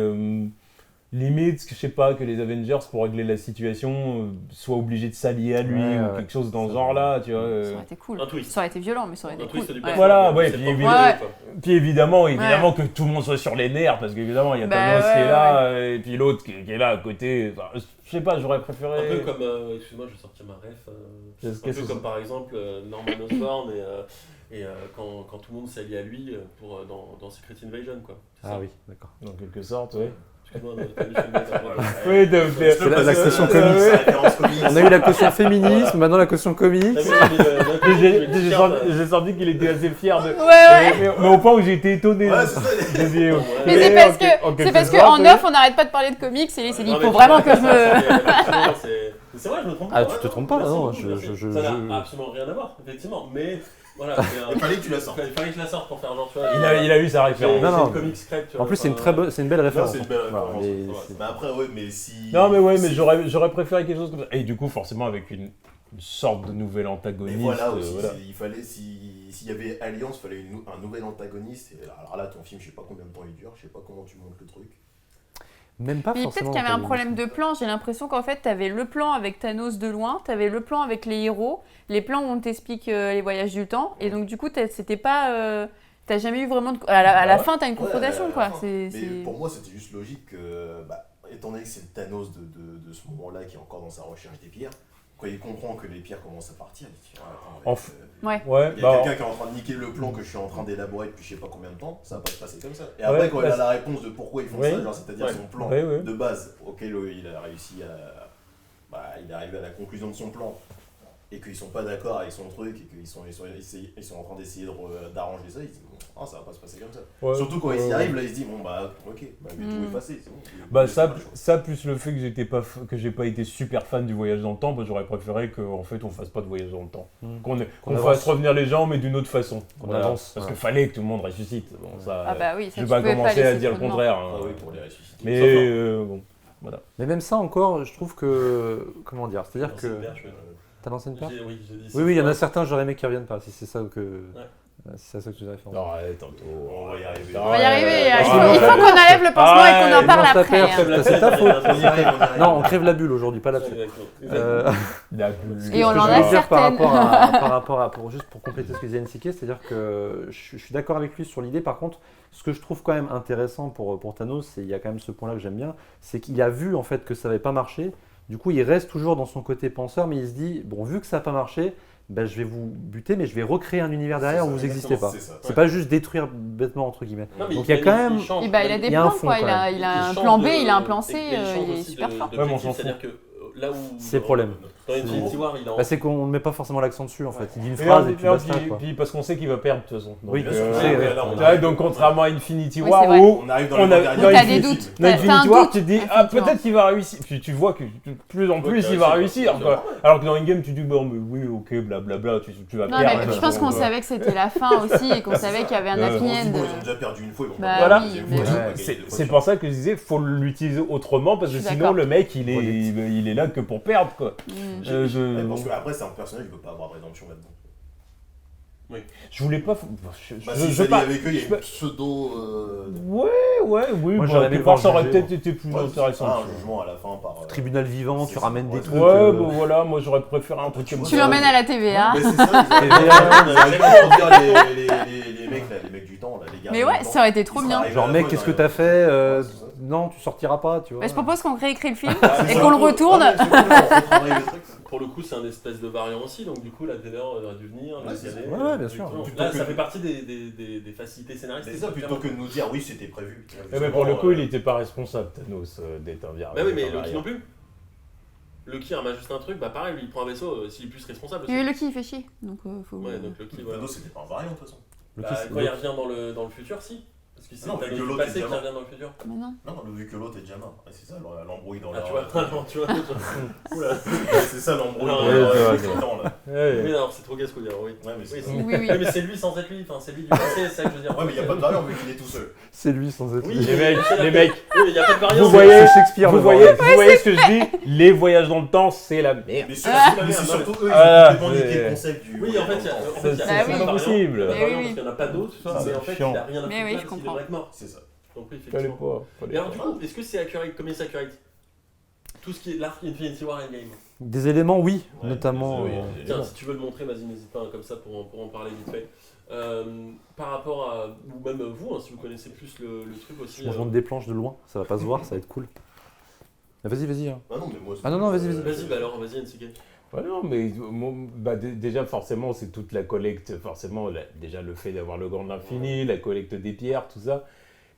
limite, je sais pas, que les Avengers, pour régler la situation, soient obligés de s'allier à lui ou quelque chose dans ce genre-là, tu vois. Ça aurait été cool. Un twist. Ça aurait été violent, mais ça aurait été Un cool. twist du Ouais. personnage. Voilà, ouais, C'est puis pas évidemment- obligé, quoi. Puis évidemment que tout le monde soit sur les nerfs, parce qu'évidemment, il y a Bah Thanos ouais, qui est là, et puis l'autre qui est là à côté. Enfin, je sais pas, j'aurais préféré. Un peu comme, excuse-moi, je vais sortir ma ref. Qu'est-ce Un que peu c'est comme ça par exemple Norman Osborn et quand tout le monde s'est allié à lui dans Secret Invasion, quoi. C'est Ah ça. oui, d'accord. En quelque sorte, oui. Excuse-moi, t'as mis le film. Oui, C'est la caution C'est comics. la référence comics. On a eu la caution féminisme, maintenant la caution comics. J'ai senti qu'il était assez fier de. Ouais. Mais au point où j'ai été étonné. Ouais, c'est ça. J'ai dit, ok. Mais c'est parce que, en quelque c'est parce sorte, qu'en oui. off, on n'arrête pas de parler de comics et il s'est dit, il Non, mais faut tu vraiment vois, que je me. C'est vrai, je me trompe pas. Ah, ouais, tu te non, trompes pas, merci non, beaucoup, merci. Ça n'a absolument rien à voir, effectivement. Mais voilà, Il fallait que tu la sortes. il fallait que je la sorte pour faire genre, tu vois. Il a eu sa référence. Non, C'est non. une comics crêpe, tu En vois, plus, c'est une enfin, très bonne, c'est une belle Non, référence. c'est une belle Voilà, référence. mais ouais. c'est- Mais après, ouais, mais si. Non, mais ouais, mais si- j'aurais préféré quelque chose comme ça. Et du coup, forcément, avec une sorte de nouvel Mais antagoniste. voilà aussi, voilà. il fallait, s'il y avait Alliance, il fallait un nouvel antagoniste. Et alors là, ton film, je sais pas combien de temps il dure, je sais pas comment tu montes le truc. Même pas Puis forcément. peut-être qu'il y avait un antagoniste. problème de plan. J'ai l'impression qu'en fait, tu avais le plan avec Thanos de loin, tu avais le plan avec les héros, les plans où on t'explique les voyages du temps. Et donc, du coup, c'était pas. T'as jamais eu vraiment. À la fin, t'as une confrontation, Ouais, quoi. à la fin. C'est- Mais c'est- pour moi, c'était juste logique que, étant donné que c'est le Thanos de ce moment-là qui est encore dans sa recherche des pierres, quand il comprend que les pierres commencent à partir, il dit Ouais. Ouais, il y bah, a quelqu'un qui est en train de niquer le plan que je suis en train d'élaborer depuis je sais pas combien de temps, ça va pas se passer comme ça. Et après, Ouais, quand il a la réponse de pourquoi ils font Oui. ça, genre c'est-à-dire Ouais. son plan Ouais. de base auquel il a réussi à. Il est arrivé à la conclusion de son plan et qu'ils sont pas d'accord avec son truc et qu'ils sont en train d'essayer d'arranger ça, ils disent bon, ça va pas se passer comme ça. ouais. Surtout quand ils y arrivent, là ils se disent bon ok, je vais tout effacer. c'est bon, Bah je vais faire le choix. ça plus le fait que j'ai pas été super fan du voyage dans le temps, bah, j'aurais préféré qu'en fait on fasse pas de voyage dans le temps. Qu'on avance. fasse revenir les gens mais d'une autre façon. Qu'on Voilà. avance, Parce ouais. qu'il fallait que tout le monde ressuscite. Bon, ça, Ah bah oui, ça, je vais tu pas pouvais commencer à laisser dire le trop de contraire. Ah hein. oui, pour les ressusciter. Mais Sauf bon, voilà. Mais même ça encore, je trouve que. Comment dire? C'est-à-dire Non, que. c'est une perche, T'as lancé une perche? Oui, j'ai dit Oui, il y en a certains, j'aurais aimé qu'ils reviennent pas, si c'est ça que. Si c'est ça que tu réfères. Non, arrête, tantôt. On va y arriver. On va y arriver. Ah, Il faut qu'on enlève le pansement et qu'on en parle après. hein. C'est ta faute. On y arrive, on y arrive. Non, on crève la bulle aujourd'hui, pas la bulle. La bulle. Et on Ce que en je a veux dire par certaines. rapport à juste pour compléter ce que disait NCK, c'est-à-dire que je suis d'accord avec lui sur l'idée. Par contre, ce que je trouve quand même intéressant pour Thanos, et il y a quand même ce point-là que j'aime bien, c'est qu'il a vu en fait que ça n'avait pas marché. Du coup, il reste toujours dans son côté penseur, mais il se dit bon, vu que ça n'a pas marché, ben, je vais vous buter, mais je vais recréer un univers derrière où vous n'existez pas. C'est pas juste détruire bêtement entre guillemets. Non, mais Donc il y a quand même. Et bah, il a des Il y a un plans, fond, quoi. quand même. Il a un change plan B, de- il a un plan C, et il change il est aussi super de- fort. d'objectif, Ouais, mais on s'en c'est-à-dire que là où C'est le problème. notre Dans Infinity War, il en. Bah, c'est qu'on ne met pas forcément l'accent dessus en fait. Il dit une Et phrase non, et puis non, basta puis, quoi. puis parce qu'on sait qu'il va perdre de toute façon. Oui, Donc, bien sûr, tu vois, donc contrairement à Infinity Oui, War c'est vrai. où On arrive dans on les a- derniers dans T'as Infinity- des doutes. dans T'as Infinity un War, doute. tu te dis peut-être qu'il va réussir. Puis tu vois que de plus en plus il va réussir. Quoi. Alors que dans Endgame, tu dis bon, mais oui, ok, blablabla, tu vas Non, perdre. mais je pense qu'on savait que c'était la fin aussi et qu'on savait qu'il y avait un happy Ils end. ont déjà perdu une fois, ils vont Bah pas Voilà. oui, perdre mais une fois, oui. ils vont pas C'est gagner deux c'est fois. pour ça que je disais, faut l'utiliser autrement parce que Je suis sinon d'accord. le mec il est là que pour perdre quoi. Mm. Ouais, parce qu'après, c'est un personnage, il peut pas avoir de rédemption là-dedans. Je voulais pas. Bah, si ça pas- avec eux, il y a je une peux- pseudo. oui, Moi, bon, j'aurais aimé quelque voir part, ça aurait juger, peut-être été plus Ouais, intéressant. un jugement à la fin par. Tribunal vivant, tu c'est ramènes ça, des ouais. trucs. Ouais, bon voilà, moi j'aurais préféré un truc comme Tu l'emmènes à la TVA. Mais c'est ça, TVA. pour dire les mecs là, les mecs du temps, là, les gars. Mais ouais, ça aurait été trop bien. Genre mec, qu'est-ce que t'as fait Non, tu sortiras pas, tu vois. Bah, je propose qu'on réécrit le film C'est et ça. qu'on le retourne. Ouais, c'est bon, on retravaille le truc. Pour le coup, c'est un espèce de variant aussi, donc du coup, la TVA aurait dû venir. Ouais, y c'est aller, ça. Ouais, bien sûr. effectivement. Plutôt Là, que- ça fait partie des facilités scénaristiques. C'est ça, plutôt que de nous dire oui, c'était prévu. Mais pour le coup, il était pas responsable, Thanos, d'être un virus. Bah oui, mais Loki non plus. Loki remet juste un truc, bah pareil, lui il prend un vaisseau, s'il est plus responsable aussi. Et Lucky, il fait chier. Donc, faut. Ouais, donc Loki, voilà. Thanos, c'était pas un variant de toute façon. Bah, Loki, c'est- quand il revient dans le futur, si. Parce que c'est Non, vu Thanos que du l'autre est passé qui déjà revient dans le futur. Mais non. Non, vu que l'autre est déjà mort. Ouais, c'est ça l'embrouille dans Ah, leur. tu vois, tu vois. Oula. Ouais, c'est ça l'embrouille Non, dans ouais, leur ouais, temps, là. Oui, alors c'est trop casse-couille, alors oui. Ouais, mais c'est Oui, ça. c'est- Oui, oui. Oui, mais c'est lui sans être lui, enfin c'est lui du passé, c'est ça que je veux dire. Ouais, mais il n'y a pas de variant vu qu'il est tout seul. C'est lui sans être Oui, lui. Les mecs, Oui, il n'y a pas de variant. Vous c'est- voyez, C'est Shakespeare, vous le voyez, bordel. vous voyez ce que je dis les voyages dans le temps, c'est la merde. Mais c'est Ah. mais c'est surtout eux, ils Ah, ont complètement niqué c'est- le concept du. Oui, en fait, il y a Ça, pas c'est de Bah pas variant. possible. Il y a pas de Mais variant oui, parce qu'il n'y en a pas d'autres, Ça, mais c'est en fait, chiant. il n'a rien à Mais foutre oui, là, je parce qu'il comprends. devrait être mort. C'est ça. Donc oui, Fallait effectivement. pas. Et alors du coup, est-ce que c'est accurate, combien c'est accurate tout ce qui est l'arc Infinity War Endgame. Des éléments, oui, Ouais, notamment. oui, Tiens, si tu veux le montrer, vas-y, n'hésite pas hein, comme ça pour en parler vite fait. Par rapport à, ou même vous, hein, si vous connaissez plus le truc aussi. Je monte des planches de loin, ça va pas se voir, ça va être cool. Ah, vas-y, vas-y. Hein. Ah non, mais moi. Ah non, non, vas-y, vas-y. Vas-y, bah alors, vas-y, NCK. Ouais, non, mais déjà, forcément, c'est toute la collecte. Forcément, déjà le fait d'avoir le gant de l'infini, la collecte des pierres, tout ça.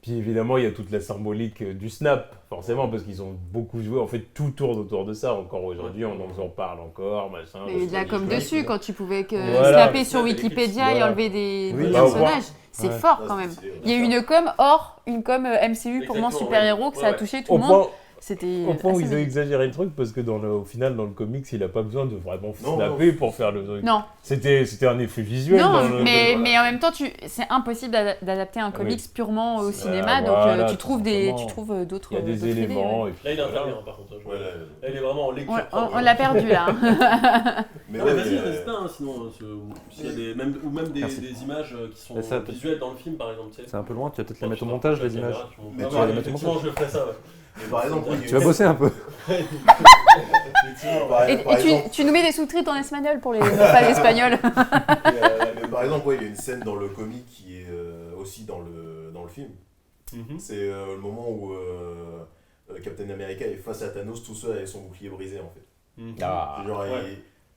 Puis évidemment, il y a toute la symbolique du snap, forcément, parce qu'ils ont beaucoup joué. En fait, tout tourne autour de ça. Encore aujourd'hui, on en parle encore, machin. Mais il y a de la com dessus quand tu pouvais Voilà. snapper sur Wikipédia et Voilà. enlever des Oui, personnages. C'est Ouais. fort quand même. Il y a eu une com hors une com MCU purement Exactement, super-héros que ça a ouais. touché tout Au le monde. point, C'était au point où assez ils ont magnifique. exagéré le truc, parce que au final, dans le comics, il a pas besoin de vraiment Non, snapper pour faire le truc. Non, C'était un effet visuel. dans non le- mais en même temps, c'est impossible d'adapter un comics purement au cinéma, donc voilà, tu tout trouves simplement. d'autres Il y a des d'autres idées, éléments. ouais. Et puis, Là, il voilà. intervient par contre. Ouais, là, Elle est vraiment en lecture. On l'a perdu là. mais Ah, ouais, mais vas-y, mais, n'hésite pas, hein, sinon, s'il y a des, même Merci. des images qui sont Mais ça, visuelles dans le film, par exemple, tu sais. C'est un peu loin, tu vas peut-être les Quand mettre au tu montage, tapes les la images. caméra, tu montes. Mais Ah tu ouais, vas les mettre au effectivement, je ferai ça, ouais. mais par exemple, Tu vas bosser un peu. Effectivement, par Et exemple, tu nous mets des sous-titres en espagnol pour les fans espagnols. mais par exemple, ouais, il y a une scène dans le comic qui est aussi dans le film. C'est le moment où Captain America est face à Thanos tout seul avec son bouclier brisé en fait. Ah,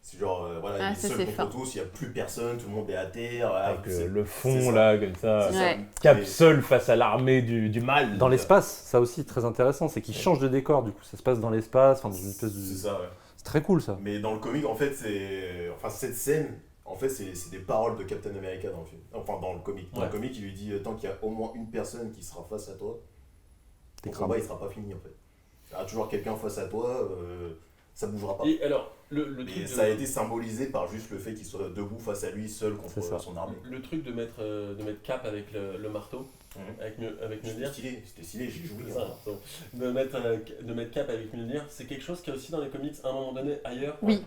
C'est genre, ouais. voilà, Ah, il est ça, seul c'est contre fort. tous, il n'y a plus personne, tout le monde est à terre. avec c'est- le c'est fond ça. là, comme ça. C'est ça. Ouais. Cap Et- seul face à l'armée du mal. Dans l'espace, ça aussi très intéressant, c'est qu'ils changent de décor du coup. Ça se passe dans l'espace, enfin dans une espèce de. C'est ça, ouais. C'est très cool ça. Mais dans le comic, en fait, cette scène, en fait, c'est des paroles de Captain America dans le film. Enfin, dans le comic. Dans Ouais. le comic, il lui dit tant qu'il y a au moins une personne qui sera face à toi, ton T'es combat cramé. il sera pas fini en fait. Il y aura toujours quelqu'un face à toi, ça bougera pas. Et alors, le truc Et ça a été symbolisé par juste le fait qu'il soit debout face à lui, seul contre C'est ça. son armée. le truc de mettre Cap avec le marteau, avec C'était Mjolnir. c'était stylé, j'ai joué. C'est ça, donc, de mettre Cap avec Mjolnir, c'est quelque chose qui est aussi dans les comics à un moment donné ailleurs. Oui,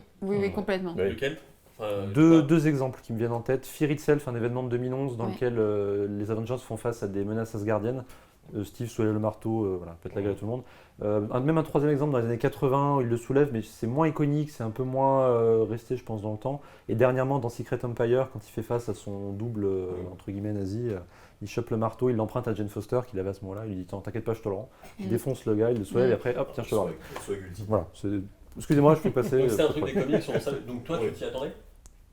complètement. Ouais. Lequel Enfin, Deux exemples qui me viennent en tête. Fear Itself, un événement de 2011 dans Ouais. lequel les Avengers font face à des menaces asgardiennes. Steve soulève le marteau, voilà, pète la gueule à tout le monde. Même un troisième exemple dans les années 80 où il le soulève, mais c'est moins iconique, c'est un peu moins resté, je pense, dans le temps. Et dernièrement, dans Secret Empire, quand il fait face à son double, entre guillemets, nazi, il chope le marteau, il l'emprunte à Jane Foster, qu'il avait à ce moment-là. Il lui dit t'inquiète pas, je te le rends. Il défonce le gars, il le soulève et après, hop, tiens, je te le rends. Soit Gulti. Voilà. Excusez-moi, je peux passer. donc c'était un pas de truc des problème. comics, on savait. Donc toi, tu t'y attendais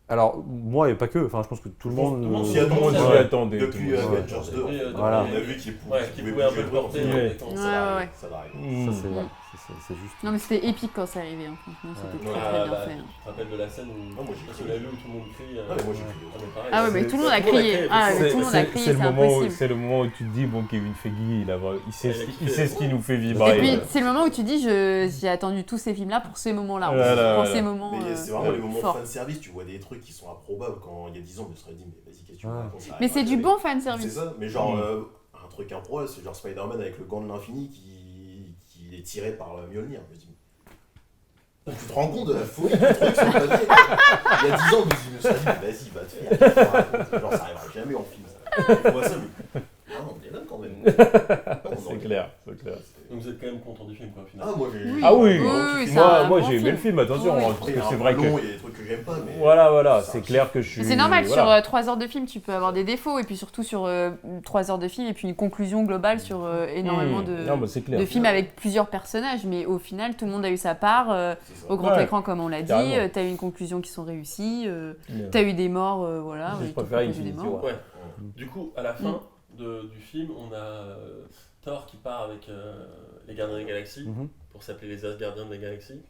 Alors, moi et pas que, enfin, je pense que tout le monde. Tout le monde s'y s'y attend. attend. On s'y Ouais. attendait. Depuis tout le monde. Avengers 2, Oui, on voilà. a vu qu'il Ouais, qui pouvait un peu le porter. Ouais. quand Ça Ouais, va arriver, ouais. ça va arriver. Ça, c'est Mmh. vrai. c'est juste. Non, mais c'était épique quand c'est arrivé. Hein. Franchement, c'était très très bien fait. Tu te rappelles de la scène où moi, j'ai tu l'as vu où tout le monde crie moi j'ai crié. Ah ouais, mais tout le monde a crié. Ah, mais tout le monde a crié, c'est impossible. C'est le moment où tu te dis, bon, Kevin Feige, il sait ce qui nous fait Et vibrer. puis, c'est le moment où tu dis, j'ai attendu tous ces films-là pour ces moments-là. Pour ces moments. Mais c'est vraiment les moments forts. fan service, tu vois des trucs qui sont improbables quand il y a 10 ans, je me serais dit, mais vas-y, qu'est-ce que tu racontes ça Mais c'est du bon fan C'est service. ça, mais genre un truc improbable, c'est genre Spider-Man avec le gant de l'infini qui est tiré par Mjolnir. Je me dis, tu te rends compte de la folie du truc sur le papier. Il y a 10 ans, je me serais dit, mais vas-y, va te faire. Genre, ça arrivera jamais en film. Tu vois ça, mais. Ah non, on est là quand même. C'est clair. Donc vous êtes quand même content du film, quoi, au final. Ah, moi j'ai. Ah oui, moi bon j'ai aimé film. le film, attention, Oui. parce que c'est vrai que. Il y a des trucs que j'aime pas, mais. Voilà, c'est clair que je suis. C'est normal, voilà. sur 3 heures de film, tu peux avoir des défauts, et puis surtout sur 3 heures de film, et puis une conclusion globale sur énormément c'est clair. de films avec plusieurs personnages, mais au final, tout le monde a eu sa part, au grand écran, comme on l'a dit, Carrément. t'as eu une conclusion qui sont réussies, t'as eu des morts, voilà. Je ils préfère t'ont proposé Infinity des morts. Ouais. Du coup, à la fin du film, on a Thor qui part avec les Gardiens de la Galaxie pour s'appeler les Asgardiens de la Galaxie.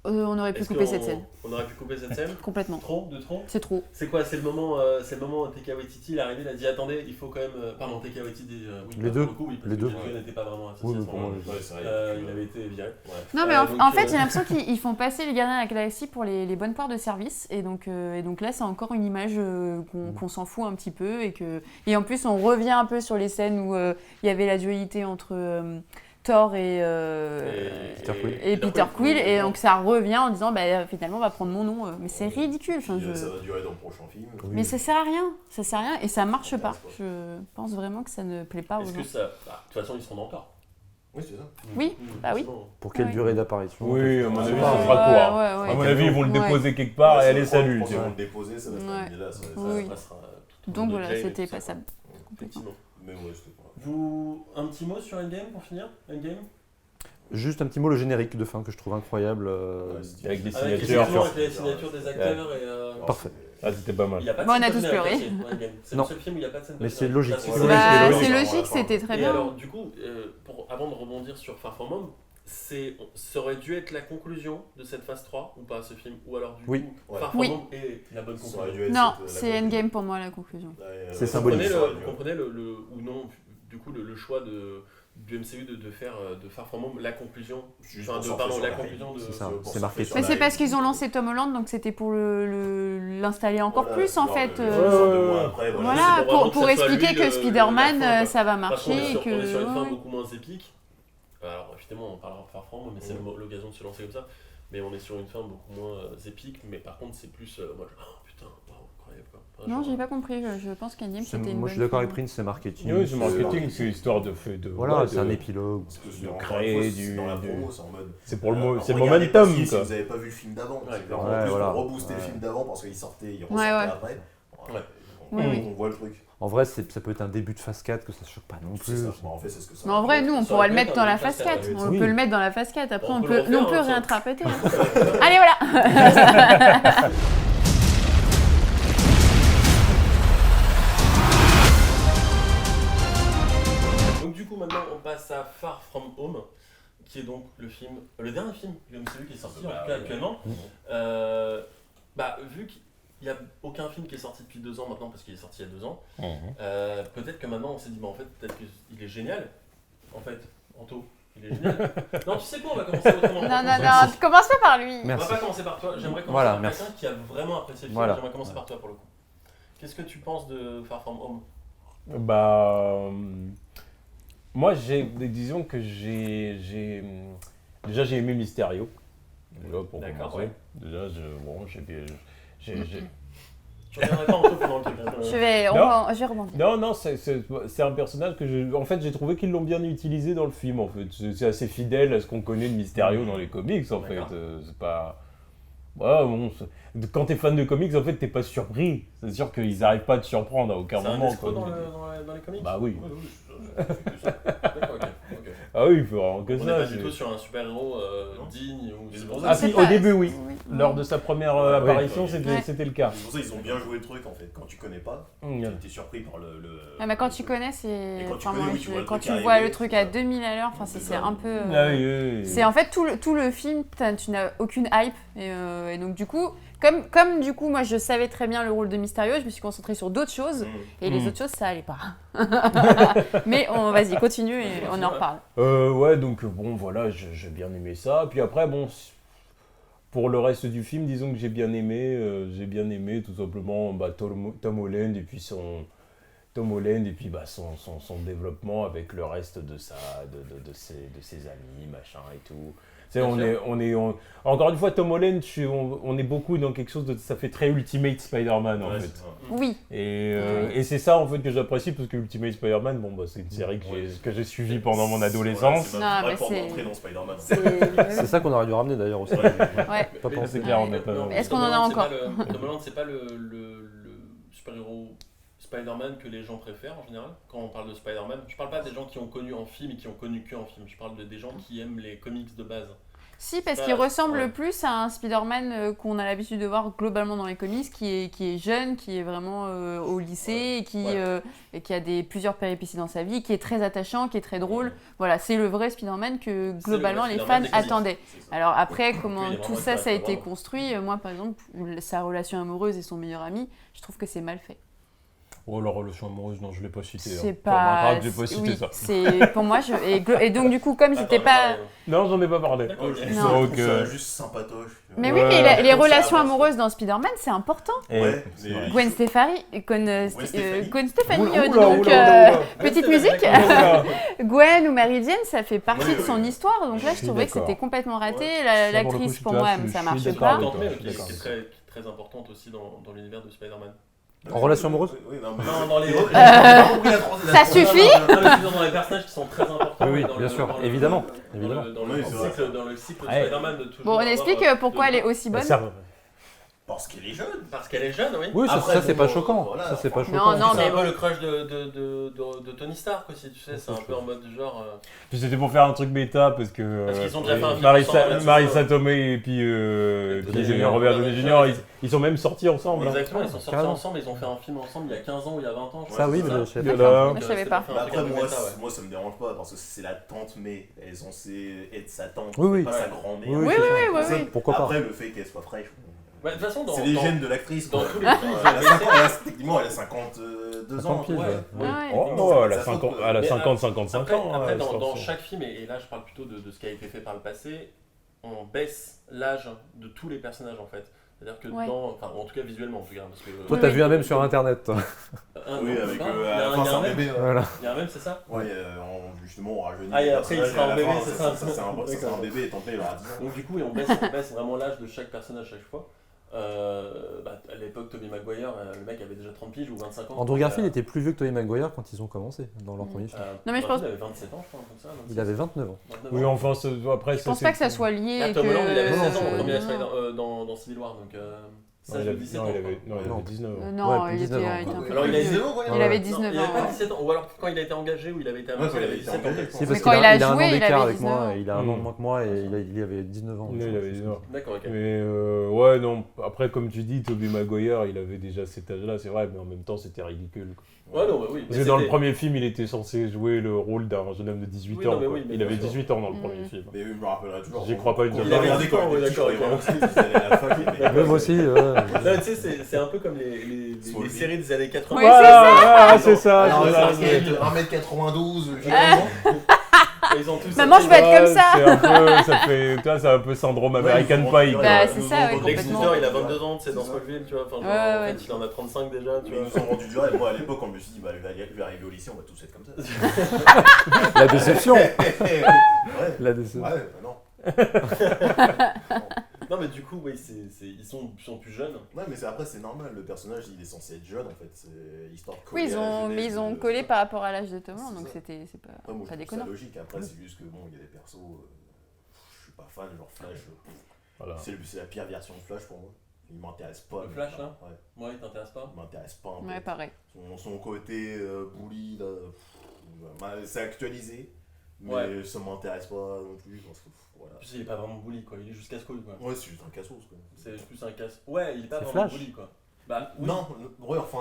On aurait pu Est-ce couper qu'on- cette scène, On aurait pu couper cette scène complètement. Trop. C'est trop. C'est quoi? C'est le moment où Taika Waititi il est arrivé, il a dit attendez, il faut quand même. Pardon, Taika Waititi, oui, Les pour deux. le coup, oui, parce Les que deux. James Gunn n'était pas vraiment associé Oui, à mais ce pour moi, moment-là. Ouais, c'est vrai. Il avait été viré. Ouais. Non, mais Donc, en fait, j'ai l'impression qu'ils font passer les Gardiens de la Galaxie pour les bonnes parts de service. Et donc là, c'est encore une image qu'on s'en fout un petit peu. Et en plus, on revient un peu sur les scènes où il y avait la dualité entre Thor et Peter Quill. Et donc ça revient en disant, finalement, on va prendre mon nom. Mais c'est ridicule. Enfin, Ça va durer dans le prochain film. Mais ça sert à rien. Ça sert à rien et ça marche pas. Je pense vraiment que ça ne plaît pas aux Est-ce gens. que ça. De toute façon, ils seront dans Thor. Oui, c'est ça. Oui, bah oui. Pour quelle Ouais. durée d'apparition? Oui, à mon avis, Ouais, ça sera court. ouais. À mon avis, ils vont le déposer quelque part et allez, salut. Ils vont le déposer, ça va se terminer là. Oui. Passera tout au Donc long de voilà, Jane et c'était tout ça, passable. quoi. Complètement. Effectivement. Mais ouais, c'était pas. Un petit mot sur Endgame pour finir? Endgame? Juste un petit mot, le générique de fin que je trouve incroyable. Avec des Avec signatures. les signatures des acteurs et. Parfait. Ah, c'était pas mal. Il y a pas de Bon, on scène a tous post-générique pleuré. aussi, dans Endgame. C'est Non. le seul film où il n'y a pas de scène Mais c'est post-générique. logique. Ça, C'est c'est- logique. Bah, c'est c'est logique. logique, c'était très Et bien. alors, du coup, avant de rebondir sur Far From Home, ça aurait dû être la conclusion de cette phase 3 ou pas ce film? Ou alors du Oui. coup, Ouais. Far From Oui. Home est la bonne Ça aurait conclusion? dû être Non, cette- la c'est conclusion. Endgame pour moi la conclusion. C'est Vous symbolique. comprenez le ou non, du coup, le choix du MCU de faire de Far From Home la conclusion, Juste enfin, pour surfer sur la la conclusion de. C'est ça, pour c'est surfer marqué. sur Mais la c'est parce hype. qu'ils ont lancé Tom Holland, donc c'était pour l'installer encore Voilà, plus en genre, fait. le- genre 2 mois après, Voilà, c'est pour vraiment pour que ça soit expliquer lui que la Spider-Man, fin, quoi. ça va Parce qu'on marcher est et sur, que. on est sur une fin ouais. beaucoup moins épique. Alors évidemment, on parlera de Far From Home, mais c'est l'occasion de se lancer comme ça. Mais on est sur une fin beaucoup moins épique. Mais par contre, c'est plus. Moi, putain, wow, incroyable quoi. Enfin, Non, genre, j'ai pas compris. Je pense qu'Endgame c'était une Moi, bonne je suis d'accord fin. avec Prince, c'est marketing. Oui, c'est marketing, c'est histoire de. Voilà, ouais, c'est un épilogue. Parce que de encore créer une fois, du- dans la du- promo, c'est en mode. C'est pour le c'est le regardez momentum, pas si quoi. vous n'avez pas vu le film d'avant. Ouais, C'est-à-dire, ouais, en plus, voilà. on rebooster le Ouais. film d'avant parce qu'il sortait, il Ouais, ressortait ouais. après. Ouais. Oui. On voit le truc. En vrai, ça peut être un début de phase 4 que ça choque pas non C'est plus. ça. En fait, c'est ce que ça. Mais en vrai, nous, on Ça pourra aurait le pu mettre être dans un la début de phase phase 4. 4, On oui. peut le mettre dans la phase 4. Après, On on peut peut le refaire, rien ça. attraper. Allez, voilà. Donc du coup, maintenant, on passe à Far From Home, qui est donc le dernier film du MCU qui est sorti en tout cas actuellement. Vu qu'il n'y a aucun film qui est sorti depuis 2 ans maintenant, parce qu'il est sorti il y a 2 ans, peut-être que maintenant on s'est dit, en fait, peut-être qu'il est génial. En fait, Anto, il est génial. Non, tu sais quoi, on va commencer autrement. Non, commence pas par lui. On Merci. va pas commencer par toi, j'aimerais commencer Voilà, par merci. quelqu'un qui a vraiment apprécié le film. Voilà. J'aimerais commencer par toi pour le coup. Qu'est-ce que tu penses de Far From Home? Moi, disons que déjà j'ai aimé Mysterio. Déjà, pour D'accord, commencer. ouais. Déjà, j'ai. Tu reviendrais pas Anto pendant le truc. Hein, Je vais rebondir. Non, c'est un personnage que j'ai trouvé qu'ils l'ont bien utilisé dans le film, en fait. C'est assez fidèle à ce qu'on connaît de Mysterio dans les comics, en fait. D'accord. C'est pas... Ouais, bon, quand t'es fan de comics, en fait, t'es pas surpris. C'est sûr qu'ils n'arrivent pas à te surprendre à aucun C'est un moment. escroc quoi. dans les comics? Bah oui. D'accord, ok. Ah oui, il faut vraiment que On ça. n'est pas du tout sur un super-héros digne ou Ah si, au début, oui. lors de sa première apparition, c'était le cas. C'est pour ça qu'ils ont bien joué le truc en fait. Quand tu connais pas, t'es surpris par le. Ah, mais quand tu connais, c'est. Et quand tu Enfin, connais, moi, oui, tu vois le quand truc tu vois arriver, le truc à 2000 à l'heure, enfin, c'est un peu. C'est en fait tout le film, tu n'as aucune hype. Et donc, du coup, comme du coup, moi je savais très bien le rôle de Mysterio, je me suis concentrée sur d'autres choses. Et les autres choses, ça allait pas. Mais vas-y, continue et on en reparle. Ouais, donc bon, voilà, j'ai bien aimé ça. Puis après, bon. Pour le reste du film, disons que j'ai bien aimé tout simplement Tom Holland et puis son développement avec le reste de ses amis, machin et tout. Encore une fois, Tom Holland, on est beaucoup dans quelque chose ça fait très Ultimate Spider-Man en fait. Oui. Et c'est ça en fait que j'apprécie parce que Ultimate Spider-Man, bon bah c'est une série que j'ai suivie pendant mon adolescence. C'est ma vraie porte d'entrée dans Spider-Man. C'est ça qu'on aurait dû ramener d'ailleurs aussi. Ouais. Pas pensé. C'est clair, on n'a pas. Est-ce qu'on en a encore? Tom Holland, c'est pas le super-héros Spider-Man que les gens préfèrent en général quand on parle de Spider-Man. Je parle pas des gens qui ont connu en film et qui ont connu que en film. Je parle des gens qui aiment les comics de base. Si, parce qu'il ressemble le plus à un Spider-Man qu'on a l'habitude de voir globalement dans les comics, qui est jeune, qui est vraiment au lycée, et qui a plusieurs péripéties dans sa vie, qui est très attachant, qui est très drôle. Voilà, c'est le vrai Spider-Man que globalement les fans attendaient. Alors après, comment tout ça a été construit, moi par exemple, sa relation amoureuse et son meilleur ami, je trouve que c'est mal fait. Oh, la relation amoureuse, non, je l'ai pas cité. C'est pas. J'ai pas cité ça. C'est pour moi, et donc du coup, comme j'étais pas. Non, j'en ai pas parlé. Donc, juste sympatoche. Mais oui, mais les relations amoureuses dans Spider-Man, c'est important. Ouais. Gwen Stefani, Oula, donc oula. petite musique. Gwen ou Mary Jane, ça fait partie de son histoire. Donc là, je trouvais que c'était complètement raté. L'actrice, pour moi, ça marche pas. Qui est très importante aussi dans l'univers de Spider-Man. En relation amoureuse? Oui, non, dans les. Ça suffit? Dans les personnages qui sont très importants. Oui, bien sûr, évidemment. Dans le cycle de Spider-Man de toujours. Bon, on explique pourquoi elle est aussi bonne. Parce qu'elle est jeune. Parce qu'elle est jeune, oui. Oui, ça c'est pas choquant. Ça c'est pas choquant. Non, c'est mais un peu le crush de Tony Stark aussi, tu sais, c'est un peu en mode du genre. Puis c'était pour faire un truc méta parce que Parce qu'ils ont déjà fait un film Marissa Tomei et puis Robert Downey Jr. Ils sont même sortis ensemble. Exactement, ils sont sortis ensemble, ils ont fait un film ensemble il y a 15 ans ou il y a 20 ans. Ça oui, mais je savais pas. Après moi ça me dérange pas parce que c'est la tante May, elle est censée être sa tante, oui. pas sa grand-mère. Oui. Pourquoi pas? Après le fait qu'elle soit fraîche. De toute façon, c'est les gènes de l'actrice. Dans tous les films, techniquement, elle a 52 ans. Piges, Elle a 55 ans. Après, dans chaque film, et là je parle plutôt de ce qui a été fait par le passé, on baisse l'âge de tous les personnages en fait. C'est-à-dire que en tout cas visuellement en tout cas. Parce que, toi t'as vu un mème sur internet toi. Oui, avec c'est un bébé. Il y a un mème, c'est ça? Ouais, justement on rajeunit. Et après il sera en bébé, c'est ça? C'est un bébé et tant pis il aura 10 ans. Donc du coup, on baisse vraiment l'âge de chaque personnage chaque fois. À l'époque, Tobey Maguire, le mec avait déjà 30 piges ou 25 ans. Andrew Garfield était plus vieux que Tobey Maguire quand ils ont commencé dans leur premier film. Non, mais je pense qu'il avait 27 ans, je crois, comme ça. Il avait 29 ans. Oui, enfin, après, je pense pas que ça soit lié. Tom Holland, il avait 16 ans dans Civil War, donc. Ça, il avait 17 ans. Il avait 19 ans. Non, il était un peu alors, il avait 19 ans, il avait 19 ans. Il avait pas 17 ans. Ou alors quand il a été engagé ou il avait été annoncé, il avait 17 ans. Si, parce quand il a un an joué, il d'écart avait avec 19 moi, ans. il a un an de moins que moi et il avait 19 ans. Il avait 19 ans. D'accord, ok. Mais ouais, non, après, comme tu dis, Tobey Maguire, il avait déjà cet âge-là, c'est vrai, mais en même temps, c'était ridicule. Ouais, non, oui. Parce que dans le premier film, il était censé jouer le rôle d'un jeune homme de 18 ans. Il avait 18 ans dans le premier film. Mais je me rappellerai toujours. J'y crois pas une seconde. Il avait 18 ans, d'accord. Même aussi. Tu sais, c'est un peu comme les séries des années 80. Oui, c'est ça. 1m92, j'ai 15 ans. Ils ont tous maman, je vais être comme ça. C'est un peu syndrome American Pie. Bah, c'est ça, complètement. Lex Luthor, il a 22 ans, c'est dans Smallville, tu vois. Enfin, en fait, il en a 35 déjà, tu vois. Ils nous ont rendu dur et moi à l'époque, quand je me suis dit, bah, il va arriver au lycée, on va tous être comme ça. La déception. La déception. Ouais, bah non. Non, mais du coup, oui, ils sont plus jeunes. Ouais, mais après, c'est normal, le personnage il est censé être jeune en fait, c'est histoire de coller. Oui, ils ont collé par rapport à l'âge de Tom Holland, donc c'est pas déconnant. C'est logique, après, c'est juste que bon, il y a des persos, je suis pas fan, genre Flash, voilà. C'est la pire version de Flash pour moi. Il m'intéresse pas. Le Flash là? Ouais, il t'intéresse pas? Il m'intéresse pas un peu. Ouais, pareil. Son côté bully, c'est actualisé, mais ça m'intéresse pas non plus parce que voilà. Puis il est pas vraiment bully quoi, il est juste casse-couille quoi. Ouais, c'est juste un cassos quoi. c'est plus un casse. Ouais, il est pas C'est vraiment Flash. bully quoi. Bah oui. Non,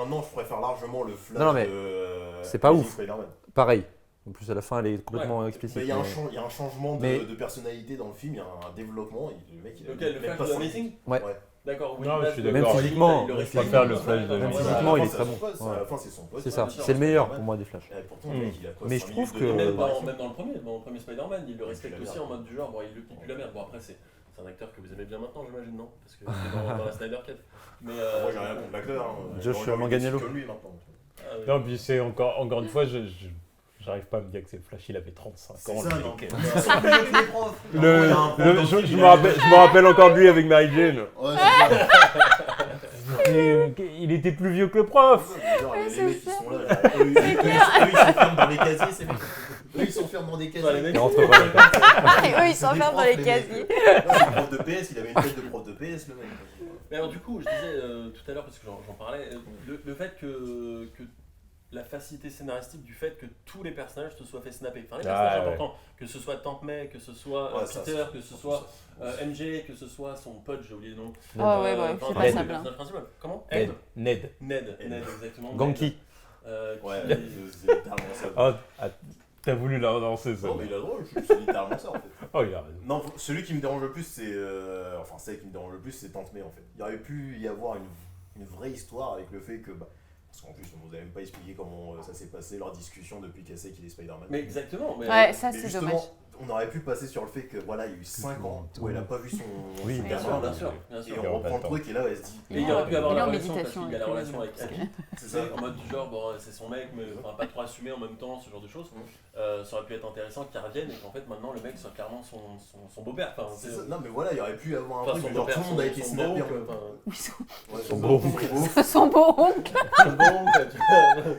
non, je préfère largement le Flash Non, mais de. c'est pas Amazing ouf. Spider-Man. Pareil. En plus, à la fin, elle est complètement explicite. Mais il y a un changement Mais- de personnalité dans le film, il y a un développement. Le mec, il a Lequel, le même Flash pas de 5 Amazing Ouais. D'accord, oui. Non, là, je suis le- d'accord. Même physiquement, il le je respecte. préfère le Ouais, Flash de ouais, Même ouais, physiquement, ouais. il est très bon. À la fin, c'est son pote. C'est ça. bien sûr, C'est le meilleur Spider-Man. pour moi des Flash. Et pourtant, le mec, il a quoi, Mais 5 je trouve minutes que- de- Même de- dans le premier Spider-Man, il le respecte pue la aussi merde. en mode du genre, bon, il pue plus la merde. Bon, après, c'est un acteur que vous aimez bien maintenant, j'imagine, non? Parce que c'est dans la Snyder Cut. Mais, Moi, j'ai rien contre l'acteur. Joshua J'ai envie Manganiello. que lui maintenant. ah oui. Non, puis c'est encore une fois, j'arrive pas à me dire que c'est Flash, il avait 35 C'est ans. ça, le non. mec. C'est mieux que les profs. Le- Non, il y a un prof le- dans je, le je film, me rappelle, je me rappelle encore de lui avec Mary Jane. Ouais, c'est ça. Il était plus vieux que le prof. Genre, les c'est mecs qui ça. sont là, eux, ils s'enferment dans les casiers, ces mecs. Eux, ils s'enferment dans des Ouais, les casiers. mecs, Il rentre pas dans le Ah, et eux, ils C'est s'enferment dans des les profs, les casiers. mecs. Non, c'est le prof de PS, il avait une tête de prof de PS, le mec. Mais alors du coup, je disais tout à l'heure, parce que j'en parlais, le fait que la facilité scénaristique du fait que tous les personnages se soient fait snapper. Enfin, les personnages ouais. importants, que ce soit Tante May, que ce soit Ouais, ça, Peter, c'est- que ce soit MJ, que ce soit son pote, j'ai oublié le nom. Ah ouais, Enfin, c'est bref, pas le simple. personnage principal. Comment Ned. Ned, Ned. exactement. Ganki. Ned, Ouais, qui- c'est littéralement ça. Ah, t'as voulu la relancer ça. Non, mais il a drôle, c'est littéralement ça en fait. Oh, il a raison. Non, celui qui me dérange le plus, c'est. Enfin, celle qui me dérange le plus, c'est Tante May en fait. Il aurait pu y avoir une vraie histoire avec le fait que. Parce qu'en plus, on nous a même pas expliqué comment ça s'est passé, leur discussion depuis qu'elle sait qu'il est Spider-Man. Mais exactement. Mais, Ouais, ça Mais c'est justement, dommage. on aurait pu passer sur le fait que voilà, il y a eu 5 ans où elle a pas vu son Oui, son bien gamin, sûr, bien sûr, bien Et sûr. on reprend le truc et là, elle se dit. Et il aurait pu avoir Il est la en relation, parce méditation qu'il y a la avec relation avec lui, Abby. C'est C'est en mode du genre, bon, c'est son mec, mais enfin, pas trop assumé en même temps, ce genre de choses. Ça aurait pu être intéressant qu'il revienne et qu'en fait maintenant le mec soit clairement son beau-père. Enfin, C'est ça. Non, mais voilà, il y aurait pu y avoir un enfin, truc, son mais genre beau-père, tout le monde a été son snappé en beau-oncle, même temps. enfin, Ouais, Son beau-oncle. Son beau oncle. son beau-oncle, tu vois.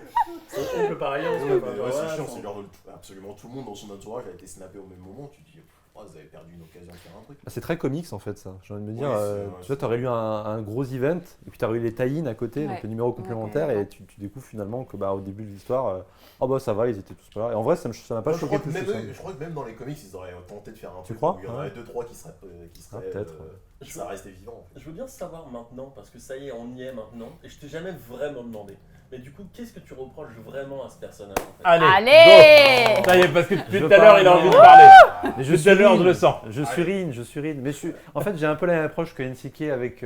Son oncle par ailleurs. Ouais, enfin, mais voilà, c'est chiant, son- c'est genre absolument tout le monde dans son entourage a été snappé au même moment. Tu te dis, oh, vous avez perdu une occasion de faire un truc. Bah, c'est très comics en fait ça. J'ai envie de me dire, Oui, c'est- tu vois, t'aurais lu un gros event et puis t'aurais eu les tie-in à côté, donc Ouais. les numéros complémentaires et tu découvres finalement que au début de l'histoire, oh bah ça va, ils étaient tous pas là. Et en vrai, ça m'a pas Moi, je, choqué crois que plus même que ça. eux, je crois que même dans les comics, ils auraient tenté de faire un truc. crois où il y en aurait 2-3 qui seraient. peut-être, ouais. Ça restait vivant. En fait. Je veux bien savoir maintenant, parce que ça y est, on y est maintenant, et je t'ai jamais vraiment demandé. Mais du coup, qu'est-ce que tu reproches vraiment à ce personnage en fait Allez go. Ça y est, parce que depuis Je tout à l'heure, il a envie de parler. Mais Depuis tout à l'heure, je surine. le sens. Je surine. Mais en fait, j'ai un peu la même approche que NCK avec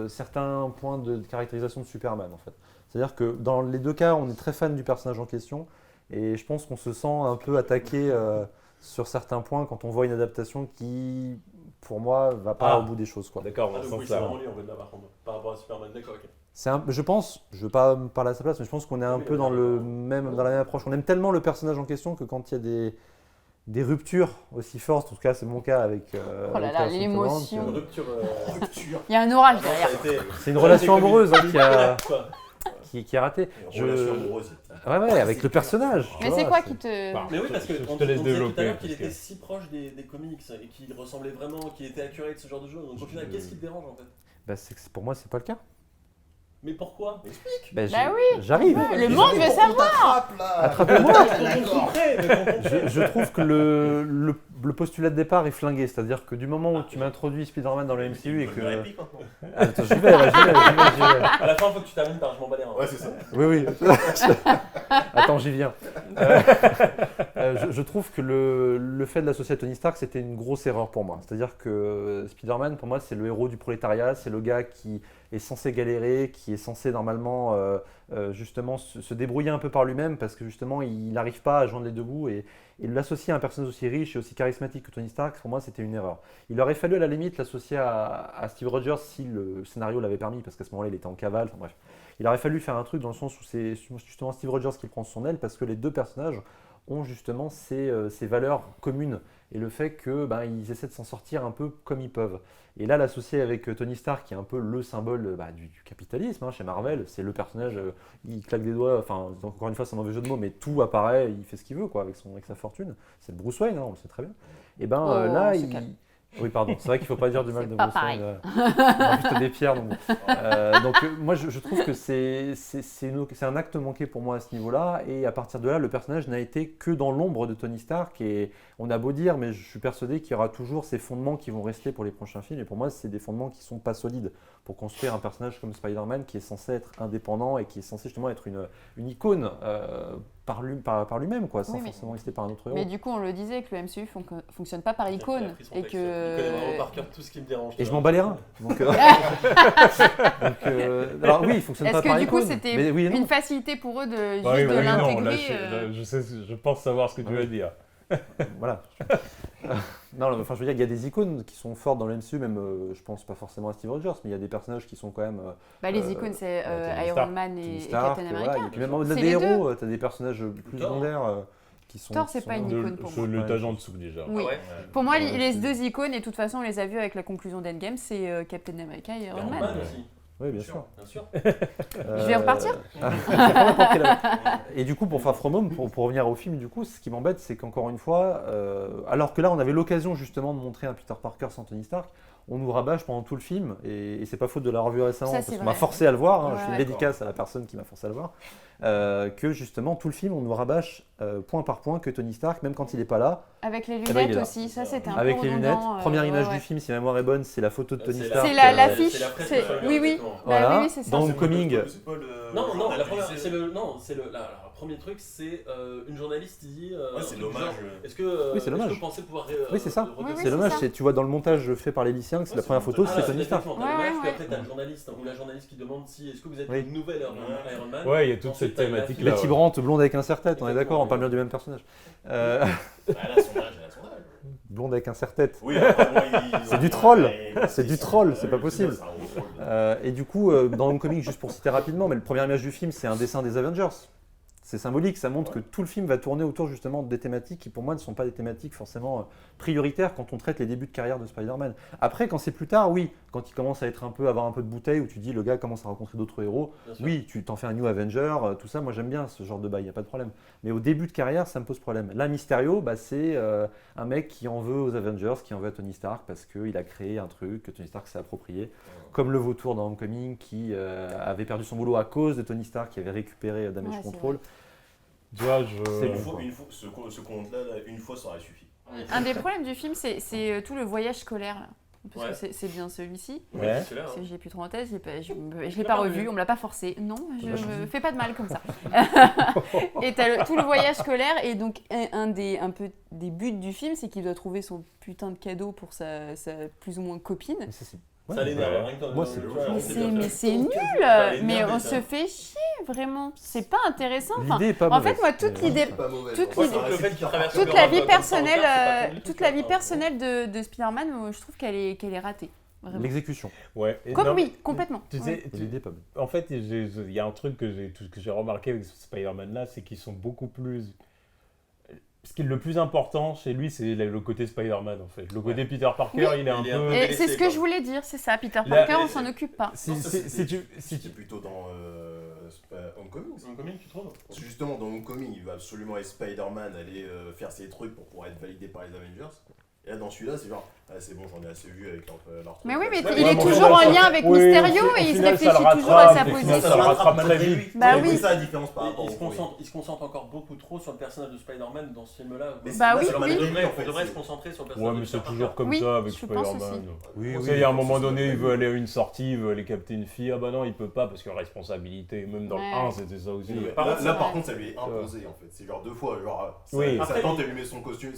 certains points de caractérisation de Superman en fait. C'est-à-dire que dans les deux cas, on est très fan du personnage en question et je pense qu'on se sent un peu attaqué sur certains points quand on voit une adaptation qui, pour moi, va pas Ah. au bout des choses quoi. D'accord, Ah, on donc sent oui, c'est ça. vraiment lui en fait là par contre, par rapport à Superman, d'accord, ok. Je pense, je veux pas me parler à sa place, mais je pense qu'on est un Oui, peu dans dans la même approche. On aime tellement le personnage en question que quand il y a des ruptures aussi fortes, en tout cas c'est mon cas avec. Oh là avec là, Alison l'émotion. Holland, Une rupture. Rupture. Il y a un orage Ça derrière. a été- C'est une relation amoureuse hein, Quoi. qui est ratée. Relation amoureuse. Ouais, avec le personnage. tu Mais vois, c'est quoi qui te. Bah, Mais oui, parce que Je te on laisse disait tout développer, à l'heure qu'il parce que- était si proche des comics et qu'il ressemblait vraiment, qu'il était accurate, ce genre de choses. Donc au final, qu'est-ce qui te dérange en fait Bah, pour moi, c'est pas le cas. Mais pourquoi Bah, Bah oui. J'arrive. Le monde veut savoir. Attrapez-moi. Mais Je trouve que le postulat de départ est flingué. C'est-à-dire que du moment où tu m'introduis Spider-Man dans le MCU et que. Attends, j'y vais. à la fin, il faut que tu termines par je m'en bats les reins. Ouais, c'est ça. Oui. Attends, j'y viens. Je trouve que le fait de l'associer à Tony Stark, c'était une grosse erreur pour moi. C'est-à-dire que Spider-Man, pour moi, c'est le héros du prolétariat, c'est le gars qui est censé galérer, qui est censé normalement justement se débrouiller un peu par lui-même parce que justement, il n'arrive pas à joindre les deux bouts et l'associer à un personnage aussi riche et aussi charismatique que Tony Stark, pour moi, c'était une erreur. Il aurait fallu à la limite l'associer à Steve Rogers si le scénario l'avait permis parce qu'à ce moment-là, il était en cavale, enfin bref. Il aurait fallu faire un truc dans le sens où c'est justement Steve Rogers qui prend son aile parce que les deux personnages ont justement ces valeurs communes et le fait que ils essaient de s'en sortir un peu comme ils peuvent. Et là, l'associer avec Tony Stark, qui est un peu le symbole du capitalisme chez Marvel, c'est le personnage, il claque des doigts, enfin encore une fois c'est un mauvais jeu de mots, mais tout apparaît, il fait ce qu'il veut quoi, avec sa fortune. C'est le Bruce Wayne, on le sait très bien. Et Oh, là, c'est calme. Oui, pardon. C'est vrai qu'il ne faut pas dire du mal C'est de pas Bruce pareil. Wayne. En plus, t'as des pierres. Donc, moi, je trouve que c'est un acte manqué pour moi à ce niveau-là. Et à partir de là, le personnage n'a été que dans l'ombre de Tony Stark. Et on a beau dire, mais je suis persuadé qu'il y aura toujours ces fondements qui vont rester pour les prochains films. Et pour moi, c'est des fondements qui ne sont pas solides pour construire un personnage comme Spider-Man qui est censé être indépendant et qui est censé justement être une icône par lui-même, quoi, sans Oui, mais- forcément rester par un autre héros. Mais du coup, on le disait que le MCU fonctionne pas par icône. Et Il connaît vraiment que. par cœur tout ce qui me dérange. Et je m'en bats les reins. Donc, alors oui, il fonctionne pas Est-ce par que du coup, icône, c'était mais oui et non. une facilité pour eux de juste Bah oui, de oui, non, là, l'intégrer je pense savoir ce que tu Ouais. veux dire. Voilà. Non, enfin, je veux dire, il y a des icônes qui sont fortes dans le MCU, même, je pense pas forcément à Steve Rogers, mais il y a des personnages qui sont quand même. Bah, les icônes, c'est Tony Iron Stark, Man Tony et Stark, Captain voilà. America. Et puis même au-delà C'est des les deux. héros, t'as des personnages plus Thor, secondaires qui sont. Thor, qui c'est sont pas là. une icône pour moi. Le Ouais. tagent en dessous déjà. Oui. Ah ouais. Pour moi, Ouais, les c'est- deux icônes, et de toute façon, on les a vus avec la conclusion d'Endgame, c'est Captain America et Iron Iron Man. Man aussi. Oui, bien sûr. Bien sûr. Je vais repartir Et du coup, pour Far From Home, pour revenir au film, du coup, ce qui m'embête, c'est qu'encore une fois, alors que là, on avait l'occasion justement de montrer un Peter Parker sans Tony Stark, on nous rabâche pendant tout le film, et c'est pas faute de l'avoir vu récemment, Ça, parce c'est qu'on m'a vrai. forcé à le voir, hein, Ouais, je fais une ouais. dédicace à la personne qui m'a forcé à le voir, que justement, tout le film, on nous rabâche point par point que Tony Stark, même quand il n'est pas là, Avec les ben, il est lunettes là. aussi, ça c'était un avec peu les lunettes, redondant, première image ouais. du film, si ma mémoire est bonne, c'est la photo de Tony C'est Stark. C'est la- c'est l'affiche, la presse c'est- de Spider-Man, oui, oui. exactement. Voilà, Bah oui, c'est ça. dans Homecoming. C'est pas le. Non, non, la première, c'est c'est le, non, c'est le, premier truc, c'est une journaliste qui dit. Ouais, c'est un truc dommage. genre, Est-ce que, Oui, c'est dommage. est-ce que vous pensez pouvoir. Oui, c'est ça. redonner- Oui, oui, C'est dommage, ça. tu vois dans le montage fait par les lycéens que c'est la première photo, Ah, c'est Tony Stark. effectivement, t'as Ouais, l'image, ouais, puis après ouais. t'as le journaliste ou la journaliste qui demande si est-ce que vous êtes Oui. une nouvelle Iron Man. Ouais, il y a toute Ensuite, cette t'as la thématique fille- là. Betty Brandt, blonde avec un serre-tête, on est d'accord, on parle bien du même personnage. Elle a son âge, elle a son âge. Blonde avec un serre-tête. Oui, après, bon, C'est du troll. C'est du troll, c'est pas possible. Et du coup, dans Homecoming, juste pour citer rapidement, mais le première image du film, c'est un dessin des Avengers. C'est symbolique, ça montre que tout le film va tourner autour justement des thématiques qui pour moi ne sont pas des thématiques forcément prioritaires quand on traite les débuts de carrière de Spider-Man. Après, quand c'est plus tard, oui, quand il commence à être avoir un peu de bouteille, où tu dis le gars commence à rencontrer d'autres héros, Bien sûr. oui, tu t'en fais un New Avenger, tout ça, moi j'aime bien ce genre de bail, il n'y a pas de problème. Mais au début de carrière, ça me pose problème. Là, Mysterio, c'est un mec qui en veut aux Avengers, qui en veut à Tony Stark parce qu'il a créé un truc que Tony Stark s'est approprié. Comme le vautour dans Homecoming qui avait perdu son boulot à cause de Tony Stark qui avait récupéré Damage Ouais, c'est Control. Tu vois, C'est Une bon. fois, ce compte-là, une fois, ça aurait suffi. Un des problèmes du film, c'est tout le voyage scolaire. Là. Parce Ouais. que c'est bien celui-ci. Ouais. C'est là, Parce hein. que j'ai plus trop en tête, je l'ai pas revu, on me l'a pas forcé. Non, je me fais pas de mal comme ça. Et t'as tout le voyage scolaire, et donc un peu des buts du film, c'est qu'il doit trouver son putain de cadeau pour sa plus ou moins copine. Mais ça, c'est- Ça l'énerve, Ouais. rien que dans Moi, le- c'est- le- Mais c'est nul, Ça l'énerve, mais on ça. se fait chier, vraiment. C'est pas intéressant. Enfin, L'idée est pas en fait, mauvaise. moi, toute l'idée, Pas mauvais. toute Moi, l'idée- c'est le fait qu'il traverse toute le la mur vie comme Sandler, personnelle, c'est pas cool du toute tout, la ça. vie personnelle de Spider-Man, je trouve qu'elle est ratée. Vraiment. L'exécution. Ouais. Et Comme non, oui, complètement. Tu Ouais. sais, Et l'idée est pas bonne. en fait, il y a un truc que j'ai remarqué avec ce Spider-Man là, c'est qu'ils sont beaucoup plus. Ce qui est le plus important chez lui, c'est le côté Spider-Man en fait. Le côté Peter Parker, Oui. il est un Il est un peu. peu- Et laissé, c'est ce que quoi. je voulais dire, c'est ça. Peter Là, Parker, on s'en occupe pas. Si tu C'était plutôt dans Homecoming. C'est un comique, tu trouves Parce que justement, dans Homecoming, il va absolument être Spider-Man, aller faire ses trucs pour pouvoir être validé par les Avengers. Et là, dans celui-là, c'est genre, ah, c'est bon, j'en ai assez vu avec leur truc. Mais oui, mais Ouais, il est mais au toujours final, en lien ça- avec oui, Mysterio au et il se final, ça le réfléchit toujours à sa rattrape, et au final, position. ça le rattrape très malgré vite. lui. Bah Ouais, oui. C'est ça la différence par rapport Il au se premier. concentre, il se concentre encore beaucoup trop sur le personnage de Spider-Man dans ce film-là. Mais Bah c'est- oui, c'est oui. malgré On lui, en fait, devrait c'est- se concentrer sur le Ouais, personnage mais de c'est Peter toujours Parker. comme Oui, ça avec je pense Spider-Man. aussi. Oui, Tu oui, sais, il y a un oui, moment c'est donné, ça. il veut aller à une sortie, il veut aller capter une fille. Ah bah non, il peut pas parce que responsabilité. Même dans Ouais. le 1, c'était ça aussi. Là, Par contre, là, c'est par vrai. contre, ça lui est imposé en fait. C'est genre 2 fois. Genre, Oui. sa Après, tante, elle lui met son costume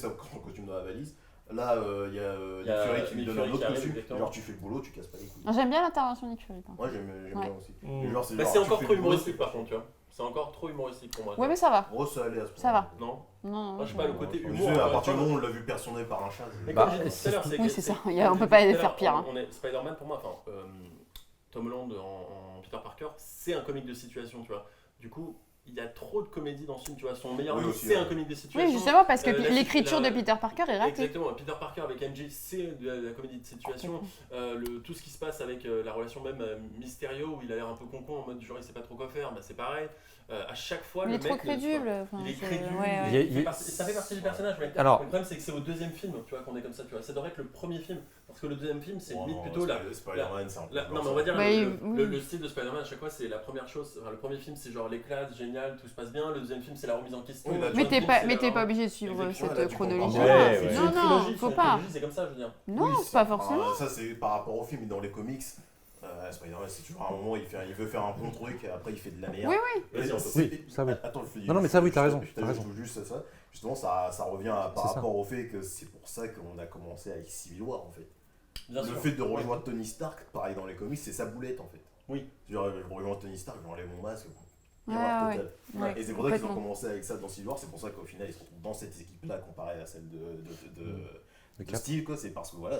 dans la valise. Là, il y a Il y a Nick Fury qui lui Nick donne Fury un qui autre arrive, costume. exactement. Genre, tu fais le boulot, tu casses pas les couilles. J'aime bien l'intervention de Nick Fury. par contre. Moi, j'aime Ouais. bien aussi. Mm. Mais genre, c'est Mais genre, c'est tu encore fais trop le boulot, humoristique c'est par pas- contre, tu vois. C'est encore trop humoristique pour moi. Ouais, mais ça va. Gros, ça allait à ce Ça va. Non, Non, non, moi je sais pas, le côté Je humour. sais, à partir du moment où on l'a vu personné par un chat, Mais Bah, comme j'ai dit tout à l'heure, Oui, c'est ça. comme On j'ai peut dit pas tout à faire l'heure, pire, hein. On est Spider-Man pour moi, Tom Holland en Peter Parker, c'est un comique de situation, tu vois. Du coup, il y a trop de comédie dans ce film, tu vois. Son meilleur Oui, ami, aussi, c'est ouais. un comédie de situation. Oui, justement, parce que l'écriture l'écriture de Peter Parker est ratée. Exactement, Peter Parker avec MJ, c'est de la comédie de situation. Tout ce qui se passe avec la relation même Mysterio, où il a l'air un peu con-con, en mode genre il sait pas trop quoi faire, bah c'est pareil. À chaque fois, Il le est mec. trop crédible. Il est crédule, Ouais. ça fait partie du personnage, mais Alors- le problème c'est que c'est au deuxième film, tu vois, qu'on est comme ça, tu vois. Ça devrait être le premier film, parce que le deuxième film, c'est limite plutôt la. Spider-Man, c'est un peu. Non, mais on va dire Bah, le style de Spider-Man à chaque fois, c'est la première chose. Enfin, le premier film, c'est genre l'éclat, génial, tout se passe bien. Le deuxième film, c'est la remise en question. Oui, bah, Mais t'es pas, mais pas obligé de suivre Exactement, cette là, tu chronologie. comprends. Ouais, C'est ouais. une Non, trilogie, faut c'est une pas. trilogie, c'est comme ça, je veux dire. Non, c'est pas forcément. Ça, c'est par rapport au film, mais dans les comics. Spider-Man, c'est toujours à un moment, il veut faire un bon truc, et après il fait de la merde. Oui, Vas-y, on Oui, ça oui. Attends, je te dis. Non, mais ça, oui, t'as raison, Je t'as raison. t'ajoute juste ça. Justement, ça revient par C'est ça. rapport au fait que c'est pour ça qu'on a commencé avec Civil War en fait. Bien Le sûr. fait de rejoindre Tony Stark, pareil dans les comics, c'est sa boulette en fait. Oui. Genre, je rejoins Tony Stark, j'enlève mon masque. Ouais, Erreur ouais. totale. Ouais, Et c'est pour ça qu'ils ont complètement. commencé avec ça dans Civil War, c'est pour ça qu'au final ils se retrouvent dans cette équipe-là comparée à celle de Cap. Steve, quoi. C'est parce que voilà,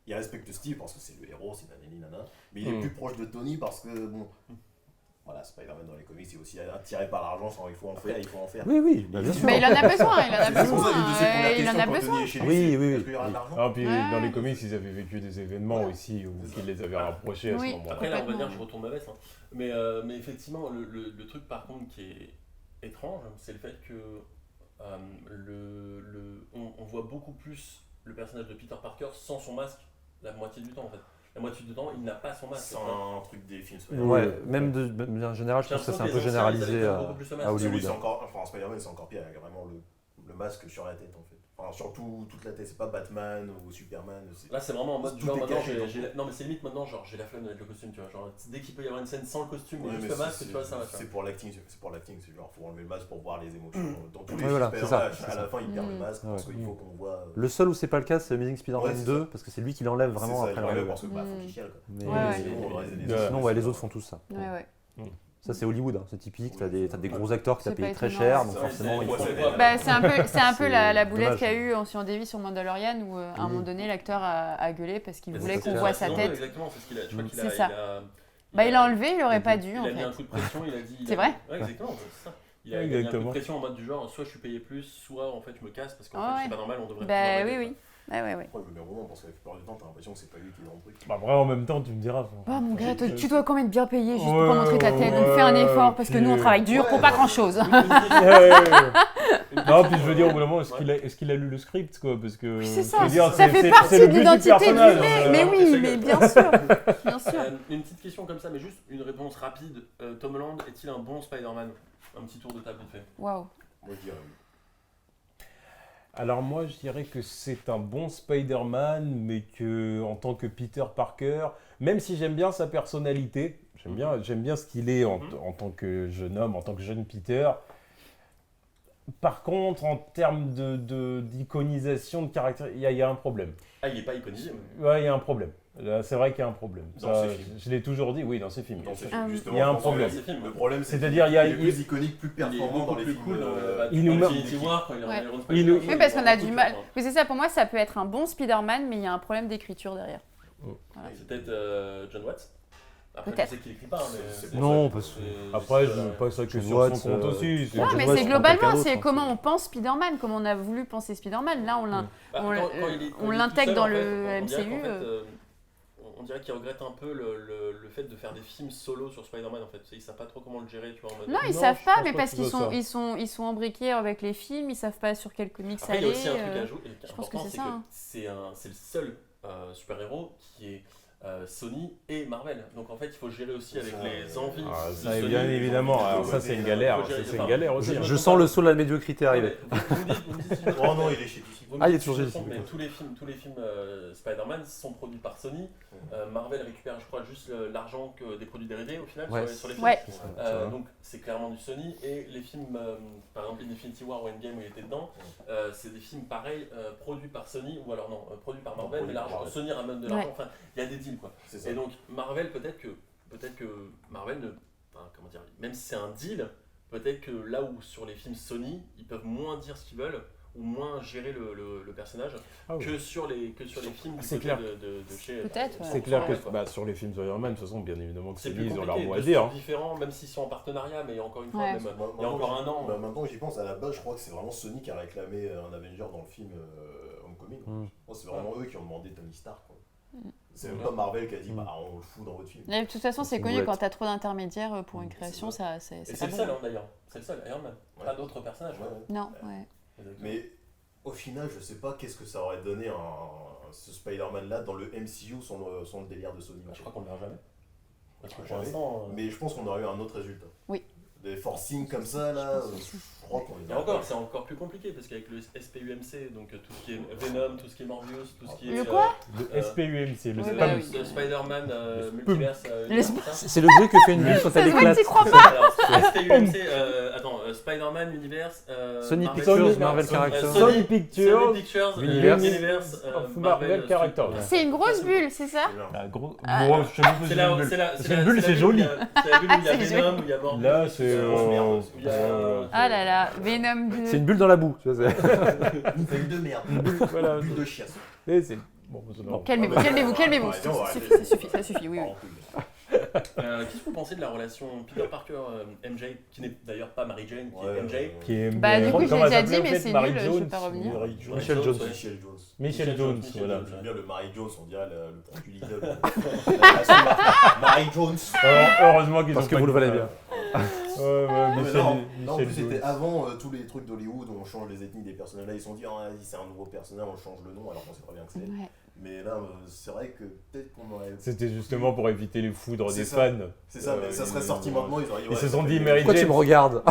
il respecte Steve parce que c'est le héros, c'est nanani nana, mais il est plus proche de Tony parce que bon. Voilà, Spider-Man dans les comics, c'est aussi attiré par l'argent, il faut en faire. Oui, oui, bah, bien sûr. Mais il en a besoin, il en a C'est pour ça besoin. une de ses premières Il en questions a quand besoin. Tony est chez lui, Oui, c'est, oui, est-ce qu'il y aura de l'argent Ah, puis Ouais. dans les comics, ils avaient vécu des événements aussi où ils les avaient rapprochés à ce Oui. moment-là. Après, là, on va Complètement. dire, je retourne ma veste. Hein. Mais effectivement, le truc par contre qui est étrange, c'est le fait que on voit beaucoup plus le personnage de Peter Parker sans son masque la moitié du temps en fait. La moitié du temps, il n'a pas son masque. C'est un truc des films Spider-Man. Ouais, même en général, je pense que c'est un peu généralisé à Hollywood. Lui, c'est encore, enfin, Spider-Man, c'est encore pire, il y a vraiment le masque sur la tête en fait. Enfin, surtout toute la tête, c'est pas Batman ou Superman. Là, c'est vraiment en mode Tout genre est maintenant, caché, non mais c'est limite maintenant, genre j'ai la flemme de mettre le costume, tu vois. Genre dès qu'il peut y avoir une scène sans le costume, mais Ouais, juste mais le masque, tu vois, ça va. tu vois. c'est pour l'acting, c'est genre faut enlever le masque pour voir les émotions. Dans tous les Ouais, films voilà, c'est Spider-Man, ça, à c'est la ça. fin il perd le masque parce Ouais. qu'il faut qu'on voit. Le seul où c'est pas le cas, c'est Amazing Spider-Man Ouais, c'est 2, ça. parce que c'est lui qui l'enlève vraiment C'est ça, après il enlève l'enlève. parce que bah, faut qu'il chiale quoi. Mais Ouais, ouais. sinon, ouais, les autres font tous ça. Ouais, ouais. Ça, c'est Hollywood, hein, c'est typique. T'as des gros acteurs que C'est t'as payé pas très étonnant, cher, ouais. donc Ouais, forcément, c'est- ils ouais, font. c'est- Bah, c'est un peu C'est la boulette dommage. qu'il y a eu en Sion Davis sur Mandalorian où à un moment donné l'acteur a gueulé parce qu'il Mais voulait c'est qu'on la voit sa saison tête. 2, exactement, c'est ce qu'il a. Je crois qu'il C'est a. ça. Il Il a enlevé, il aurait pas dû Il en a mis un fait. coup de pression, il a dit. C'est vrai Ouais, exactement, c'est ça. Il a mis un coup de Exactement. pression en mode du genre, soit je suis payé plus, soit en fait je me casse parce qu'en Ah fait c'est ouais. pas normal, on devrait. Bah pouvoir oui, m'aider, oui. Ouais, ouais, ouais. Après, je me mets au moment parce que la plupart du temps t'as l'impression que c'est pas lui qui est dans le truc. Bah, après, en même temps, tu me diras. Oh mon gars, tu dois quand même bien payer juste pour Ouais, pas montrer ta tête. Donc ouais, fais un effort parce que nous on puis- travaille dur pour pas grand chose. quoi. Non, puis je veux dire, au bout d'un moment, est-ce qu'il a lu le script, quoi? Parce que. C'est je ça, veux dire, ça c'est- fait c'est partie le de but du l'identité du personnage, mec. Mais c'est oui, ça, mais que- bien sûr. Bien sûr. Une petite question comme ça, mais juste une réponse rapide. Tom Holland est-il un bon Spider-Man? Un petit tour de table vite fait. Waouh. Moi je dirais oui. Alors moi, je dirais que c'est un bon Spider-Man, mais que en tant que Peter Parker, même si j'aime bien sa personnalité, j'aime bien ce qu'il est en tant que jeune homme, en tant que jeune Peter. Par contre, en termes d'iconisation, de caractère, il y a un problème. Ah, il est pas iconisé. Ouais, il y a un problème. Là, c'est vrai qu'il y a un problème. Dans Ça, ses films. je l'ai toujours dit, oui, dans ses films. Dans ces Ah, films, oui. justement, Il y a un je pense que problème. Dans ses films. Le problème, C'est-à-dire, il y a- est plus iconique, plus Il est performant beaucoup dans les plus films. cool dans il nous met- Infinity War quand il est en Ouais. Iron Il nous- Spider-Man. Oui, parce qu'on a du Beaucoup mal. de- Oui, c'est ça. Pour moi, ça peut être un bon Spider-Man, mais il y a un problème d'écriture derrière. C'est peut-être John Watts. Après, je Peut-être. sais qu'il écrit pas, mais. C'est c'est- Non, parce que. c'est- Après, je c'est- ne veux pas ça que John sur Watts, son compte aussi. c'est- Non, John mais Watts, c'est c'est globalement, quelqu'un c'est d'autre, comment hein, on pense Spider-Man, comment on a voulu penser Spider-Man. Là, Bah, on quand il est tout l'intègre seul, dans en le fait, on dirait MCU, qu'en fait, on dirait qu'il regrette un peu le fait de faire des films solo sur Spider-Man en fait. Ils savent pas trop comment le gérer, tu vois. En mode... Non, ils Non, savent je pas, pense mais pas parce que qu'ils ce soit sont embriqués avec les films, ils savent pas sur quel comics Après, il y a aller. aussi un truc à jouer. Et je pense que important, c'est ça, hein. c'est le seul super-héros qui est Sony et Marvel. Donc en fait, il faut gérer aussi avec Ça, les envies. Ah, de ça, Sony, bien les évidemment. envies de Alors, Sony. ça, c'est une galère. Faut gérer- C'est une enfin, galère aussi. Je sens le saut de la médiocrité Ouais, arriver. mais vous me dites si je me Oh trompe. non, il est chez DC. Vous me Ah, il est dites toujours si je me chez trompe, DC, mais tous les films Spider-Man sont produits par Sony. Marvel récupère, je crois, juste l'argent des produits dérivés au final Ouais. sur les films. Ouais. Donc c'est clairement du Sony. Et les films, par exemple Infinity War ou Endgame où il était dedans, c'est des films pareils produits par Sony ou alors non, produits par Marvel, Produits mais par l'argent, Marvel. Sony ramène de l'argent. Enfin, il y a des deals quoi. C'est ça. Et donc Marvel, peut-être que Marvel ne. Enfin, comment dire, même si c'est un deal, peut-être que là où sur les films Sony, ils peuvent moins dire ce qu'ils veulent, ou moins gérer le personnage que sur les films du C'est côté clair. de chez. Peut-être, ouais. C'est clair que quoi. sur les films Iron Man, de toute façon, bien évidemment que C'est c'est plus ils ont leur compliqué, mot à de dire. studios différents, même s'ils sont en partenariat, mais encore une fois, Ouais. même Moi, il y a encore un an. Maintenant que j'y pense, à la base, je crois que c'est vraiment Sony qui a réclamé un Avenger dans le film Homecoming. Je pense que c'est vraiment eux qui ont demandé Tony Stark. Quoi. C'est même pas Marvel qui a dit on le fout dans votre film. Mais de toute façon, c'est une connu, boulette. quand t'as trop d'intermédiaires pour une création, c'est Et c'est c'est pas le bon. seul d'ailleurs, c'est le seul Iron Man. Pas d'autres personnages. Non, ouais. Mais au final, je sais pas qu'est-ce que ça aurait donné ce Spider-Man là dans le MCU sans le délire de Sony. Je crois qu'on ne le verra jamais. Parce que pour Jamais. l'instant. Mais je pense qu'on aurait eu un autre résultat. Oui. Des forcing comme ça là, je crois qu'on les Et encore, c'est encore plus compliqué parce qu'avec le SPUMC, donc tout ce qui est Venom, tout ce qui est Morbius, tout ce qui est. Le quoi Le SPUMC, le Ouais, spam. bah oui. Le Spider-Man Multiverse. C'est le bruit que fait une bulle quand Ça elle se voit que éclate. t'y crois pas. Alors, SPUMC, attends, Spider-Man Universe. Sony Marvel- Pictures, Marvel Characters. Sony Pictures, Sony Pictures, Universe. Universe, of Marvel Characters. C'est une grosse bulle, c'est ça? Ah, gros, Ah. bon, je sais pas si C'est c'est la une bulle. c'est une bulle, la c'est joli. C'est la bulle où il y a C'est Venom, où il y a Morbius. Là, c'est. où il y a- Ah là là, Venom 2. C'est une bulle dans la boue. Tu vois, Une bulle de merde, Voilà. une bulle de chiasse. C'est. Bon, c'est Bon, non. calmez-vous. Ça suffit. Qu'est-ce que vous pensez de la relation Peter Parker MJ, qui n'est d'ailleurs pas Mary Jane, qui est MJ? Qui est. Bah, du coup, je comment l'ai elle déjà dit, s'appelait, en mais fait, c'est Mary nul, je vais Jones. pas revenir. Michel Jones. Michel Jones. Michel Jones, voilà. J'aime bien le Mary Jones, on dirait le produit Lidl. Mary Jones. Heureusement qu'ils ont Parce que pas vous le dit valez ça. bien. Mais non, en Michel plus c'était Jones. avant tous les trucs d'Hollywood où on change les ethnies des personnages. Là ils se sont dit c'est un nouveau personnage, on change le nom alors qu'on sait très bien que c'est. Ouais. Mais là c'est vrai que peut-être qu'on aurait. C'était justement pour éviter les foudres C'est des ça. fans. C'est ça, mais ça serait sorti maintenant, ils auraient dit. Ils se sont dit Mary Pourquoi tu Jane. me regardes?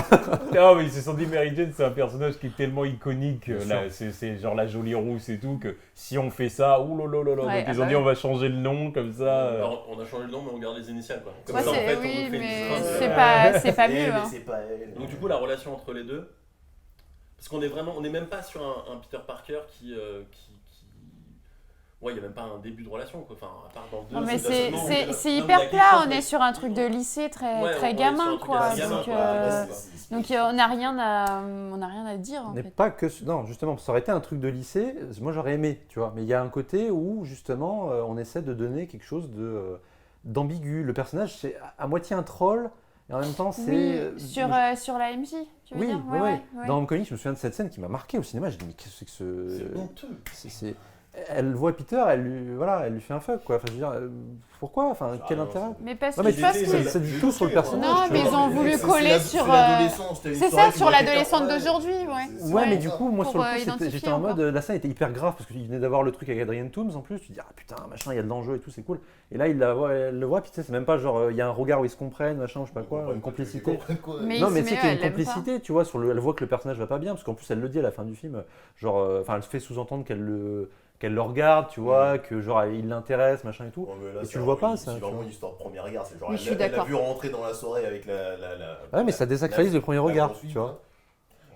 Non, mais ils se sont dit Mary Jane, c'est un personnage qui est tellement iconique. Bien Là, c'est genre la jolie rousse et tout, que si on fait ça, oulolololo. Ouais, Donc ils ont bah dit ouais. on va changer le nom comme ça. Alors, on a changé le nom, mais on garde les initiales quoi. Comme Ouais, ça, en fait, oui, on fait mais une phrase, c'est pas mieux. Mais Hein. c'est pas elle. Donc du coup, la relation entre les deux, parce qu'on est même pas sur un Peter Parker qui ouais, il y a même pas un début de relation quoi. Enfin, à part dans deux. Non, mais c'est c'est hyper plat, on est sur un truc de lycée Ouais, très on est sur gamin un truc quoi. assez gamin, Donc, quoi. donc on n'a rien à dire en Mais fait. pas que. Non, justement, ça aurait été un truc de lycée. Moi, j'aurais aimé, tu vois. Mais il y a un côté où, justement, on essaie de donner quelque chose d'ambigu. Le personnage, c'est à moitié un troll, et en même temps, c'est. Oui, sur la MJ, tu veux Oui, dire? oui, Ouais. Dans Homecoming, je me souviens de cette scène qui m'a marqué au cinéma. Je dis, mais qu'est-ce que c'est que C'est honteux. c'est- Elle voit Peter, elle lui fait un fuck, quoi. Enfin, je veux dire, pourquoi? Enfin, quel intérêt? Mais parce Non, que mais je pense c'est que... c'est du tout sur le personnage. Non, tu mais vois. ils ont voulu C'est coller sur... C'est ça, sur l'adolescente d'aujourd'hui, ouais. Ouais, mais du coup, moi Pour, sur le coup, identifier j'étais en mode, encore. la scène était hyper grave parce qu'il venait d'avoir le truc avec Adrian Toomes en plus. Tu te dis, ah putain, machin, il y a de l'enjeu et tout, c'est cool. Et là, elle le voit, puis tu sais, c'est même pas genre, il y a un regard où ils se comprennent, machin, je sais pas quoi, une complicité. Mais Non, il mais se tu sais met, qu'il y a elle une l'aime pas. complicité, tu vois, elle voit que le personnage va pas bien, parce qu'en plus, elle le dit à la fin du film, genre, enfin, elle se fait sous-entendre qu'elle le regarde, tu vois, que genre, il l'intéresse, machin et tout. Là, Et tu le vois pas, ça, C'est tu vraiment vois. une histoire de premier regard. C'est genre, Oui, je suis elle l'a d'accord. vu rentrer dans la soirée avec la. Ouais, mais ça désacralise le premier regard, poursuite, tu vois.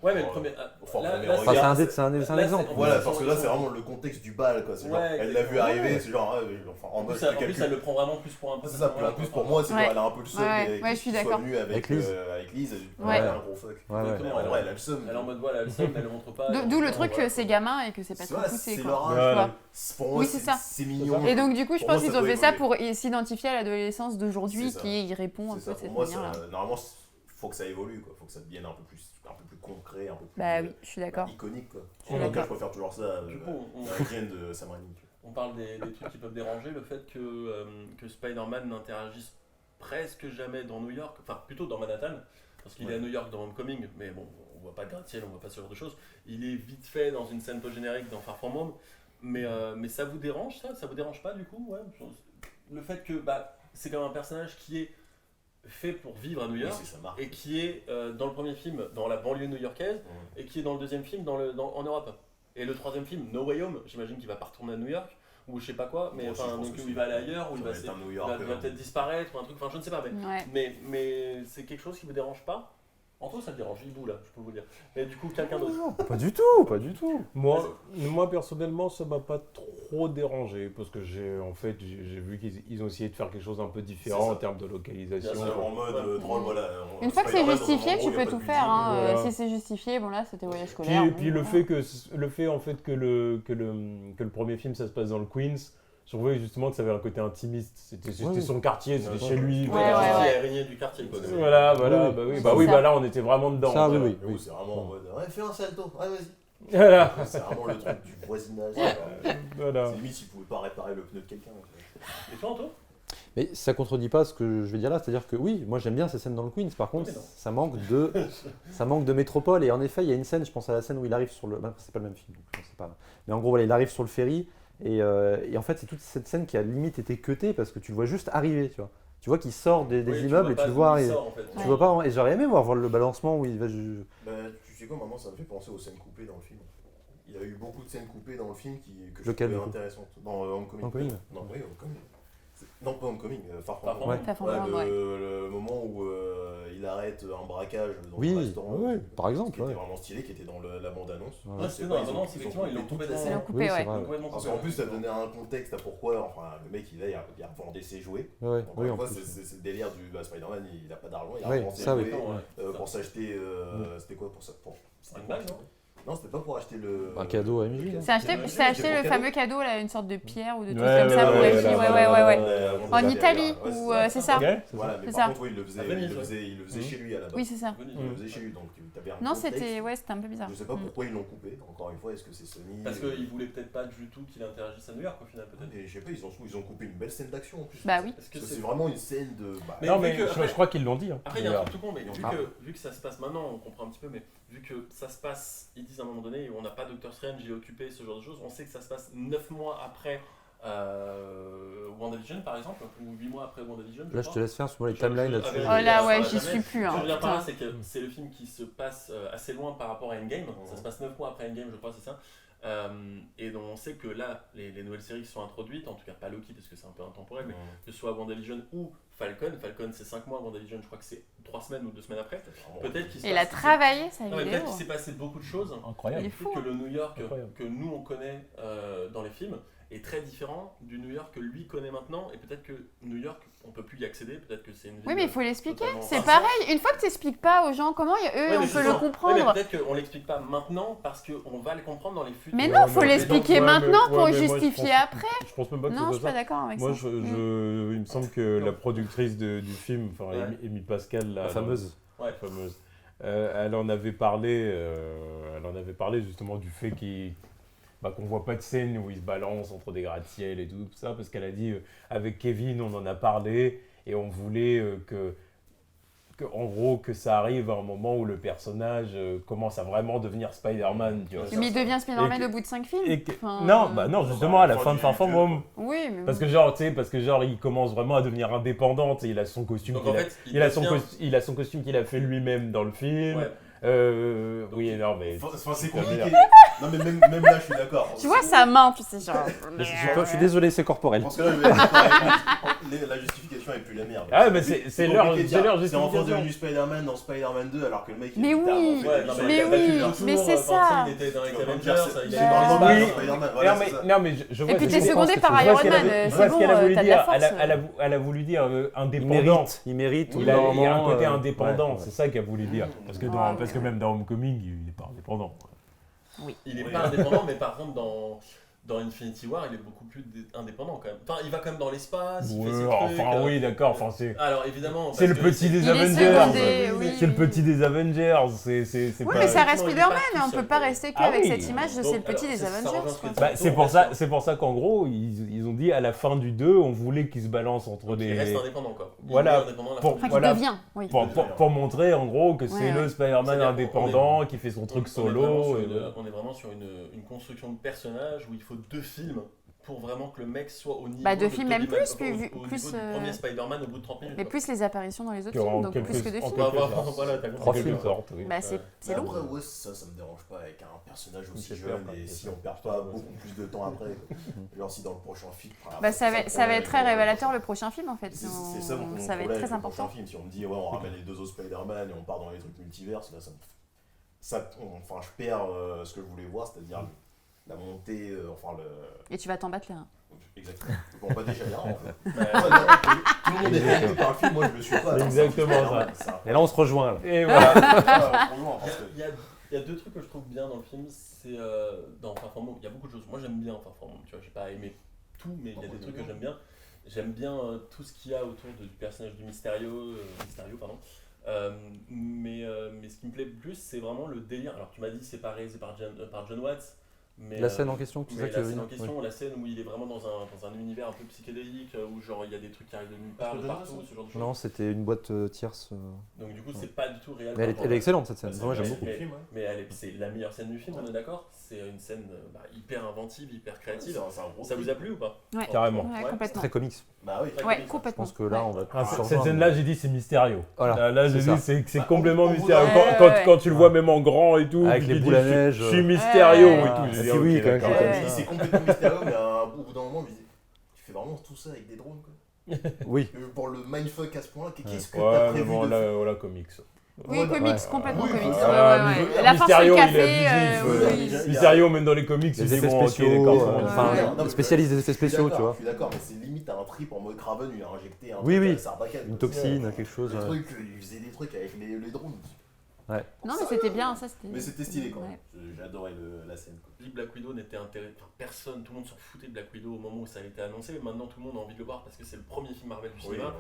Ouais, mais le premier. Enfin, là, premier là, regard, Enfin, c'est- c'est un là, exemple. Voilà, parce que là, c'est vraiment le contexte du bal, quoi. C'est genre, Ouais, elle l'a vu ouais. arriver, c'est genre, enfin, en En mode, plus, en plus, elle le prend vraiment plus pour un peu. c'est ça, en plus pour moi, c'est genre, Ouais. elle a un peu le seum Ouais, je suis qu'il soit d'accord. venu avec Avec Lise. Lise, Ouais. elle a un gros fuck. Ouais, ouais. Exactement, En vrai, elle a le seum. Elle est en mode voilà, elle le elle le montre pas. D'où le truc que c'est gamin et que c'est pas C'est trop vrai, poussé, c'est quoi. leur Tu âge. vois. Pour moi, Oui, c'est ça. c'est mignon. Et donc du coup, je Pour pense moi, qu'ils ça ont doit fait ça évoluer. pour s'identifier à l'adolescence d'aujourd'hui C'est ça. qui répond un C'est peu ça, de cette pour moi, manière-là. normalement, faut que ça évolue, quoi. Faut que ça devienne un peu plus concret, un peu plus Bah oui, je suis d'accord. iconique, quoi. Je suis En tout cas, d'accord. je préfère toujours ça Du coup, à Jane de Sam Raimi. on parle des trucs qui peuvent déranger, le fait que Spider-Man n'interagisse presque jamais dans New York, enfin plutôt dans Manhattan, parce qu'il est à New York dans Homecoming, mais bon, on voit pas de gratte-ciel, on voit pas ce genre de choses. Il est vite fait dans une scène post-générique dans Far From Home, mais ça vous dérange ça? Ça vous dérange pas du coup? Ouais, le fait que c'est quand même un personnage qui est fait pour vivre à New York, Oui, c'est sa marque. et qui est dans le premier film dans la banlieue new-yorkaise, et qui est dans le deuxième film en Europe. Et le troisième film, No Way Home, j'imagine qu'il va pas retourner à New York, ou je sais pas quoi, mais Moi aussi, enfin, je pense donc que où il va aller ailleurs, où il va, être un New il York. va peut-être disparaître, ou un truc, enfin je ne sais pas, Ouais. mais c'est quelque chose qui me dérange pas. Anto, ça te dérange, il bout là, je peux vous dire. Mais du coup, quelqu'un d'autre. Non, pas du tout. Moi personnellement, ça m'a pas trop dérangé parce que j'ai vu qu'ils ont essayé de faire quelque chose un peu différent en termes de localisation. En mode drôle, voilà. Une fois que c'est justifié, tu peux tout faire. Voilà. Si c'est justifié, bon là, c'était voyage scolaire. Puis le fait en fait que le premier film ça se passe dans le Queens, je trouvais justement que ça avait un côté intimiste. C'était son quartier, c'était chez lui. Araignée du quartier, quoi. Voilà, là on était vraiment dedans. Ça, Oui, c'est vraiment en mode ouais, fais un salto, ouais, vas-y. Voilà. C'est vraiment le truc du voisinage. Voilà. C'est limite s'ils pouvaient pas réparer le pneu de quelqu'un. Et toi, Anto? Mais ça contredit pas ce que je vais dire là, c'est-à-dire que oui, moi j'aime bien ces scènes dans le Queens, par contre ça manque de métropole, et en effet il y a une scène, je pense à la scène où il arrive sur le... Ben, c'est pas le même film, donc je sais pas. Mais en gros voilà, il arrive sur le ferry, et en fait c'est toute cette scène qui a limite été cutée parce que tu le vois juste arriver, tu vois. Tu vois qu'il sort des immeubles et tu le vois arriver. Tu vois pas, et j'aurais aimé voir le balancement où il va... Tu sais quoi, maintenant ça me fait penser aux scènes coupées dans le film. Il y a eu beaucoup de scènes coupées dans le film que je Lequel, trouvais intéressantes. Dans Homecoming. Non, oui, Homecoming. Non, pas Homecoming, Far From Home. Le moment où il arrête un braquage dans le restaurant. Oui, par exemple. Qui était vraiment stylé, qui était dans la bande-annonce. C'était dans la bande-annonce, effectivement, ils l'ont coupé des scènes. Parce qu'en plus, ça donnait un contexte à pourquoi. Enfin, le mec, il a revendé ses jouets. Oui, en fait, c'est le délire du Spider-Man, il a pas d'argent, il a revendé ses jouets pour s'acheter. C'était quoi pour ça? C'était une bague, non? Non, c'était pas pour acheter un cadeau à MJ. C'est acheté le fameux cadeau, là, une sorte de pierre ou de truc comme ça pour les filles. Ouais. En Italie, c'est ça. Voilà, mais par contre, il le faisait chez lui à la base. Oui, c'est ça. Il le faisait chez lui, donc t'avais un Non, contexte. c'était un peu bizarre. Je sais pas pourquoi ils l'ont coupé, encore une fois, est-ce que c'est Sony? Parce qu'ils voulaient peut-être pas du tout qu'il interagisse à New York au final, peut-être. Et je sais pas, ils ont coupé une belle scène d'action en plus. Bah oui. Parce que c'est vraiment une scène de. Non, mais je crois qu'ils l'ont dit. Après, il y a un truc tout con, mais vu que ça se passe maintenant, on comprend un petit peu, mais vu que ça se passe, ils disent à un moment donné, on n'a pas Doctor Strange, il est occupé, ce genre de choses, on sait que ça se passe 9 mois après WandaVision par exemple, ou 8 mois après WandaVision. Là, je te laisse faire sur les timelines là-dessus. Oh là, ouais, j'y suis plus. Ce que je veux dire par là, c'est que c'est le film qui se passe assez loin par rapport à Endgame. Ça se passe 9 mois après Endgame, je crois, c'est ça. Et donc on sait que là, les nouvelles séries qui sont introduites, en tout cas pas Loki parce que c'est un peu intemporel, mais que ce soit WandaVision ou Falcon c'est 5 mois, WandaVision je crois que c'est 3 semaines ou 2 semaines après. Peut-être qu'il il a travaillé sa vidéo. Peut-être qu'il s'est passé beaucoup de choses. Incroyable. Il faut que le New York que nous on connaît dans les films est très différent du New York que lui connaît maintenant, et peut-être que New York on peut plus y accéder, peut-être que c'est une ville. Oui, mais il faut l'expliquer, c'est pareil, une fois que tu expliques pas aux gens comment on peut le comprendre. Oui, mais peut-être qu'on l'explique pas maintenant parce qu'on va le comprendre dans les futurs. Mais non, faut l'expliquer maintenant pour justifier après. Je pense même pas que non, je suis pas d'accord avec ça. Moi, il me semble que la productrice du film, Amy Pascal, la fameuse. Elle en avait parlé justement du fait qu'on voit pas de scène où il se balance entre des gratte-ciel et tout ça, parce qu'elle a dit avec Kevin on en a parlé et on voulait en gros que ça arrive à un moment où le personnage commence à vraiment devenir Spider-Man, tu vois. Mais il devient Spider-Man au bout de 5 films. Non, justement à la fin de Far From Home. Oui, mais parce que genre il commence vraiment à devenir indépendant, il a son costume il a son costume qu'il a fait lui-même dans le film. Ouais. Oui, non, mais. C'est compliqué. Non, mais même là, je suis d'accord. Tu vois sa main, tu sais, genre. Je suis désolé, c'est corporel. Parce que là, je vais être d'accord avec la justification est plus la merde. Ah, mais c'est leur justification. C'est enfin devenu Spider-Man dans Spider-Man 2, alors que le mec. Mais oui, mais c'est ça. Il était dans les Avengers, il est dans Spider-Man. Non, mais je vois. Et puis t'es secondé par Iron Man, c'est bon, t'as de la force. Elle a voulu dire indépendant. Il mérite. Il a un côté indépendant, c'est ça qu'elle voulait dire. Parce que même dans Homecoming, il n'est pas indépendant. Oui. Il n'est pas indépendant, mais par contre, dans Infinity War, il est beaucoup plus indépendant quand même. Enfin, il va quand même dans l'espace, il fait ses trucs. Oui, d'accord. Enfin, c'est... Alors, évidemment... C'est le petit des Avengers. C'est le petit des Avengers. Oui, mais ça reste Spider-Man. On ne peut pas rester qu'avec cette image de c'est le petit des Avengers. C'est pour ça qu'en gros, ils ont dit à la fin du 2, on voulait qu'il se balance entre des... Il reste indépendant, quoi. Voilà. Pour montrer, en gros, que c'est le Spider-Man indépendant qui fait son truc solo. On est vraiment sur une construction de personnage où il faut 2 films pour vraiment que le mec soit au niveau de films, même Tobey plus, Maguire, plus, au niveau du premier Spider-Man au bout de 30 minutes. Mais quoi. plus les apparitions dans les autres Qui aura films, donc quelques- plus que de en films. quelque Voilà, t'as En compris. quelque sorte, oui. Bah, c'est Mais long. après, ouais, ça me dérange pas avec un personnage aussi C'est jeune clair, et c'est si ça. on perd pas beaucoup plus de temps après. Genre, si dans le prochain film. Bah, ça va être très révélateur le prochain film en fait. C'est ça mon Ça va être problème avec très le important. prochain film. Si on me dit, ouais, on ramène les deux autres Spider-Man et on part dans les trucs multiverses, là, enfin, je perds ce que je voulais voir, c'est-à-dire la montée, enfin le. Et tu vas t'en battre les reins. Exactement. Bon, pas déjà là, en fait. Tout le monde est hypé par le film, moi je le suis pas. C'est exactement ça. Et là, on se rejoint. Là. Et voilà. Il y a deux trucs que je trouve bien dans le film, c'est dans Far From Home, il y a beaucoup de choses. Moi j'aime bien Far From Home, tu vois, j'ai pas aimé tout, mais il y a des trucs que j'aime bien. J'aime bien tout ce qu'il y a autour du personnage du Mysterio, pardon. Mais ce qui me plaît le plus, c'est vraiment le délire. Alors tu m'as dit c'est pas réalisé par John Watts. Mais, La scène en question, tout ça mais qui la veut scène dire. en question, la scène où il est vraiment dans un univers un peu psychédélique, où genre il y a des trucs qui arrivent de nulle part, de partout, ce genre de choses. Non, c'était une boîte tierce. Donc du coup, c'est pas du tout réel. Mais elle est excellente cette scène. Moi, j'aime beaucoup. Mais c'est la meilleure scène du film, on est d'accord? C'est une scène hyper inventive, hyper créative. Ça vous a plu ou pas? Ouais, Carrément. Ouais, complètement. Très comics. Bah oui. Ouais, Je complètement. pense que là, on va. Ah, cette scène-là, j'ai dit c'est Mysterio. Voilà, Là, j'ai c'est dit ça. c'est complètement on Mysterio. voudrait- Quand tu le vois même en grand et tout, Avec puis les il boules à dit, neige. Je suis Mysterio Ouais. et tout. Ah, J'ai dit, puis oui, ok, quand même, d'accord. quand Ouais, c'est complètement mystérieux, mais au bout d'un moment, je me dis, tu fais vraiment tout ça avec des drones, quoi. Oui. Pour le mindfuck à ce point, qu'est-ce que t'as Ouais, mais prévu bon, de faire voilà, comics. Oui, Ouais, comics, ouais. complètement Oui, comics. voilà. Ouais, ouais, ouais. La force Mysterio, du il café, est abusif, oui. Mysterio, même dans les comics, il Les dit effets bon, ok, spéciaux, d'accord. enfin, Non, mais spécialiste des effets je suis spéciaux, tu d'accord, vois. Je suis d'accord, mais c'est limite un trip en mode Craven, il a injecté un Oui, truc oui. à Sarbacane. Une toxine, quelque chose. Le truc, il faisait des trucs avec les drones. Non, mais c'était bien, ça c'était. Mais c'était stylé quand même. Ouais. J'adorais la scène. Quoi. Black Widow n'était intéressé, enfin, personne, tout le monde s'en foutait de Black Widow au moment où ça a été annoncé. Maintenant, tout le monde a envie de le voir parce que c'est le premier film Marvel du cinéma.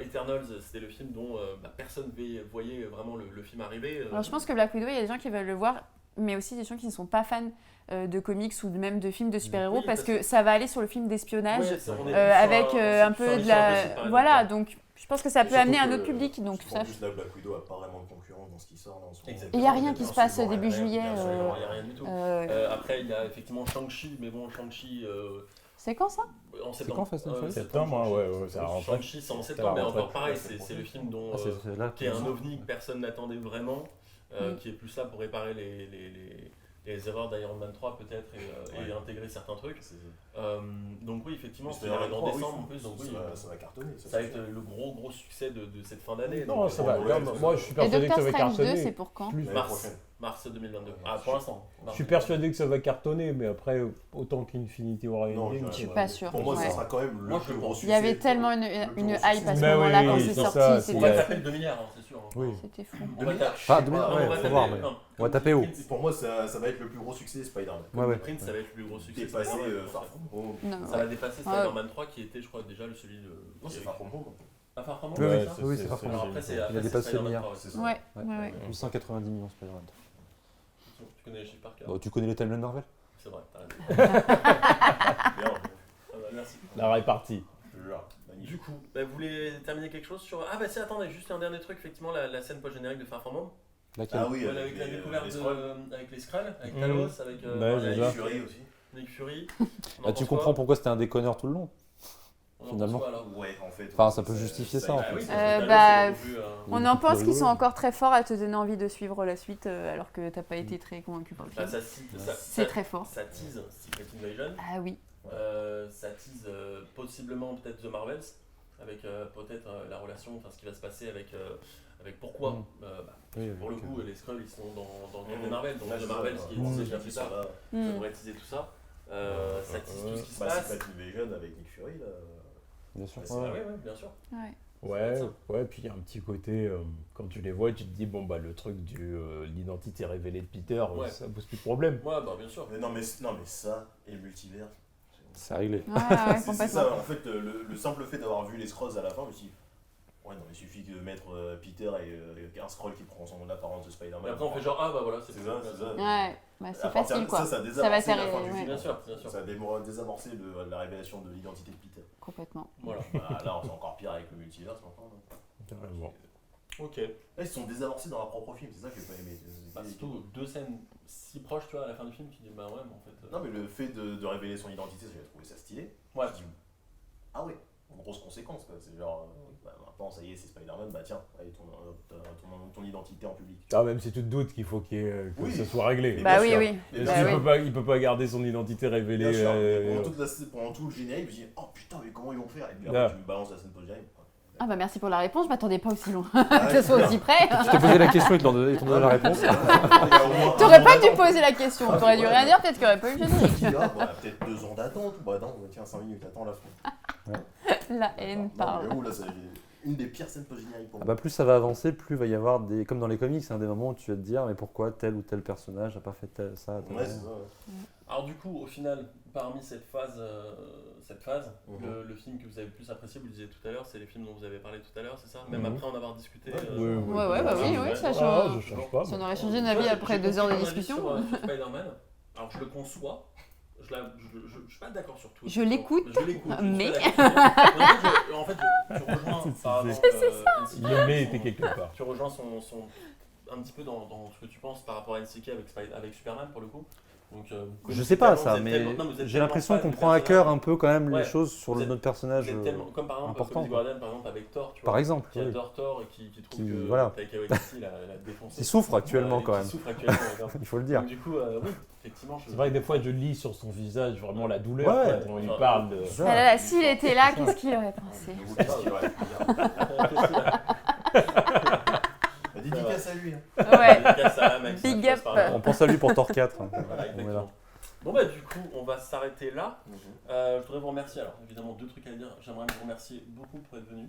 Eternals, c'était le film dont personne voyait vraiment le film arriver. Alors je pense que Black Widow, il y a des gens qui veulent le voir, mais aussi des gens qui ne sont pas fans de comics ou même de films de super-héros Oui, parce parce que ça va aller sur le film d'espionnage Ouais, on est plus avec sur un peu sur de l'histoire la. super-héros, Voilà, quoi. donc je pense que ça peut amener un autre public. Donc ça. En plus, là, Black Widow a pas vraiment de concurrence dans ce qui sort là en ce moment. Exactement. Il n'y a rien qui se passe Absolument début rien, juillet. Absolument, il n'y a rien du tout. euh, Après, il y a effectivement Shang-Chi, mais bon, Shang-Chi C'est quand ça? en C'est septembre. quand Fast and Furious Septembre, ouais, ça rentre. Shang-Chi, c'est en C'est septembre, mais la encore rentrée. pareil, c'est le film dont. Ah, c'est là. Qui est un ovni que personne n'attendait vraiment, Mm. qui est plus là pour réparer les erreurs d'Iron Man 3 peut-être et intégrer certains trucs. Donc oui, effectivement, c'est arrivé en décembre en plus, donc oui, ça va cartonner. ça va être le gros succès de cette fin d'année. Non, donc, ça va. ouais, Moi, je suis Et persuadé que Doctor ça va Strange 2, c'est cartonner. pour quand? Plus. mars 2022. Ah, pour l'instant. Je suis persuadé que ça va cartonner, mais après, autant qu'Infinity War et Non, Endgame, Je suis pas sûre. Pour moi, Ouais. ça sera quand même le plus gros succès. Il y avait tellement une hype à ce Bah moment-là oui, quand oui, c'est c'est sorti, ça, c'est On va Ouais. taper le 2 milliards, c'est sûr. Oui. c'était fou. On va taper. Ah, 2 milliards, on ouais, va faut taper, voir, mais non. on va taper haut. Pour moi, ça va être le plus gros succès Spider-Man. Ouais, ouais. Prince, ça va être le plus gros succès. Dépasser Spider-Man, Far From Home. Non, Ça va dépasser Ouais. Spider-Man 3 qui était, je crois, déjà celui de. Non, c'est Far From Home. Ah, Far From Home, Oui, c'est oui, ça oui, c'est Far From Alors Home. après, c'est Il a après, dépassé c'est le milliard. Spider-Man 3, C'est ça. Ouais, ouais, ouais. 190 millions Spider-Man. Tu connais les chiffres par cœur. Bon, tu connais les timelines Marvel? C'est vrai, t'as raison. Bien, Ah bah, merci. la répartie. je te jure, magnifique. Du coup, vous voulez terminer quelque chose sur. Ah bah si, attendez, juste un dernier truc, effectivement, la scène post-générique de Far From Home. Laquelle? Ah oui, Voilà, avec la découverte les Skrulls. avec les Skrulls, avec Mhm. Talos, avec Ouais, voilà, déjà. Nick Fury aussi. Nick Fury. Bah, tu comprends pourquoi c'était un déconneur tout le long. On en finalement. pense quoi, alors Ouais, en fait. Enfin, ça peut justifier ça, en Ah fait. oui, Bah, Talos, c'est non plus, On en pense qu'ils sont encore très forts à te donner envie de suivre la suite alors que t'as pas été très convaincu par le bah, film. ça C'est très fort. Ça tease Secret Invasion. Ah oui. Ça tease possiblement peut-être The Marvels, avec peut-être la relation, enfin ce qui va se passer avec pourquoi. Oui, Pour le avec, coup, les Skrulls ils sont dans le monde des Marvel, donc The Marvels qui est Mhm. teasé bien plus tard, ça Mm. devrait teaser tout ça. Ça tease tout ce qui se Bah, passe. Secret Invasion avec Nick Fury là. Bien sûr. Ouais, Ah oui, bien sûr. Ouais. Ouais, puis il y a un petit côté, quand tu les vois, tu te dis, bon, bah, le truc de l'identité révélée de Peter, Ouais. ça pose plus de problème. Ouais, bah bien sûr. Mais non, mais ça et le multivers. C'est réglé. Ouais, ouais, C'est complètement. ça, en fait, le simple fait d'avoir vu les Skrulls à la fin, je me suis dit, ouais, non, il suffit de mettre Peter et un Skrull qui prend son apparence de Et Spider-Man. après on fait genre, ah bah voilà, c'est C'est ça, c'est ça. Ouais, bah, c'est À partir facile de quoi. Ça Ça va désamorce faire. la fin du Ouais, film. Bien sûr, bien sûr. Ça a désamorcé la révélation de l'identité de Peter. complètement. Voilà. Bah, là, c'est encore pire avec le multivers maintenant. Carrément. Ok. Là, ils se sont désavancés dans leur propre film, c'est ça que j'ai pas aimé. Surtout 2 scènes si proches, tu vois, à la fin du film, qui disent bah ouais, mais en fait. Non, mais le fait de révéler son identité, j'ai trouvé ça stylé. Ouais. Je dis, ah ouais, une grosse conséquence, quoi. C'est genre, maintenant, ça y est, c'est Spider-Man, bah tiens, allez, ton identité en public. Ah, même si tu te doutes qu'il faut que ça soit réglé. Mais Bah bien oui, sûr. oui. Mais Bah bien oui. sûr. Il peut pas garder son identité révélée. Bien sûr. Pendant tout le générique, je me dis, oh putain, mais comment ils vont faire? Et puis après, tu me balances la scène post-générique. Ah bah merci pour la réponse, je m'attendais pas aussi loin. Que ce soit aussi près. Je t'ai posé la question et ils t'ont donné la réponse. T'aurais pas dû poser la question, t'aurais dû rien dire, peut-être qu'il n'y aurait pas eu le générique. Peut-être 2 ans d'attente. Bah non, tiens, 5 minutes, attends la fin. La haine parle. Non, mais là, c'est une des pires scènes post-génériques pour Ah moi. bah plus ça va avancer, plus il va y avoir des. Comme dans les comics, des moments où tu vas te dire mais pourquoi tel ou tel personnage n'a pas fait ça. Ouais, c'est ça. Ouais. Alors du coup, au final, parmi cette phase, le film que vous avez le plus apprécié, vous le disiez tout à l'heure, c'est les films dont vous avez parlé tout à l'heure, c'est ça? Même après en avoir discuté. Ouais, bah oui, ça change. Je change pas. Si on aurait changé d'avis après 2 heures de discussion. Sur Spider-Man, alors je le conçois, je suis pas d'accord sur tout. Je l'écoute, mais. En fait, tu rejoins par rapport, Le mais était quelque part. Tu rejoins un petit peu dans ce que tu penses par rapport à NCK avec Superman pour le coup. Donc, Je sais pas ça, mais j'ai l'impression qu'on prend à cœur un peu quand même les choses sur notre personnage comme par exemple important. Gordon par exemple avec Thor, tu vois. Par exemple, qui adore Thor et qui trouve que voilà. Taika Waititi l'a défoncé. Il souffre actuellement quand même. Il souffre actuellement. Il faut le dire. Donc, du coup, oui, effectivement. C'est vrai que des fois je lis sur son visage vraiment la douleur Ouais. quand on lui parle de. Ah là là, s'il était là, qu'est-ce qu'il aurait pensé? Dédicace à lui. Ouais. Big up. On pense à lui pour Thor 4. Voilà, On est là. Bon bah du coup on va s'arrêter là. Je voudrais vous remercier. Alors évidemment 2 trucs à dire. J'aimerais vous remercier beaucoup pour être venu.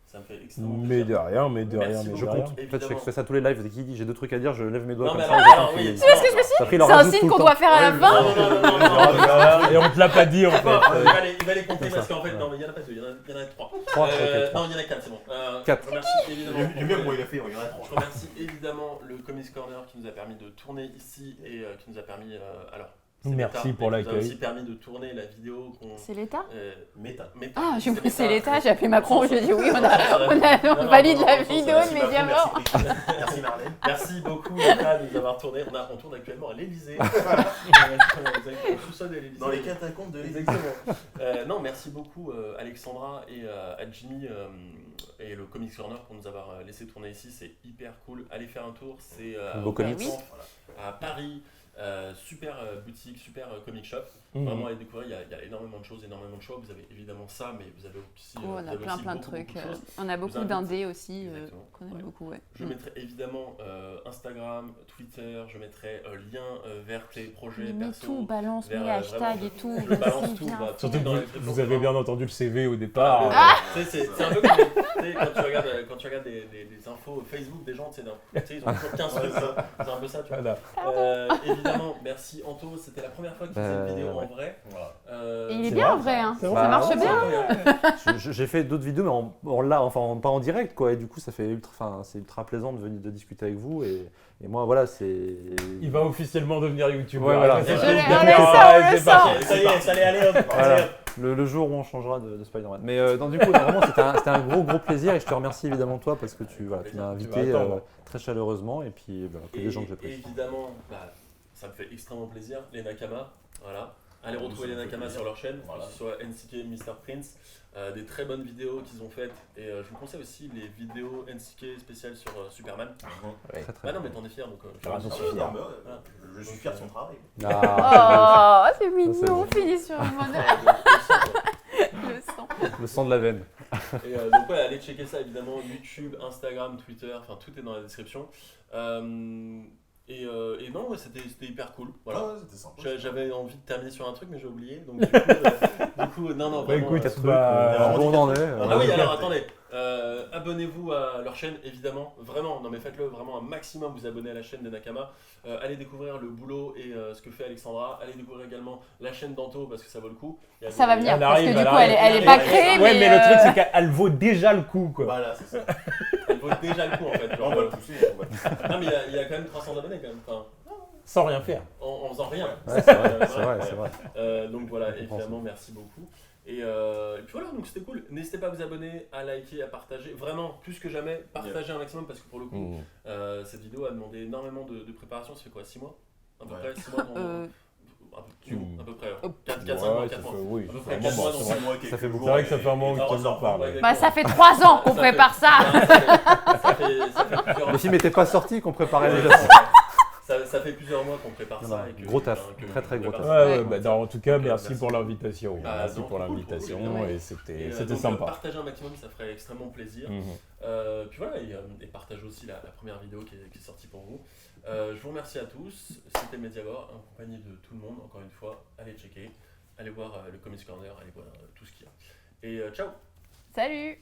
Ça me fait extrêmement Mais plaisir. de rien, mais de rien, Merci mais de Je rien. compte. En fait, je fais ça tous les lives. Dès qu'il dit j'ai 2 trucs à dire, je lève mes doigts Non, comme mais ça. alors, oui. Tu vois ce que je me suis Ça a pris leur C'est un rajoute signe tout qu'on le doit temps. faire à la fin. Non. Et on te l'a pas dit en fait. Il va les compter parce qu'en fait, non, mais il y en a pas 2, il y en a 3. 3, ok, Non, il y en a 4, c'est bon. 4. Je remercie évidemment. J'ai vu comment il a fait, il y en a 3. Je remercie évidemment le Comics Corner qui nous a permis de tourner ici et qui nous a permis. Alors, c'est Merci Meta, pour mais qui nous a l'accueil. aussi permis de tourner la vidéo qu'on. C'est l'État? Meta. Ah, C'est c'est Meta. l'État, j'ai appelé Macron, je lui ai dit oui, on valide la vidéo de Mediamort. Merci Marlène. Merci beaucoup Meta de nous avoir tourné. On tourne actuellement à l'Elysée. Au sous-sol de l'Elysée. Dans les catacombes de l'Élysée. Exactement. Non, merci beaucoup Alexandra et à Jimmy et le Comics Corner pour nous avoir laissé tourner ici. C'est hyper cool. Allez faire un tour. C'est Beau comics. à Paris. Super boutique, super comic shop. Vraiment à découvrir, il y a énormément de choses, énormément de choix. Vous avez évidemment ça, mais vous avez aussi. On a plein de trucs. Beaucoup de choses. On a beaucoup d'indés aussi Exactement. qu'on aime beaucoup. Ouais. Je mettrai évidemment Instagram, Twitter, je mettrai lien vers tes projets Mais perso. tout, balance vers, mes hashtags vraiment, et tout. Je balance vas-y, tout. viens. Bah, Surtout dans les que vous avez bien entendu le CV au Ah, départ. tu sais, c'est un peu comme quand tu regardes des infos Facebook des gens, tu sais, ils ont toujours 15 trucs. C'est un peu ça, tu vois. Voilà. Évidemment, merci Anto, c'était la première fois que tu faisais une vidéo en vrai. Et il est bien en vrai, hein. C'est Ça vrai. marche bien. J'ai fait d'autres vidéos, mais pas en direct, quoi. Et du coup, c'est ultra plaisant de venir de discuter avec vous. Et moi, voilà, c'est. Il va officiellement devenir youtubeur. Ouais, voilà. C'est On le sent. Ça y est, ça allait aller hop. Voilà. Le jour où on changera de Spider-Man. Mais du coup, vraiment, c'était un gros plaisir. Et je te remercie évidemment, toi, parce que tu m'as invité très chaleureusement. Et puis, que des gens que j'apprécie. Évidemment, ça me fait extrêmement plaisir. Les Nakama, voilà. Allez retrouver les Nakama sur leur chaîne, que ce soit NCK, Mr. Prince, des très bonnes vidéos qu'ils ont faites. Et je vous conseille aussi les vidéos NCK spéciales sur Superman. Très Ah non, mais t'en es fier, donc je suis fier de son travail. Oh, c'est mignon, on finit sur un modèle. Le sang. Le sang de la veine. Et donc allez checker ça évidemment, YouTube, Instagram, Twitter, enfin tout est dans la description. Et non, ouais, c'était hyper cool. Voilà. Ouais, c'était sympa. J'avais envie de terminer sur un truc, mais j'ai oublié. Donc du coup, non, Bah vraiment. écoute, Où on en est. Ah oui, alors attendez. Abonnez-vous à leur chaîne, évidemment. Vraiment, non mais faites-le vraiment un maximum. Vous abonnez à la chaîne des Nakama. Allez découvrir le boulot et ce que fait Alexandra. Allez découvrir également la chaîne d'Anto parce que ça vaut le coup. Ça va venir, Elle parce que arrive, du elle coup, arrive. elle est pas créée. Ouais, mais le truc, c'est qu'elle vaut déjà le coup, quoi. Voilà, c'est ça. Elle vaut déjà le coup en fait. Genre, On va le pousser. non mais il y a quand même 300 abonnés quand même. Enfin, Sans rien faire. en faisant rien. Ouais, c'est vrai. Donc voilà, évidemment, merci beaucoup. Et puis voilà, donc c'était cool. N'hésitez pas à vous abonner, à liker, à partager. Vraiment, plus que jamais, partagez un maximum parce que pour le coup, cette vidéo a demandé énormément de préparation. Ça fait quoi, 6 mois à peu près 6 mois à peu près. 4-5 mois, 4 mois. Oui, à peu près 4 mois, 6 mois. ça fait beaucoup. C'est vrai que ça fait un moment que tu en parles. Bah, ça fait 3 ans qu'on prépare ça. Ça fait plusieurs mois. Le film n'était pas sorti, qu'on préparait déjà. Ça fait plusieurs mois qu'on prépare ça. Et que, gros taf, très gros taf. En tout cas, merci pour l'invitation. Merci pour l'invitation et c'était sympa. Partagez un maximum, ça ferait extrêmement plaisir. Puis voilà, et partagez aussi la première vidéo qui est sortie pour vous. Je vous remercie à tous. C'était Mediavore, en compagnie de tout le monde, encore une fois. Allez checker, allez voir le Comics Corner, allez voir tout ce qu'il y a. Et ciao! Salut!